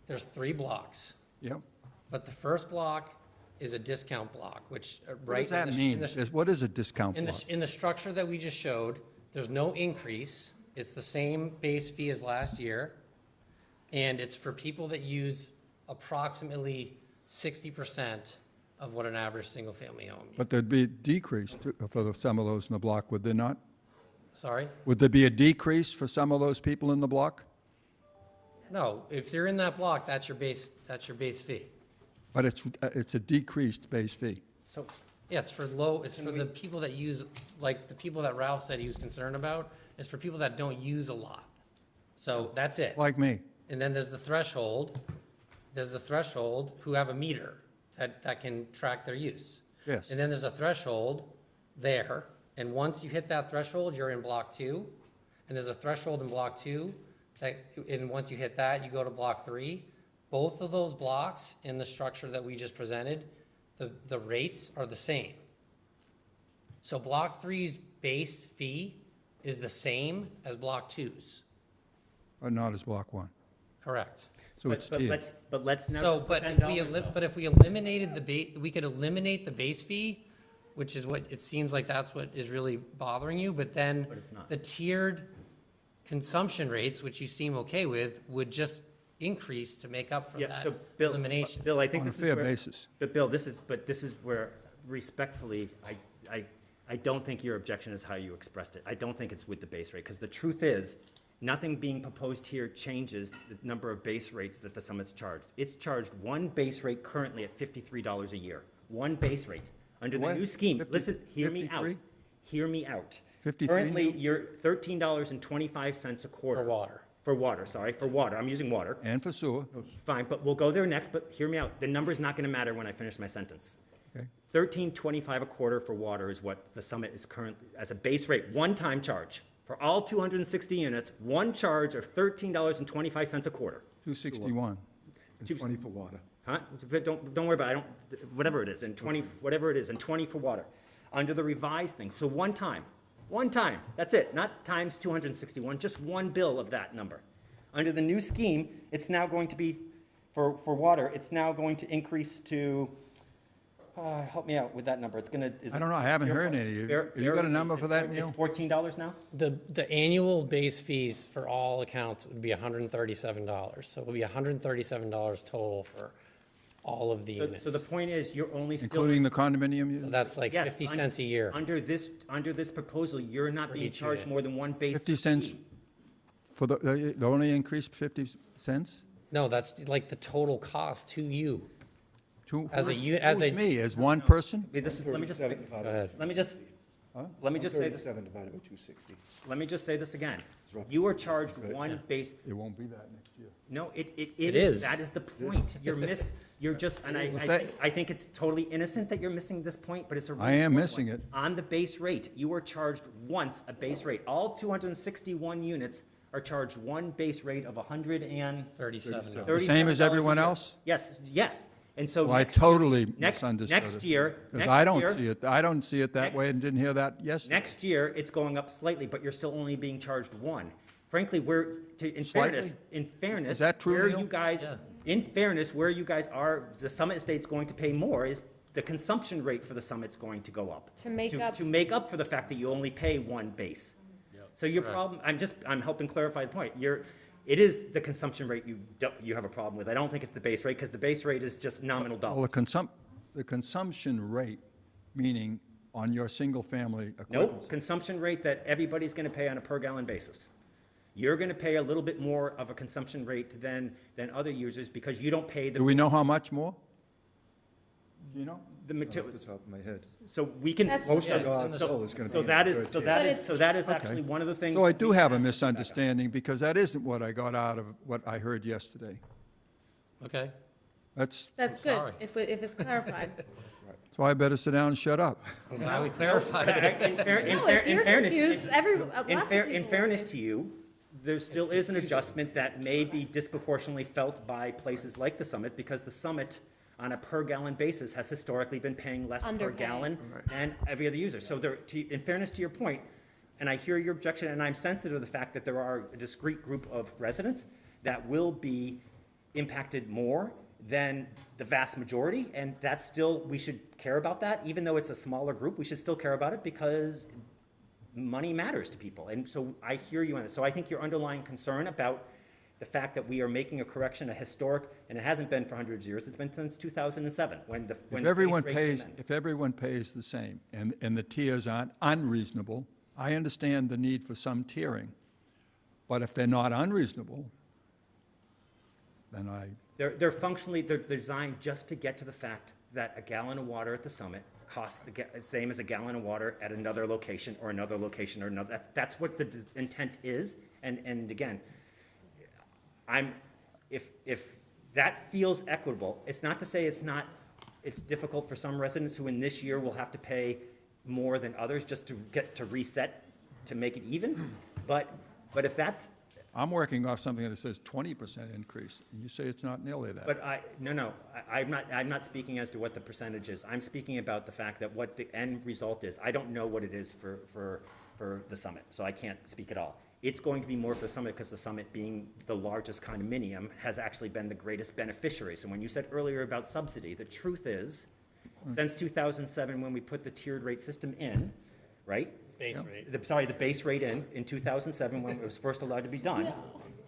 there's 3 blocks. Yep. But the first block is a discount block, which What does that mean? What is a discount block? In the structure that we just showed, there's no increase. It's the same base fee as last year. And it's for people that use approximately 60% of what an average single-family home uses. But there'd be a decrease for some of those in the block, would there not? Sorry? Would there be a decrease for some of those people in the block? No, if they're in that block, that's your base fee. But it's a decreased base fee. So, Yeah, it's for the people that use, like the people that Ralph said he was concerned about, it's for people that don't use a lot. So that's it. Like me. And then there's the threshold who have a meter that can track their use. Yes. And then there's a threshold there, and once you hit that threshold, you're in block 2. And there's a threshold in block 2 and once you hit that, you go to block 3. Both of those blocks in the structure that we just presented, the rates are the same. So block 3's base fee is the same as block 2's. But not as block 1. Correct. So it's tiered. but let's now. So, just but pretend if we eliminated we could eliminate the base fee, which is what, it seems like that's what is really bothering you, but then But it's not. the tiered consumption rates, which you seem okay with, would just increase to make up for Yeah, that so Bill, elimination. Bill, I think On a this is fair where. basis. But Bill, this is where respectfully, I don't think your objection is how you expressed it. I don't think it's with the base rate, because the truth is, nothing being proposed here changes the number of base rates that the summit's charged. It's charged one base rate currently at $53 a year. One base rate. Under the What? new scheme, 50 listen, hear me out. 53? Hear me out. 53 Currently, now? you're $13.25 a quarter. For water. For water, sorry, for water. I'm using water. And for sewer. Fine, but we'll go there next, but hear me out. The number's not gonna matter when I finish my sentence. Okay. $13.25 a quarter for water is what the summit is currently, as a base rate, one-time charge For all 260 units, one charge of $13.25 a quarter. 261 and 20 for water. Huh? But don't worry about it, whatever it is, and 20 for water, under the revised thing. So one time, that's it, not times 261, just one bill of that number. Under the new scheme, it's now going to be, for water, it's now going to increase to, help me out with that number, it's gonna, I don't know, I haven't heard any. Have you got a number for that, Neil? It's $14 now? The annual base fees for all accounts would be $137. So it would be $137 total for all of the units. So the point is, you're only still. Including the condominium So unit? that's like Yes, 50 cents a year. Under this proposal, you're not being each charged unit. more than one base 50 cents fee. for the only increase 50 cents? No, that's like the total cost to you. As a Who's u- as a- me, as one person? Wait, let me just say this again. Let me just say this again. You are charged one base. It won't be that next year. No, it It is. is. That is the point. You're just, and I think it's totally innocent that you're missing this point, but it's a really I am important missing one. it. On the base rate, you are charged once a base rate. All 261 units are charged one base rate of $37. The same as everyone else? Yes. And so Well, I next year- totally next misunderstood it. year, Because I don't year- see it, I don't see it that way and didn't hear that yesterday. Next year, it's going up slightly, but you're still only being charged one. Frankly, in Slightly? fairness, Is that true, where Neil? you guys, in fairness, where you guys are, the Summit Estate's going to pay more is the consumption rate for the Summit's going to go up. To make up- To make up for the fact that you only pay one base. So your problem, I'm helping clarify the point. It is the consumption rate you have a problem with. I don't think it's the base rate, because the base rate is just nominal Well, dollars. the consumption rate, meaning on your single-family equipment. Nope, consumption rate that everybody's gonna pay on a per gallon basis. You're gonna pay a little bit more of a consumption rate than other users, because you don't pay the. Do we know how much more? Do you know? The materials. Off the top of my head. So we can. That's Most what- of our solar is gonna be. So in that the is, third so tier. that But is, it's- so that is Okay. actually one of the things. So I that do we have a asked you about. misunderstanding, because that isn't what I got out of what I heard yesterday. Okay. That's good, sorry. if it's clarified. So I better sit down and shut up. I'm glad we clarified But it. No, if you're confused, lots of people. In fairness to you, there still is an adjustment that may be disproportionately felt by places like the Summit, because the Summit, on a per gallon basis, has historically been paying less per Underpaying. gallon than every other user. So in fairness to your point, and I hear your objection, and I'm sensitive to the fact that there are a discrete group of residents that will be impacted more than the vast majority, and that's still, we should care about that. Even though it's a smaller group, we should still care about it, because money matters to people. And so I hear you on this. So I think your underlying concern about the fact that we are making a correction, a historic, and it hasn't been for hundreds of years, it's been since 2007, when the If base everyone rate came pays, in. if everyone pays the same, and the tiers aren't unreasonable, I understand the need for some tiering. But if they're not unreasonable, then They're functionally, they're designed just to get to the fact that a gallon of water at the Summit costs the same as a gallon of water at another location or another location or another. That's what the intent is. And again, if that feels equitable, it's not to say it's difficult for some residents who in this year will have to pay more than others just to get to reset, to make it even. But if that's, I'm working off something that says 20% increase, and you say it's not nearly that. but I'm not speaking as to what the percentage is. I'm speaking about the fact that what the end result is. I don't know what it is for the Summit, so I can't speak at all. It's going to be more for the Summit, because the Summit, being the largest condominium, has actually been the greatest beneficiary. So when you said earlier about subsidy, the truth is, since 2007, when we put the tiered rate system in, right? Base rate. The base rate in 2007, when it was first allowed to be done,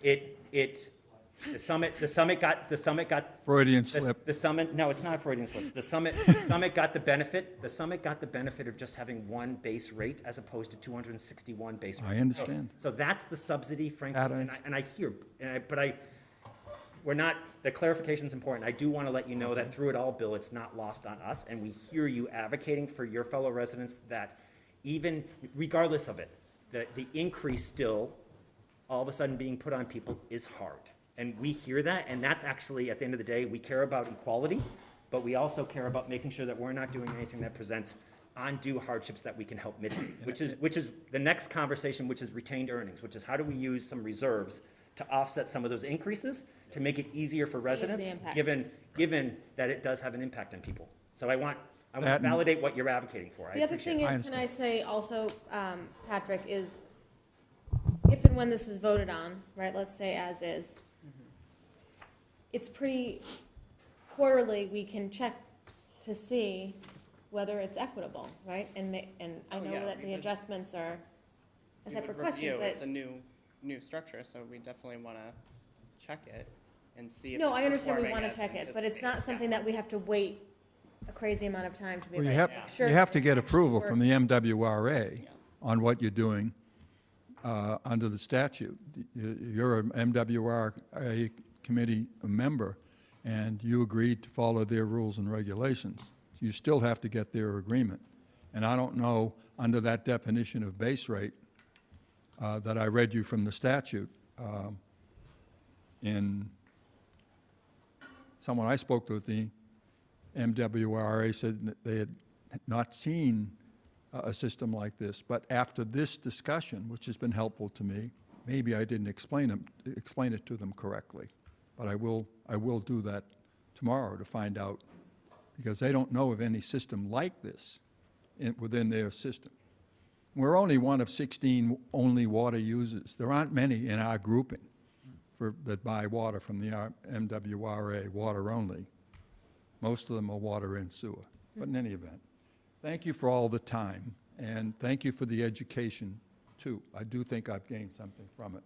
the Summit got. Freudian slip. The Summit, no, it's not a Freudian slip. The Summit got the benefit of just having one base rate as opposed to 261 base rates. I understand. So that's the subsidy, frankly, That I- and I hear, we're not, the clarification's important. I do want to let you know that through it all, Bill, it's not lost on us, and we hear you advocating for your fellow residents that even regardless of it, the increase still, all of a sudden being put on people is hard. And we hear that, and that's actually, at the end of the day, we care about equality, but we also care about making sure that we're not doing anything that presents undue hardships that we can help mitigate, which is the next conversation, which is retained earnings, which is how do we use some reserves to offset some of those increases to make it easier for residents, impact. given that it does have an impact on people. So I want to That- validate what you're advocating for. I The other appreciate thing it. is, can I say also, Patrick, is if and when this is voted on, right, let's say as is, it's pretty quarterly, we can check to see whether it's equitable, right? And I Oh, know yeah, that we the would- adjustments are a We separate would question, review. It's but, a new structure, so we definitely want to check it and see if no, it's I understand we performing want to as check it, but it's not anticipated. something that we have to wait a crazy amount of time to be Well, like, you have, sure. you have to it's get actually approval from working. the MWRA on what you're doing under the statute. You're a MWRA committee member, and you agreed to follow their rules and regulations. You still have to get their agreement. And I don't know, under that definition of base rate that I read you from the statute, someone I spoke to at the MWRA said that they had not seen a system like this. But after this discussion, which has been helpful to me, maybe I didn't explain it to them correctly. But I will do that tomorrow to find out, because they don't know of any system like this within their system. We're only one of 16 only water users. There aren't many in our grouping that buy water from the MWRA, water only. Most of them are water and sewer. But in any event, thank you for all the time, and thank you for the education, too. I do think I've gained something from it.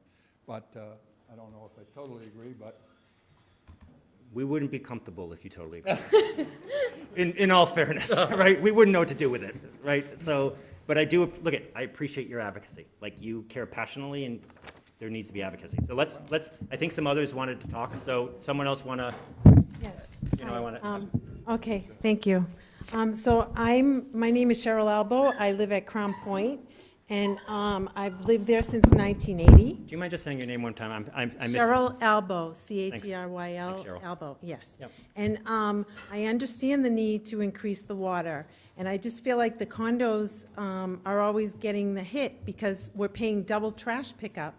But I don't know if I totally agree, but We wouldn't be comfortable if you totally agree. In all fairness, right? We wouldn't know what to do with it, right? So, but I do, look, I appreciate your advocacy. Like, you care passionately, and there needs to be advocacy. So let's, I think some others wanted to talk, so someone else want to, Yes. you know, I want to. Okay, thank you. So my name is Cheryl Albo. I live at Crown Point, and I've lived there since 1980. Do you mind just saying your name one time? I missed it. Cheryl Albo, Thanks, Cheryl Cheryl. Albo, yes. Yep. And I understand the need to increase the water, and I just feel like the condos are always getting the hit because we're paying double trash pickup.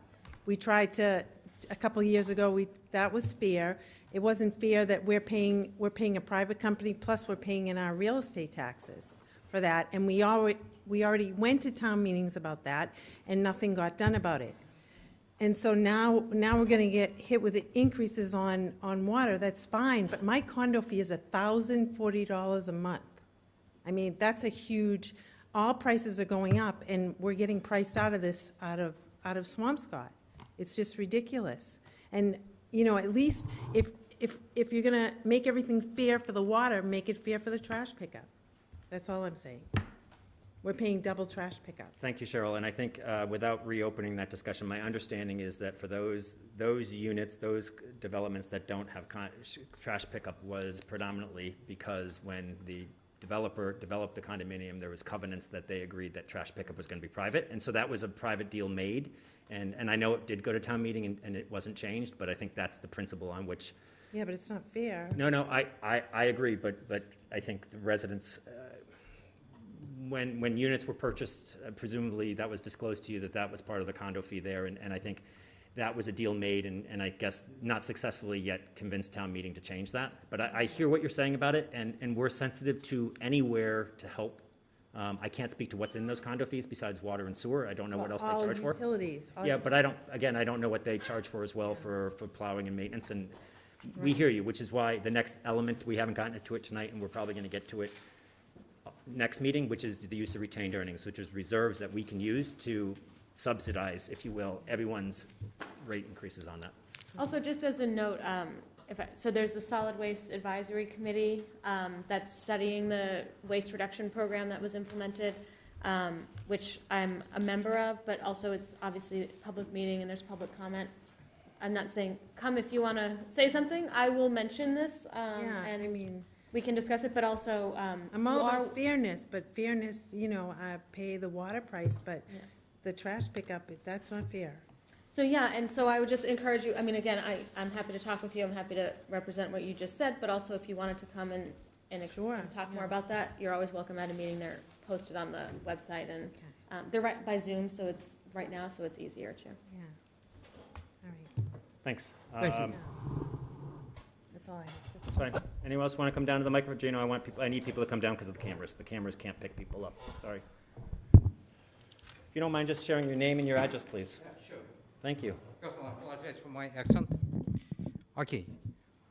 We tried to, a couple of years ago, that was fair. It wasn't fair that we're paying a private company, plus we're paying in our real estate taxes for that. And we already went to town meetings about that, and nothing got done about it. And so now we're going to get hit with the increases on water. That's fine, but my condo fee is $1,040 a month. I mean, that's a huge, all prices are going up, and we're getting priced out of this, out of Swampscott. It's just ridiculous. And, you know, at least if you're going to make everything fair for the water, make it fair for the trash pickup. That's all I'm saying. We're paying double trash pickup. Thank you, Cheryl. And I think without reopening that discussion, my understanding is that for those units, those developments that don't have trash pickup was predominantly because when the developer developed the condominium, there was covenants that they agreed that trash pickup was going to be private. And so that was a private deal made. And I know it did go to town meeting and it wasn't changed, but I think that's the principle on which. Yeah, but it's not fair. No, I agree, but I think the residents, when units were purchased, presumably that was disclosed to you that was part of the condo fee there, and I think that was a deal made, and I guess not successfully yet convinced town meeting to change that. But I hear what you're saying about it, and we're sensitive to anywhere to help. I can't speak to what's in those condo fees besides water and sewer. I don't know what else they charge for. All utilities. Yeah, but I don't know what they charge for as well for plowing and maintenance, and we hear you, which is why the next element, we haven't gotten to it tonight, and we're probably gonna get to it next meeting, which is the use of retained earnings, which is reserves that we can use to subsidize, if you will, everyone's rate increases on that. Also, just as a note, so there's the Solid Waste Advisory Committee that's studying the waste reduction program that was implemented, which I'm a member of, but also it's obviously a public meeting and there's public comment. I'm not saying, come if you want to say something, I will mention this, Yeah, and I mean, we can discuss it, but also, I'm all about fairness, but fairness, you know, I pay the water price, but the trash pickup, that's not fair. So, yeah, and so I would just encourage you, I mean, again, I'm happy to talk with you, I'm happy to represent what you just said, but also if you wanted to come and Sure, talk more about that, you're always welcome at a meeting, they're posted on the website, and they're right by Zoom, so it's right now, so it's easier too. Yeah. All right. Thanks. Thank you. That's all I have to say. That's fine. Anyone else want to come down to the microphone? Gino, I need people to come down because of the cameras. The cameras can't pick people up. Sorry. If you don't mind just sharing your name and your address, please. Yeah, sure. Thank you. First of all, I apologize for my accent. Okay.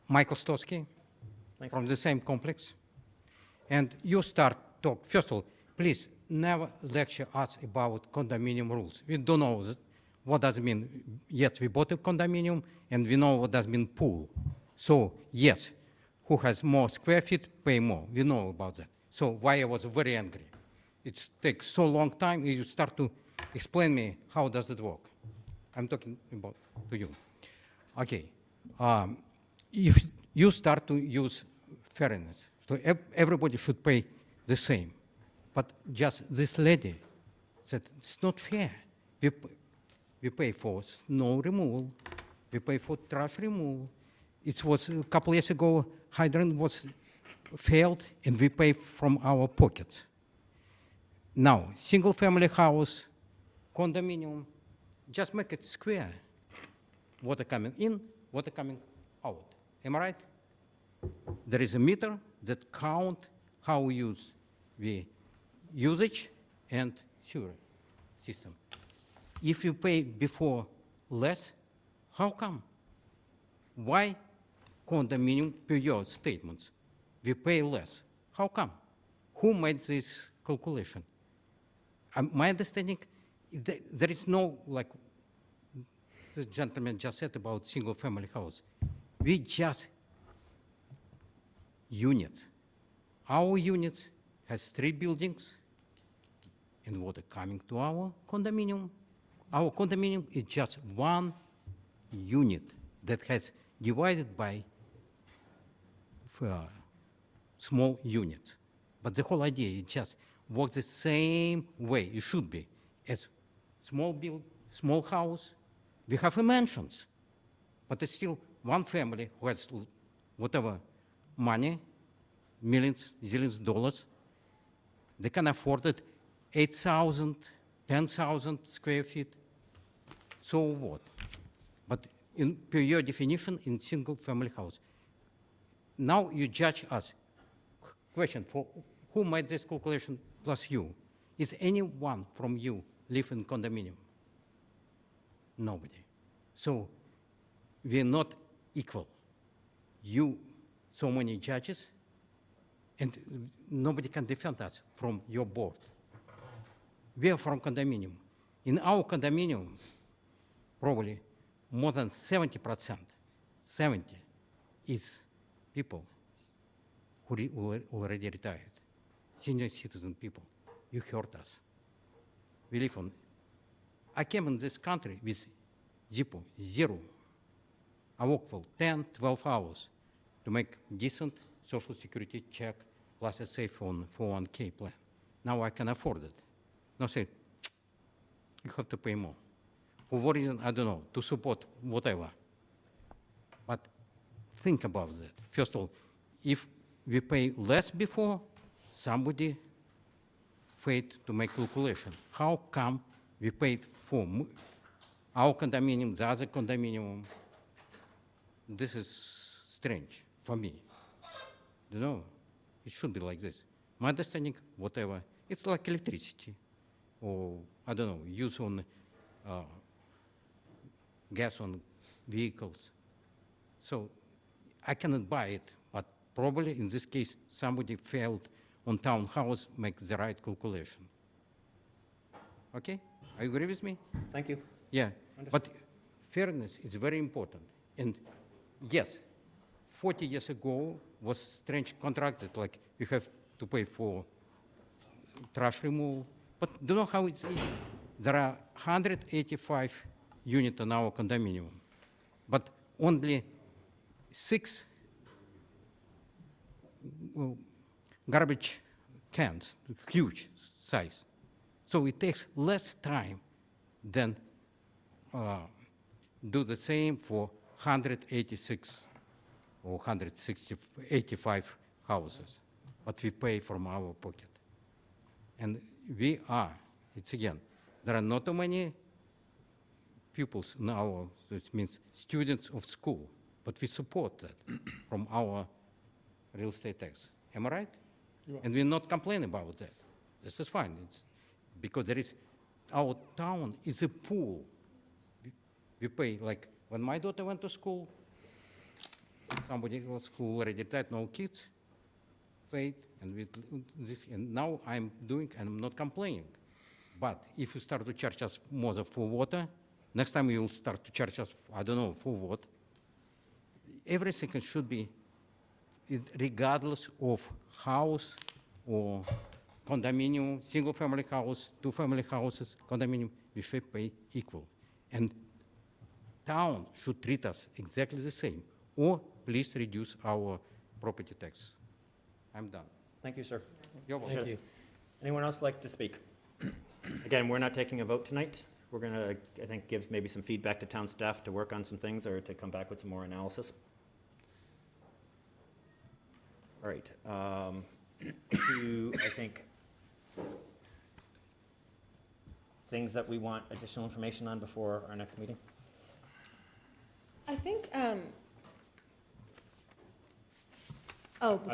Michael Stotsky from the same complex. And you start talk. First of all, please never lecture us about condominium rules. We don't know what does it mean. Yes, we bought a condominium, and we know what does mean pool. So yes, who has more square feet pay more. We know about that. So why I was very angry. It takes so long time. You start to explain me how does it work. I'm talking about to you. Okay. If you start to use fairness, so everybody should pay the same. But just this lady said, it's not fair. We pay for snow removal. We pay for trash removal. It was a couple years ago, hydrant was failed, and we pay from our pockets. Now, single-family house, condominium, just make it square. Water coming in, water coming out. Am I right? There is a meter that count how we use the usage and sewer system. If you pay before less, how come? Why condominium per your statements? We pay less. How come? Who made this calculation? My understanding, there is no, like the gentleman just said about single-family house. We just units. Our unit has 3 buildings, and water coming to our condominium. Our condominium is just 1 unit that has divided by small units. But the whole idea is just work the same way it should be. As small house, we have mansions, but it's still one family who has whatever money, millions, zillions of dollars. They can afford it, 8,000, 10,000 square feet. So what? But per your definition, in single-family house. Now you judge us. Question for who made this calculation plus you? Is anyone from you live in condominium? Nobody. So we are not equal. You, so many judges, and nobody can defend us from your board. We are from condominium. In our condominium, probably more than 70%, 70 is people who already retired, senior citizen people. You heard us. We live on. I came in this country with zero. I work for 10, 12 hours to make decent social security check plus a safe on 401k plan. Now I can afford it. Now say, you have to pay more. For what reason, I don't know, to support whatever. But think about that. First of all, if we pay less before, somebody failed to make calculation. How come we paid for our condominium, the other condominium? This is strange for me. You know, it should be like this. My understanding, whatever, it's like electricity, or I don't know, use on gas on vehicles. So I cannot buy it, but probably in this case, somebody failed on townhouse make the right calculation. Okay? Are you agree with me? Thank you. Yeah, but fairness is very important. And yes, 40 years ago was strange contracted, like you have to pay for trash removal. But do you know how it's easy? There are 185 units in our condominium, but only 6 garbage cans, huge size. So it takes less time than do the same for 186 or 185 houses, but we pay from our pocket. And it's again, there are not too many pupils now, so it means students of school, but we support that from our real estate tax. Am I right? You are. And we're not complaining about that. This is fine. It's because our town is a pool. We pay, like, when my daughter went to school, somebody else who already died, no kids, paid, and now I'm doing, and I'm not complaining. But if you start to charge us more for water, next time you will start to charge us, I don't know, for what. Everything should be, regardless of house or condominium, single-family house, two-family houses, condominium, we should pay equal. And town should treat us exactly the same, or please reduce our property tax. I'm done. Thank you, sir. You're welcome. Thank you. Anyone else like to speak? Again, we're not taking a vote tonight. We're going to, I think, give maybe some feedback to town staff to work on some things or to come back with some more analysis. All right. I think, things that we want additional information on before our next meeting? I think, I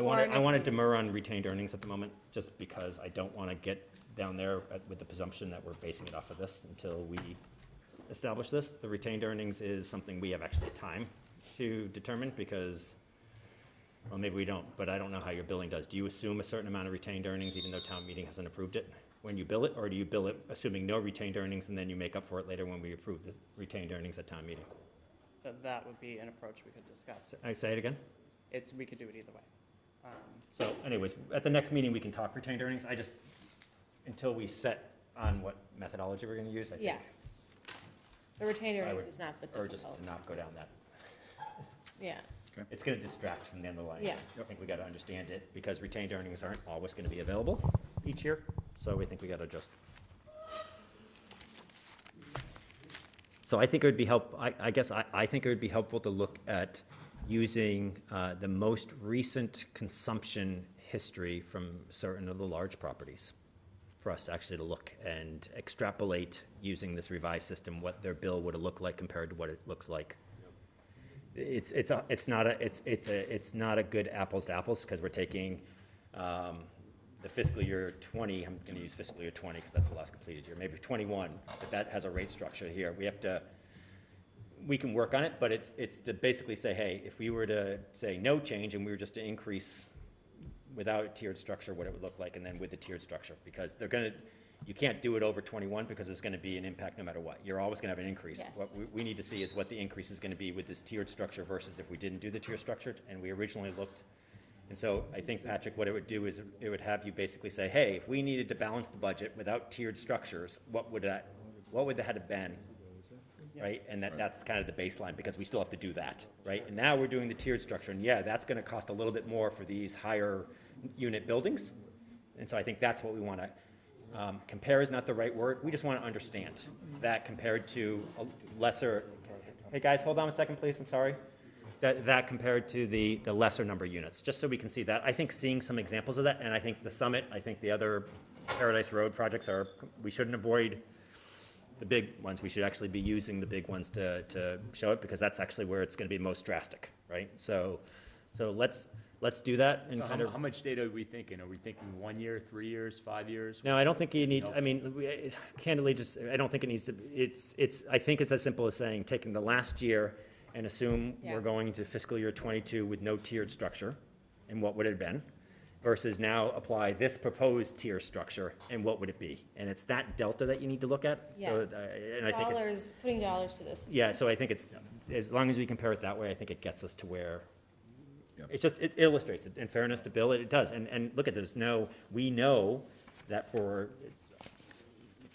want to demur on retained earnings at the moment, just because I don't want to get down there with the presumption that we're basing it off of this until we establish this. The retained earnings is something we have actually time to determine because, well, maybe we don't, but I don't know how your billing does. Do you assume a certain amount of retained earnings even though town meeting hasn't approved it when you bill it, or do you bill it assuming no retained earnings and then you make up for it later when we approve the retained earnings at town meeting? That would be an approach we could discuss. I say it again? We could do it either way. So anyways, at the next meeting, we can talk retained earnings. I just, until we set on what methodology we're going to use, I think. yes. The retained I earnings would- is not the Or difficult. just to not go down that. Yeah. It's going to distract from the underlying. Yeah. I think we got to understand it because retained earnings aren't always going to be available each year. So we think we got to adjust. So I think it would be I think it would be helpful to look at using the most recent consumption history from certain of the large properties for us actually to look and extrapolate using this revised system what their bill would have looked like compared to what it looks like. It's not a good apples to apples because we're taking the fiscal year 20. I'm going to use fiscal year 20 because that's the last completed year. Maybe 21, but that has a rate structure here. We can work on it, but it's to basically say, hey, if we were to say no change and we were just to increase without a tiered structure, what it would look like, and then with the tiered structure, because you can't do it over 21 because there's going to be an impact no matter what. You're always going to have an increase. Yes. What we need to see is what the increase is going to be with this tiered structure versus if we didn't do the tiered structure, and we originally looked. And so I think, Patrick, what it would do is it would have you basically say, hey, if we needed to balance the budget without tiered structures, what would that have been? Right, and that's kind of the baseline, because we still have to do that, right? And now we're doing the tiered structure, and yeah, that's gonna cost a little bit more for these higher unit buildings. And so I think that's what we wanna, compare is not the right word, we just wanna understand that compared to a lesser, hey guys, hold on a second, please, I'm sorry. That compared to the lesser number of units, just so we can see that. I think seeing some examples of that, and I think the Summit, I think the other Paradise Road projects we shouldn't avoid the big ones. We should actually be using the big ones to show it, because that's actually where it's going to be most drastic, right? So let's do that and kind of. How much data are we thinking? Are we thinking 1 year, 3 years, 5 years? No, I don't think you need. I mean, candidly, I don't think it needs to. I think it's as simple as saying taking the last year and assume we're going to fiscal year 22 with no tiered structure, and what would it have been? Versus now apply this proposed tier structure, and what would it be? And it's that delta that you need to look at. Yes. So, and I think Dollars, putting dollars to this. yeah, so I think as long as we compare it that way, I think it gets us to where, it illustrates it. In fairness to Bill, it does. And look at this, we know that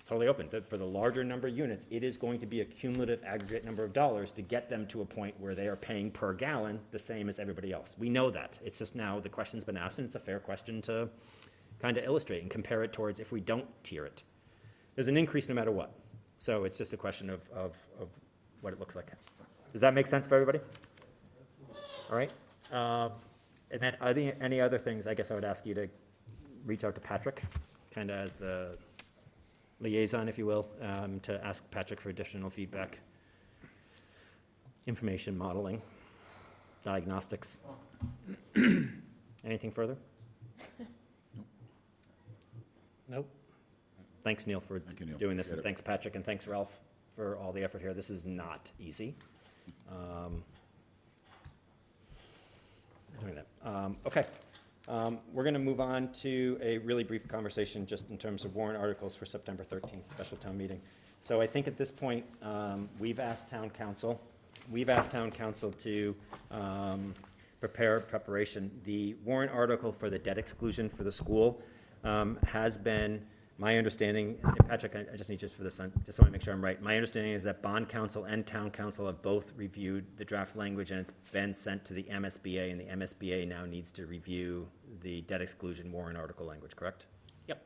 totally open, for the larger number of units, it is going to be a cumulative aggregate number of dollars to get them to a point where they are paying per gallon the same as everybody else. We know that. It's just now the question's been asked, and it's a fair question to kind of illustrate and compare it towards if we don't tier it. There's an increase no matter what. So it's just a question of what it looks like. Does that make sense for everybody? All right. And then any other things, I guess I would ask you to reach out to Patrick, kind of as the liaison, if you will, to ask Patrick for additional feedback, information modeling, diagnostics. Anything further? Nope. Thanks, Neil, for Thank you, Neil. doing this, and Appreciate it. thanks, Patrick, and thanks, Ralph, for all the effort here. This is not easy. Doing that. Okay. We're going to move on to a really brief conversation just in terms of warrant articles for September 13th, special town meeting. So I think at this point, we've asked town council to prepare preparation. The warrant article for the debt exclusion for the school has been, my understanding, and Patrick, I just need just for this, just want to make sure I'm right. My understanding is that bond council and town council have both reviewed the draft language, and it's been sent to the MSBA, and the MSBA now needs to review the debt exclusion warrant article language, correct? Yep.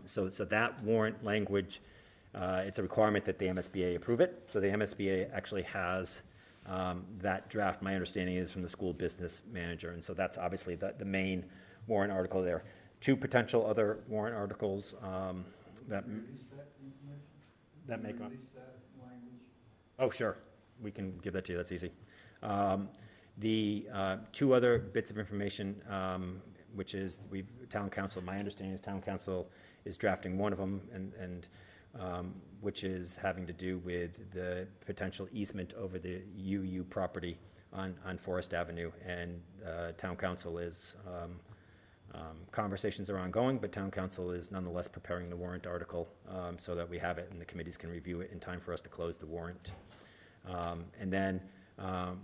So that warrant language, it's a requirement that the MSBA approve it. So the MSBA actually has that draft, my understanding is from the school business manager, and so that's obviously the main warrant article there. Two potential other warrant articles that make up. Oh, sure, we can give that to you, that's easy. The two other bits of information, which is town council, my understanding is town council is drafting one of them, and which is having to do with the potential easement over the UU property on Forest Avenue, and town council is conversations are ongoing, but town council is nonetheless preparing the warrant article so that we have it and the committees can review it in time for us to close the warrant. And then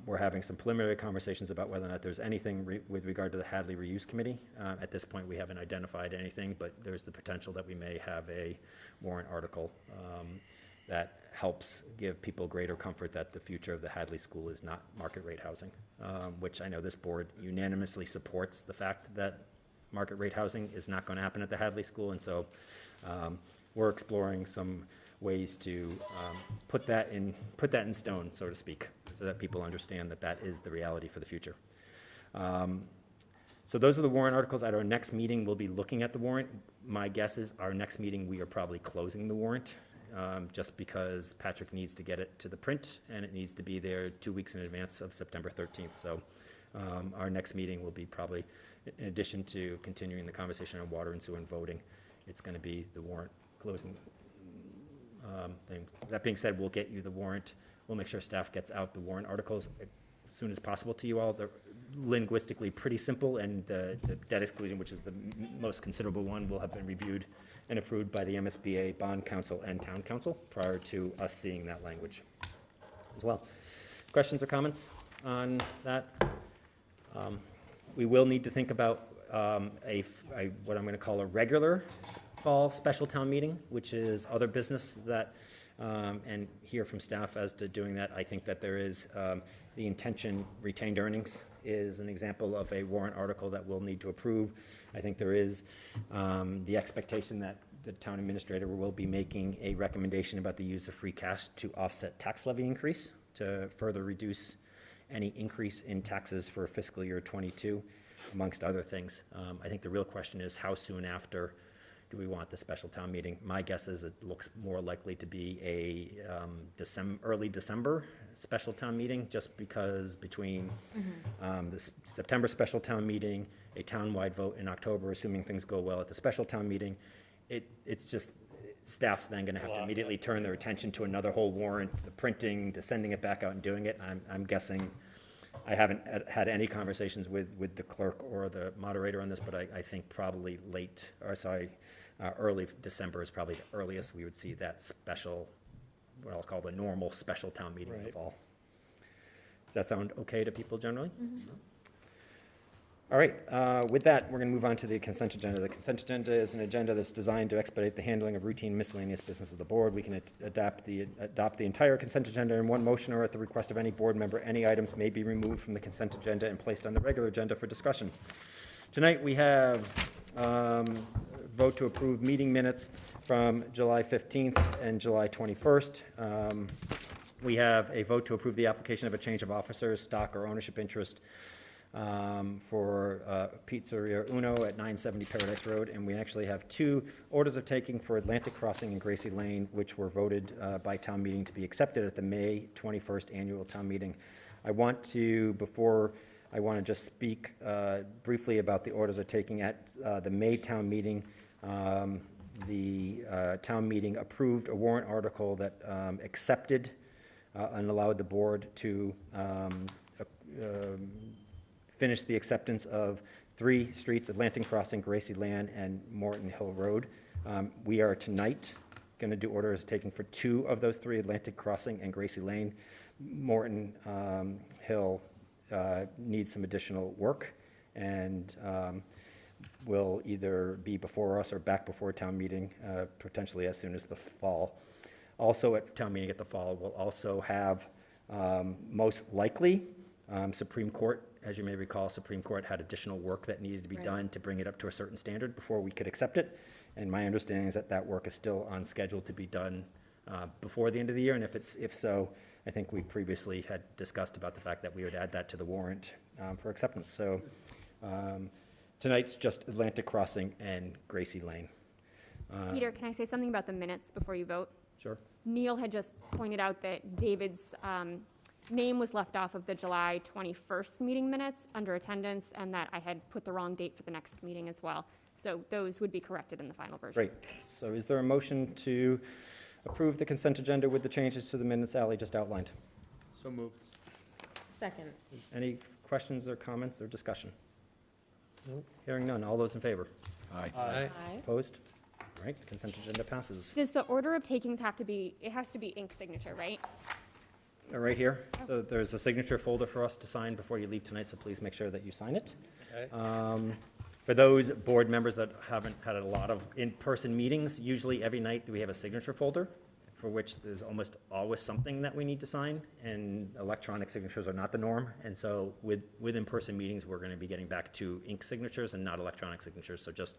we're having some preliminary conversations about whether or not there's anything with regard to the Hadley Reuse Committee. At this point, we haven't identified anything, but there's the potential that we may have a warrant article that helps give people greater comfort that the future of the Hadley School is not market rate housing, which I know this board unanimously supports the fact that market rate housing is not going to happen at the Hadley School, and so we're exploring some ways to put that in stone, so to speak, so that people understand that that is the reality for the future. So those are the warrant articles. At our next meeting, we'll be looking at the warrant. My guess is our next meeting, we are probably closing the warrant, just because Patrick needs to get it to the print, and it needs to be there 2 weeks in advance of September 13th. So our next meeting will be probably, in addition to continuing the conversation on water and sewer and voting, it's going to be the warrant closing thing. That being said, we'll get you the warrant. We'll make sure staff gets out the warrant articles as soon as possible to you all. They're linguistically pretty simple, and the debt exclusion, which is the most considerable one, will have been reviewed and approved by the MSBA, bond council, and town council prior to us seeing that language as well. Questions or comments on that? We will need to think about what I'm going to call a regular fall special town meeting, which is other business that, and hear from staff as to doing that. I think that there is the intention, retained earnings is an example of a warrant article that we'll need to approve. I think there is the expectation that the town administrator will be making a recommendation about the use of free cash to offset tax levy increase to further reduce any increase in taxes for fiscal year 22, amongst other things. I think the real question is how soon after do we want the special town meeting? My guess is it looks more likely to be a early December special town meeting, just because between the September special town meeting, a town-wide vote in October, assuming things go well at the special town meeting, it's just, staff's then going to have to immediately turn their attention to another whole warrant, the printing, to sending it back out and doing it. I'm guessing, I haven't had any conversations with the clerk or the moderator on this, but I think probably early December is probably the earliest we would see that special, what I'll call the normal special town meeting in the fall. Does that sound okay to people generally? Mm-hmm. All right, with that, we're going to move on to the consent agenda. The consent agenda is an agenda that's designed to expedite the handling of routine miscellaneous business of the board. We can adopt the entire consent agenda in one motion, or at the request of any board member, any items may be removed from the consent agenda and placed on the regular agenda for discussion. Tonight we have vote to approve meeting minutes from July 15th and July 21st. We have a vote to approve the application of a change of officers, stock, or ownership interest for Pizzeria Uno at 970 Paradise Road, and we actually have 2 orders of taking for Atlantic Crossing and Gracie Lane, which were voted by town meeting to be accepted at the May 21st annual town meeting. I want to just speak briefly about the orders of taking at the May town meeting. The town meeting approved a warrant article that accepted and allowed the board to finish the acceptance of 3 streets, Atlantic Crossing, Gracie Lane, and Morton Hill Road. We are tonight going to do orders taking for 2 of those 3, Atlantic Crossing and Gracie Lane. Morton Hill needs some additional work and will either be before us or back before town meeting, potentially as soon as the fall. Also at town meeting at the fall, we'll also have most likely Supreme Court. As you may recall, Supreme Court had additional work that needed to be done to bring it up to a certain standard before we could accept it. And my understanding is that that work is still on schedule to be done before the end of the year. And if so, I think we previously had discussed about the fact that we would add that to the warrant for acceptance. So tonight's just Atlantic Crossing and Gracie Lane. Peter, can I say something about the minutes before you vote? Sure. Neil had just pointed out that David's name was left off of the July 21st meeting minutes under attendance, and that I had put the wrong date for the next meeting as well. So those would be corrected in the final version. Great. So is there a motion to approve the consent agenda with the changes to the minutes Ally just outlined? So moved. Second. Any questions or comments or discussion? Hearing none. All those in favor? Aye. Aye. Opposed? All right, consent agenda passes. Does the order of takings have to be, it has to be ink signature, right? Right here. So there's a signature folder for us to sign before you leave tonight, so please make sure that you sign it. Okay. For those board members that haven't had a lot of in-person meetings, usually every night we have a signature folder for which there's almost always something that we need to sign, and electronic signatures are not the norm. And so with in-person meetings, we're going to be getting back to ink signatures and not electronic signatures. So just,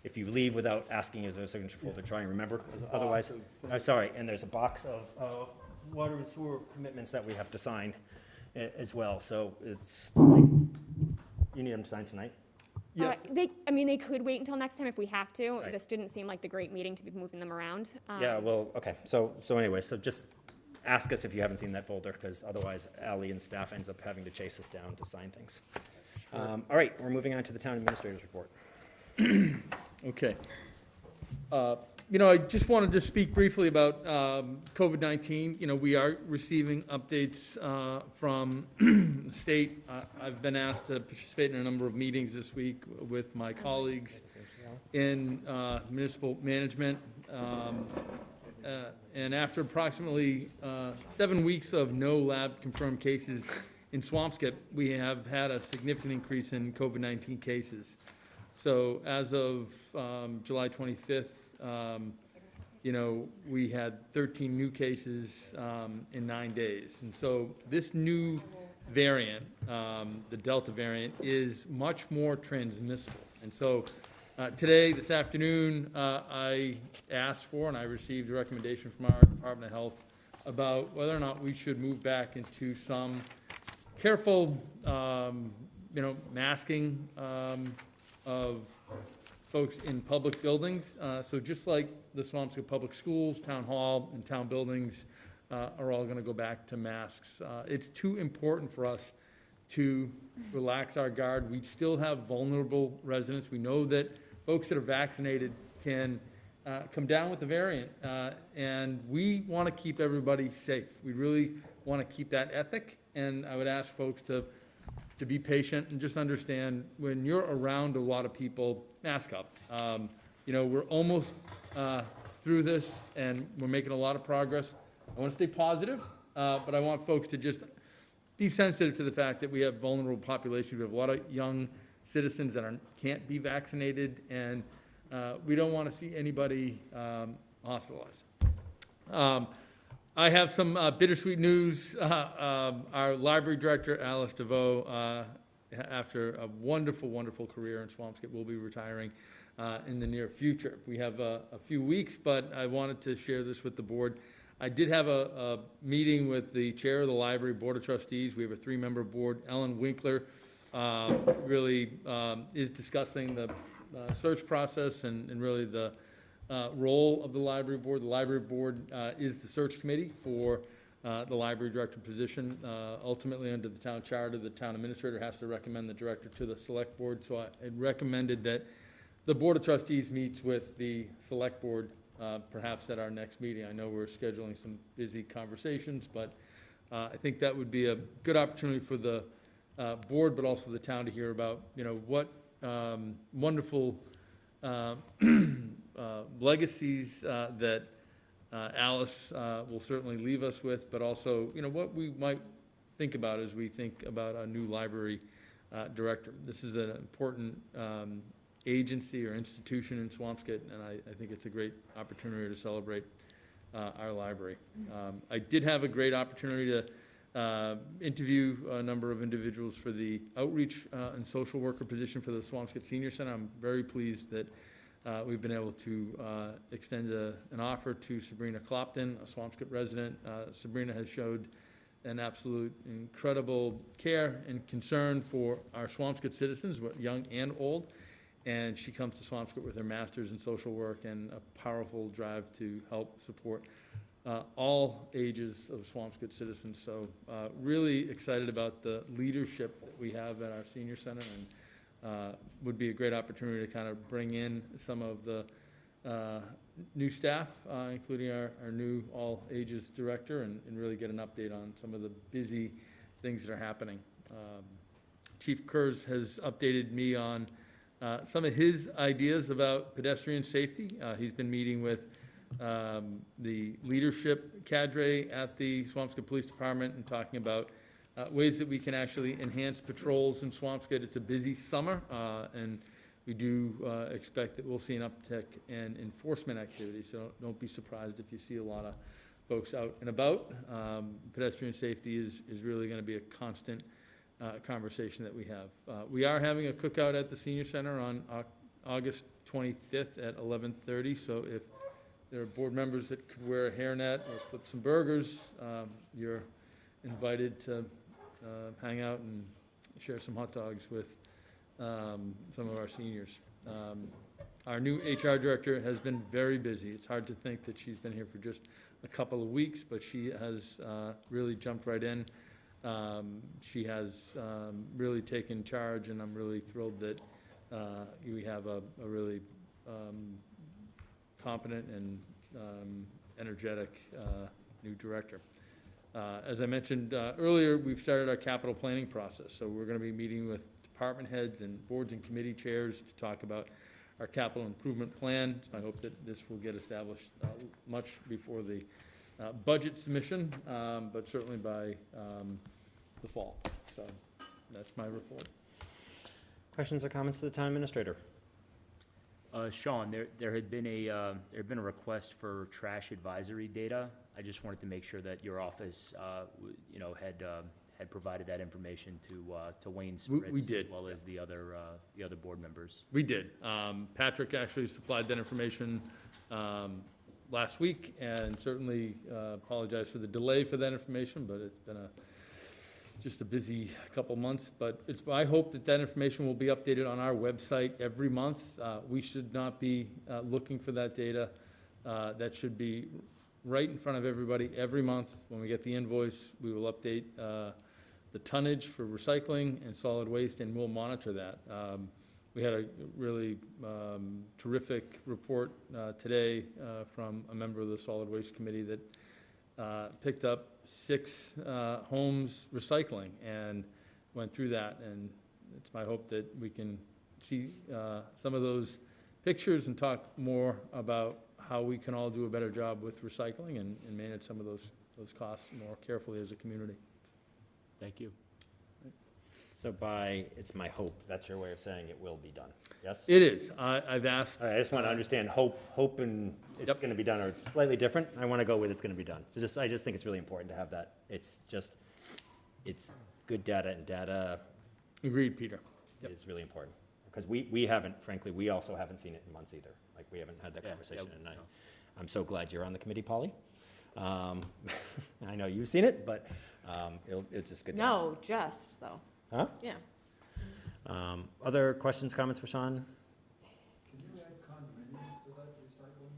if you leave without asking is there a signature folder, try and remember. Otherwise, I'm sorry, and there's a box of water and sewer commitments that we have to sign as well. So it's, you need them to sign tonight? Yes. They could wait until next time if we have to. Right. This didn't seem like the great meeting to be moving them around. Yeah, well, okay, so anyway, so just ask us if you haven't seen that folder, because otherwise Ally and staff ends up having to chase us down to sign things. All right, we're moving on to the town administrator's report. Okay. I just wanted to speak briefly about COVID-19. We are receiving updates from the state. I've been asked to participate in a number of meetings this week with my colleagues in municipal management. And after approximately 7 weeks of no lab-confirmed cases in Swampscott, we have had a significant increase in COVID-19 cases. So as of July 25th, we had 13 new cases in 9 days. And so this new variant, the Delta variant, is much more transmissible. And so today, this afternoon, I asked for and I received a recommendation from our Department of Health about whether or not we should move back into some careful, masking of folks in public buildings. So just like the Swampscott Public Schools, Town Hall, and town buildings are all going to go back to masks. It's too important for us to relax our guard. We still have vulnerable residents. We know that folks that are vaccinated can come down with the variant, and we want to keep everybody safe. We really want to keep that ethic, and I would ask folks to be patient and just understand when you're around a lot of people, mask up. We're almost through this and we're making a lot of progress. I want to stay positive, but I want folks to just be sensitive to the fact that we have vulnerable populations. We have a lot of young citizens that can't be vaccinated, and we don't want to see anybody hospitalized. I have some bittersweet news. Our library director, Alice DeVoe, after a wonderful, wonderful career in Swampscott, will be retiring in the near future. We have a few weeks, but I wanted to share this with the board. I did have a meeting with the chair of the library board of trustees. We have a 3-member board. Ellen Winkler really is discussing the search process and really the role of the library board. The library board is the search committee for the library director position. Ultimately, under the town charter, the town administrator has to recommend the director to the select board. So I had recommended that the board of trustees meets with the select board perhaps at our next meeting. I know we're scheduling some busy conversations, but I think that would be a good opportunity for the board, but also the town to hear about, what wonderful legacies that Alice will certainly leave us with, but also, what we might think about as we think about a new library director. This is an important agency or institution in Swampscott, and I think it's a great opportunity to celebrate our library. I did have a great opportunity to interview a number of individuals for the outreach and social worker position for the Swampscott Senior Center. I'm very pleased that we've been able to extend an offer to Sabrina Clopton, a Swampscott resident. Sabrina has showed an absolute incredible care and concern for our Swampscott citizens, young and old. And she comes to Swampscott with her master's in social work and a powerful drive to help support all ages of Swampscott citizens. So really excited about the leadership that we have at our senior center, and would be a great opportunity to kind of bring in some of the new staff, including our new all ages director, and really get an update on some of the busy things that are happening. Chief Kurz has updated me on some of his ideas about pedestrian safety. He's been meeting with the leadership cadre at the Swampscott Police Department and talking about ways that we can actually enhance patrols in Swampscott. It's a busy summer, and we do expect that we'll see an uptick in enforcement activity, so don't be surprised if you see a lot of folks out and about. Pedestrian safety is really going to be a constant conversation that we have. We are having a cookout at the Senior Center on August 25th at 11:30, so if there are board members that could wear a hairnet or flip some burgers, you're invited to hang out and share some hot dogs with some of our seniors. Our new HR director has been very busy. It's hard to think that she's been here for just a couple of weeks, but she has really jumped right in. She has really taken charge, and I'm really thrilled that we have a really competent and energetic new director. As I mentioned earlier, we've started our capital planning process, so we're going to be meeting with department heads and boards and committee chairs to talk about our capital improvement plan. It's my hope that this will get established much before the budget submission, but certainly by the fall. So that's my report. Questions or comments to the town administrator? Sean, there had been a request for trash advisory data. I just wanted to make sure that your office, had provided that information to Wayne Spritz. We did. As well as the other board members. We did. Patrick actually supplied that information last week, and certainly apologize for the delay for that information, but it's been just a busy couple months. But it's my hope that that information will be updated on our website every month. We should not be looking for that data. That should be right in front of everybody every month. When we get the invoice, we will update the tonnage for recycling and solid waste, and we'll monitor that. We had a really terrific report today from a member of the Solid Waste Committee that picked up 6 homes recycling and went through that. And it's my hope that we can see some of those pictures and talk more about how we can all do a better job with recycling and manage some of those costs more carefully as a community. Thank you. So it's my hope, that's your way of saying it will be done, yes? It is. I've asked. All right, I just want to understand hope and it's going to be done are slightly different. I want to go with it's going to be done. So I just think it's really important to have that. It's good data, and data. Agreed, Peter. Is really important. Because we haven't, frankly, we also haven't seen it in months either. Like, we haven't had that conversation, and I'm so glad you're on the committee, Polly. I know you've seen it, but it's just good to No, just, though. Huh? Yeah. Other questions, comments for Sean? Can you add condominiums to that recycling?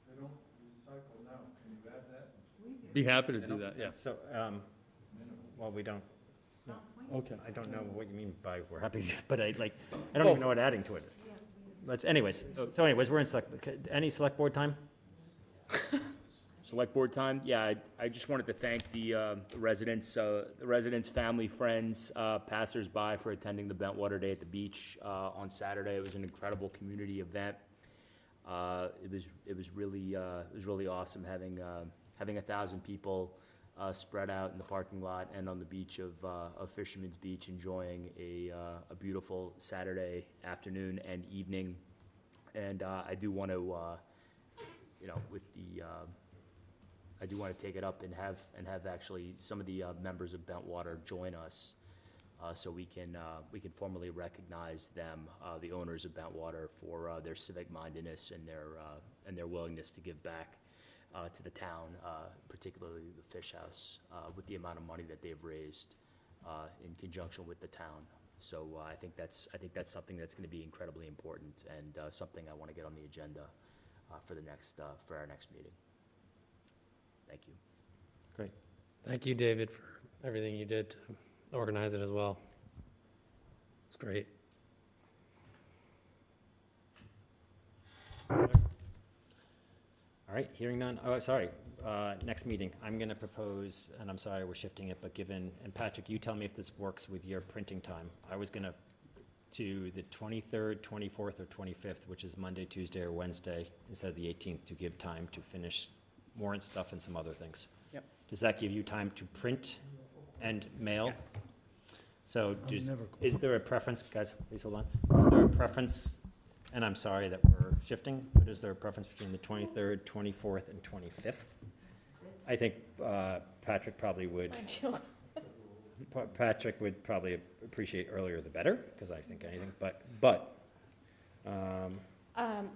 They don't recycle now. Can you add that? Be happy to do that, yeah. So, well, we don't, no. Okay. I don't know what you mean by we're happy, but I don't even know what adding to it is. Let's, anyways, so anyways, we're in any select board time? Select board time, yeah, I just wanted to thank the residents, family, friends, passers-by for attending the Bentwater Day at the beach on Saturday. It was an incredible community event. It was really awesome having 1,000 people spread out in the parking lot and on the beach of Fisherman's Beach, enjoying a beautiful Saturday afternoon and evening. And I do want to, I do want to take it up and have actually some of the members of Bentwater join us, so we can formally recognize them, the owners of Bentwater, for their civic mindedness and their willingness to give back to the town, particularly the Fish House, with the amount of money that they've raised in conjunction with the town. So I think that's something that's going to be incredibly important, and something I want to get on the agenda for our next meeting. Thank you. Great. Thank you, David, for everything you did to organize it as well. It's great. All right, hearing none, oh, sorry, next meeting, I'm gonna propose, and I'm sorry we're shifting it, but given, and Patrick, you tell me if this works with your printing time. I was gonna to the 23rd, 24th, or 25th, which is Monday, Tuesday, or Wednesday, instead of the 18th, to give time to finish warrant stuff and some other things. Yep. Does that give you time to print and mail? Yes. So never is there a preference, guys, please hold on. Is there a preference, and I'm sorry that we're shifting, but is there a preference between the 23rd, 24th, and 25th? I think Patrick probably would. Patrick would probably appreciate earlier the better, because I think anything, but.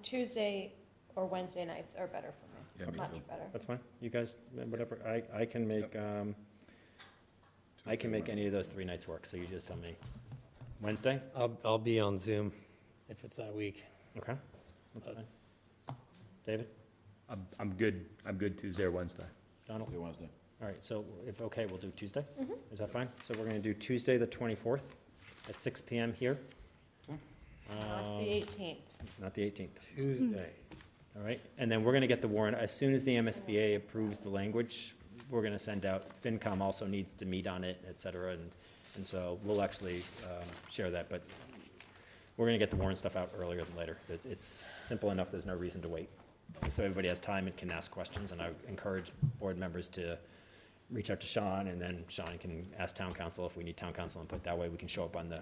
Tuesday or Wednesday nights are better for me. Yeah, me Much too. better. That's fine, you guys, whatever, I can make, I can make any of those 3 nights work, so you just tell me. Wednesday? I'll be on Zoom if it's that week. Okay, that's fine. David? I'm good Tuesday or Wednesday. Donald? Do Wednesday. All right, so if okay, we'll do Tuesday? Is that fine? So we're gonna do Tuesday, the 24th, at 6 PM here. Not the 18th. Not the 18th. Tuesday. All right, and then we're gonna get the warrant, as soon as the MSBA approves the language, we're gonna send out, FinCom also needs to meet on it, et cetera, and so we'll actually share that, but we're gonna get the warrant stuff out earlier than later. It's simple enough, there's no reason to wait. So everybody has time and can ask questions, and I encourage board members to reach out to Sean, and then Sean can ask town council if we need town council input. That way we can show up on the,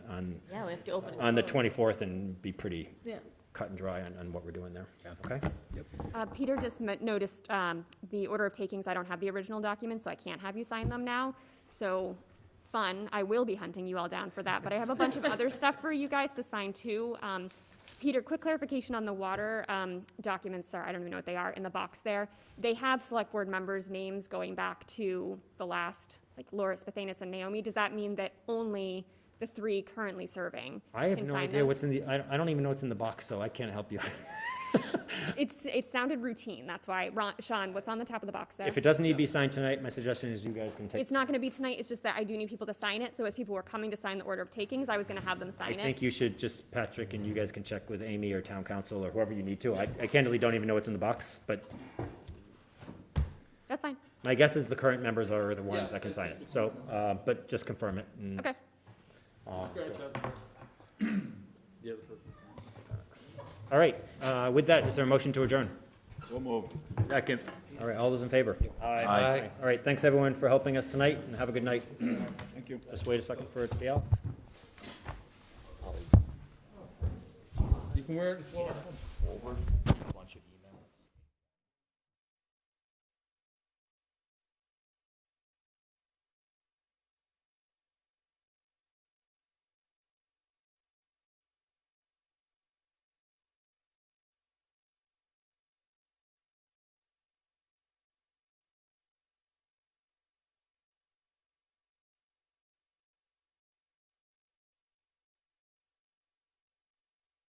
Yeah, we have to open it. on the 24th and be pretty Yeah. cut and dry on what we're doing there. Okay? Peter just noticed the order of takings. I don't have the original documents, so I can't have you sign them now. So fun. I will be hunting you all down for that, but I have a bunch of other stuff for you guys to sign too. Peter, quick clarification on the water documents, I don't even know what they are, in the box there. They have select board members' names going back to the last, like Laura Spathanis and Naomi. Does that mean that only the 3 currently serving I have can no sign idea those? what's in the, I don't even know what's in the box, so I can't help you. It sounded routine, that's why. Sean, what's on the top of the box there? If it doesn't need to be signed tonight, my suggestion is you guys can take. It's not going to be tonight, it's just that I do need people to sign it, so as people were coming to sign the order of takings, I was going to have them I sign it. think you should just, Patrick, and you guys can check with Amy or town council or whoever you need to. I candidly don't even know what's in the box, but That's fine. my guess is the current members are the ones that can sign it. So, but just confirm it. and, Okay. All right, with that, is there a motion to adjourn? So moved. Second. All right, all those in favor? Aye. All right, thanks everyone for helping us tonight, and have a good night. Thank you. Just wait a second for it to be off. You can wear it in Florida.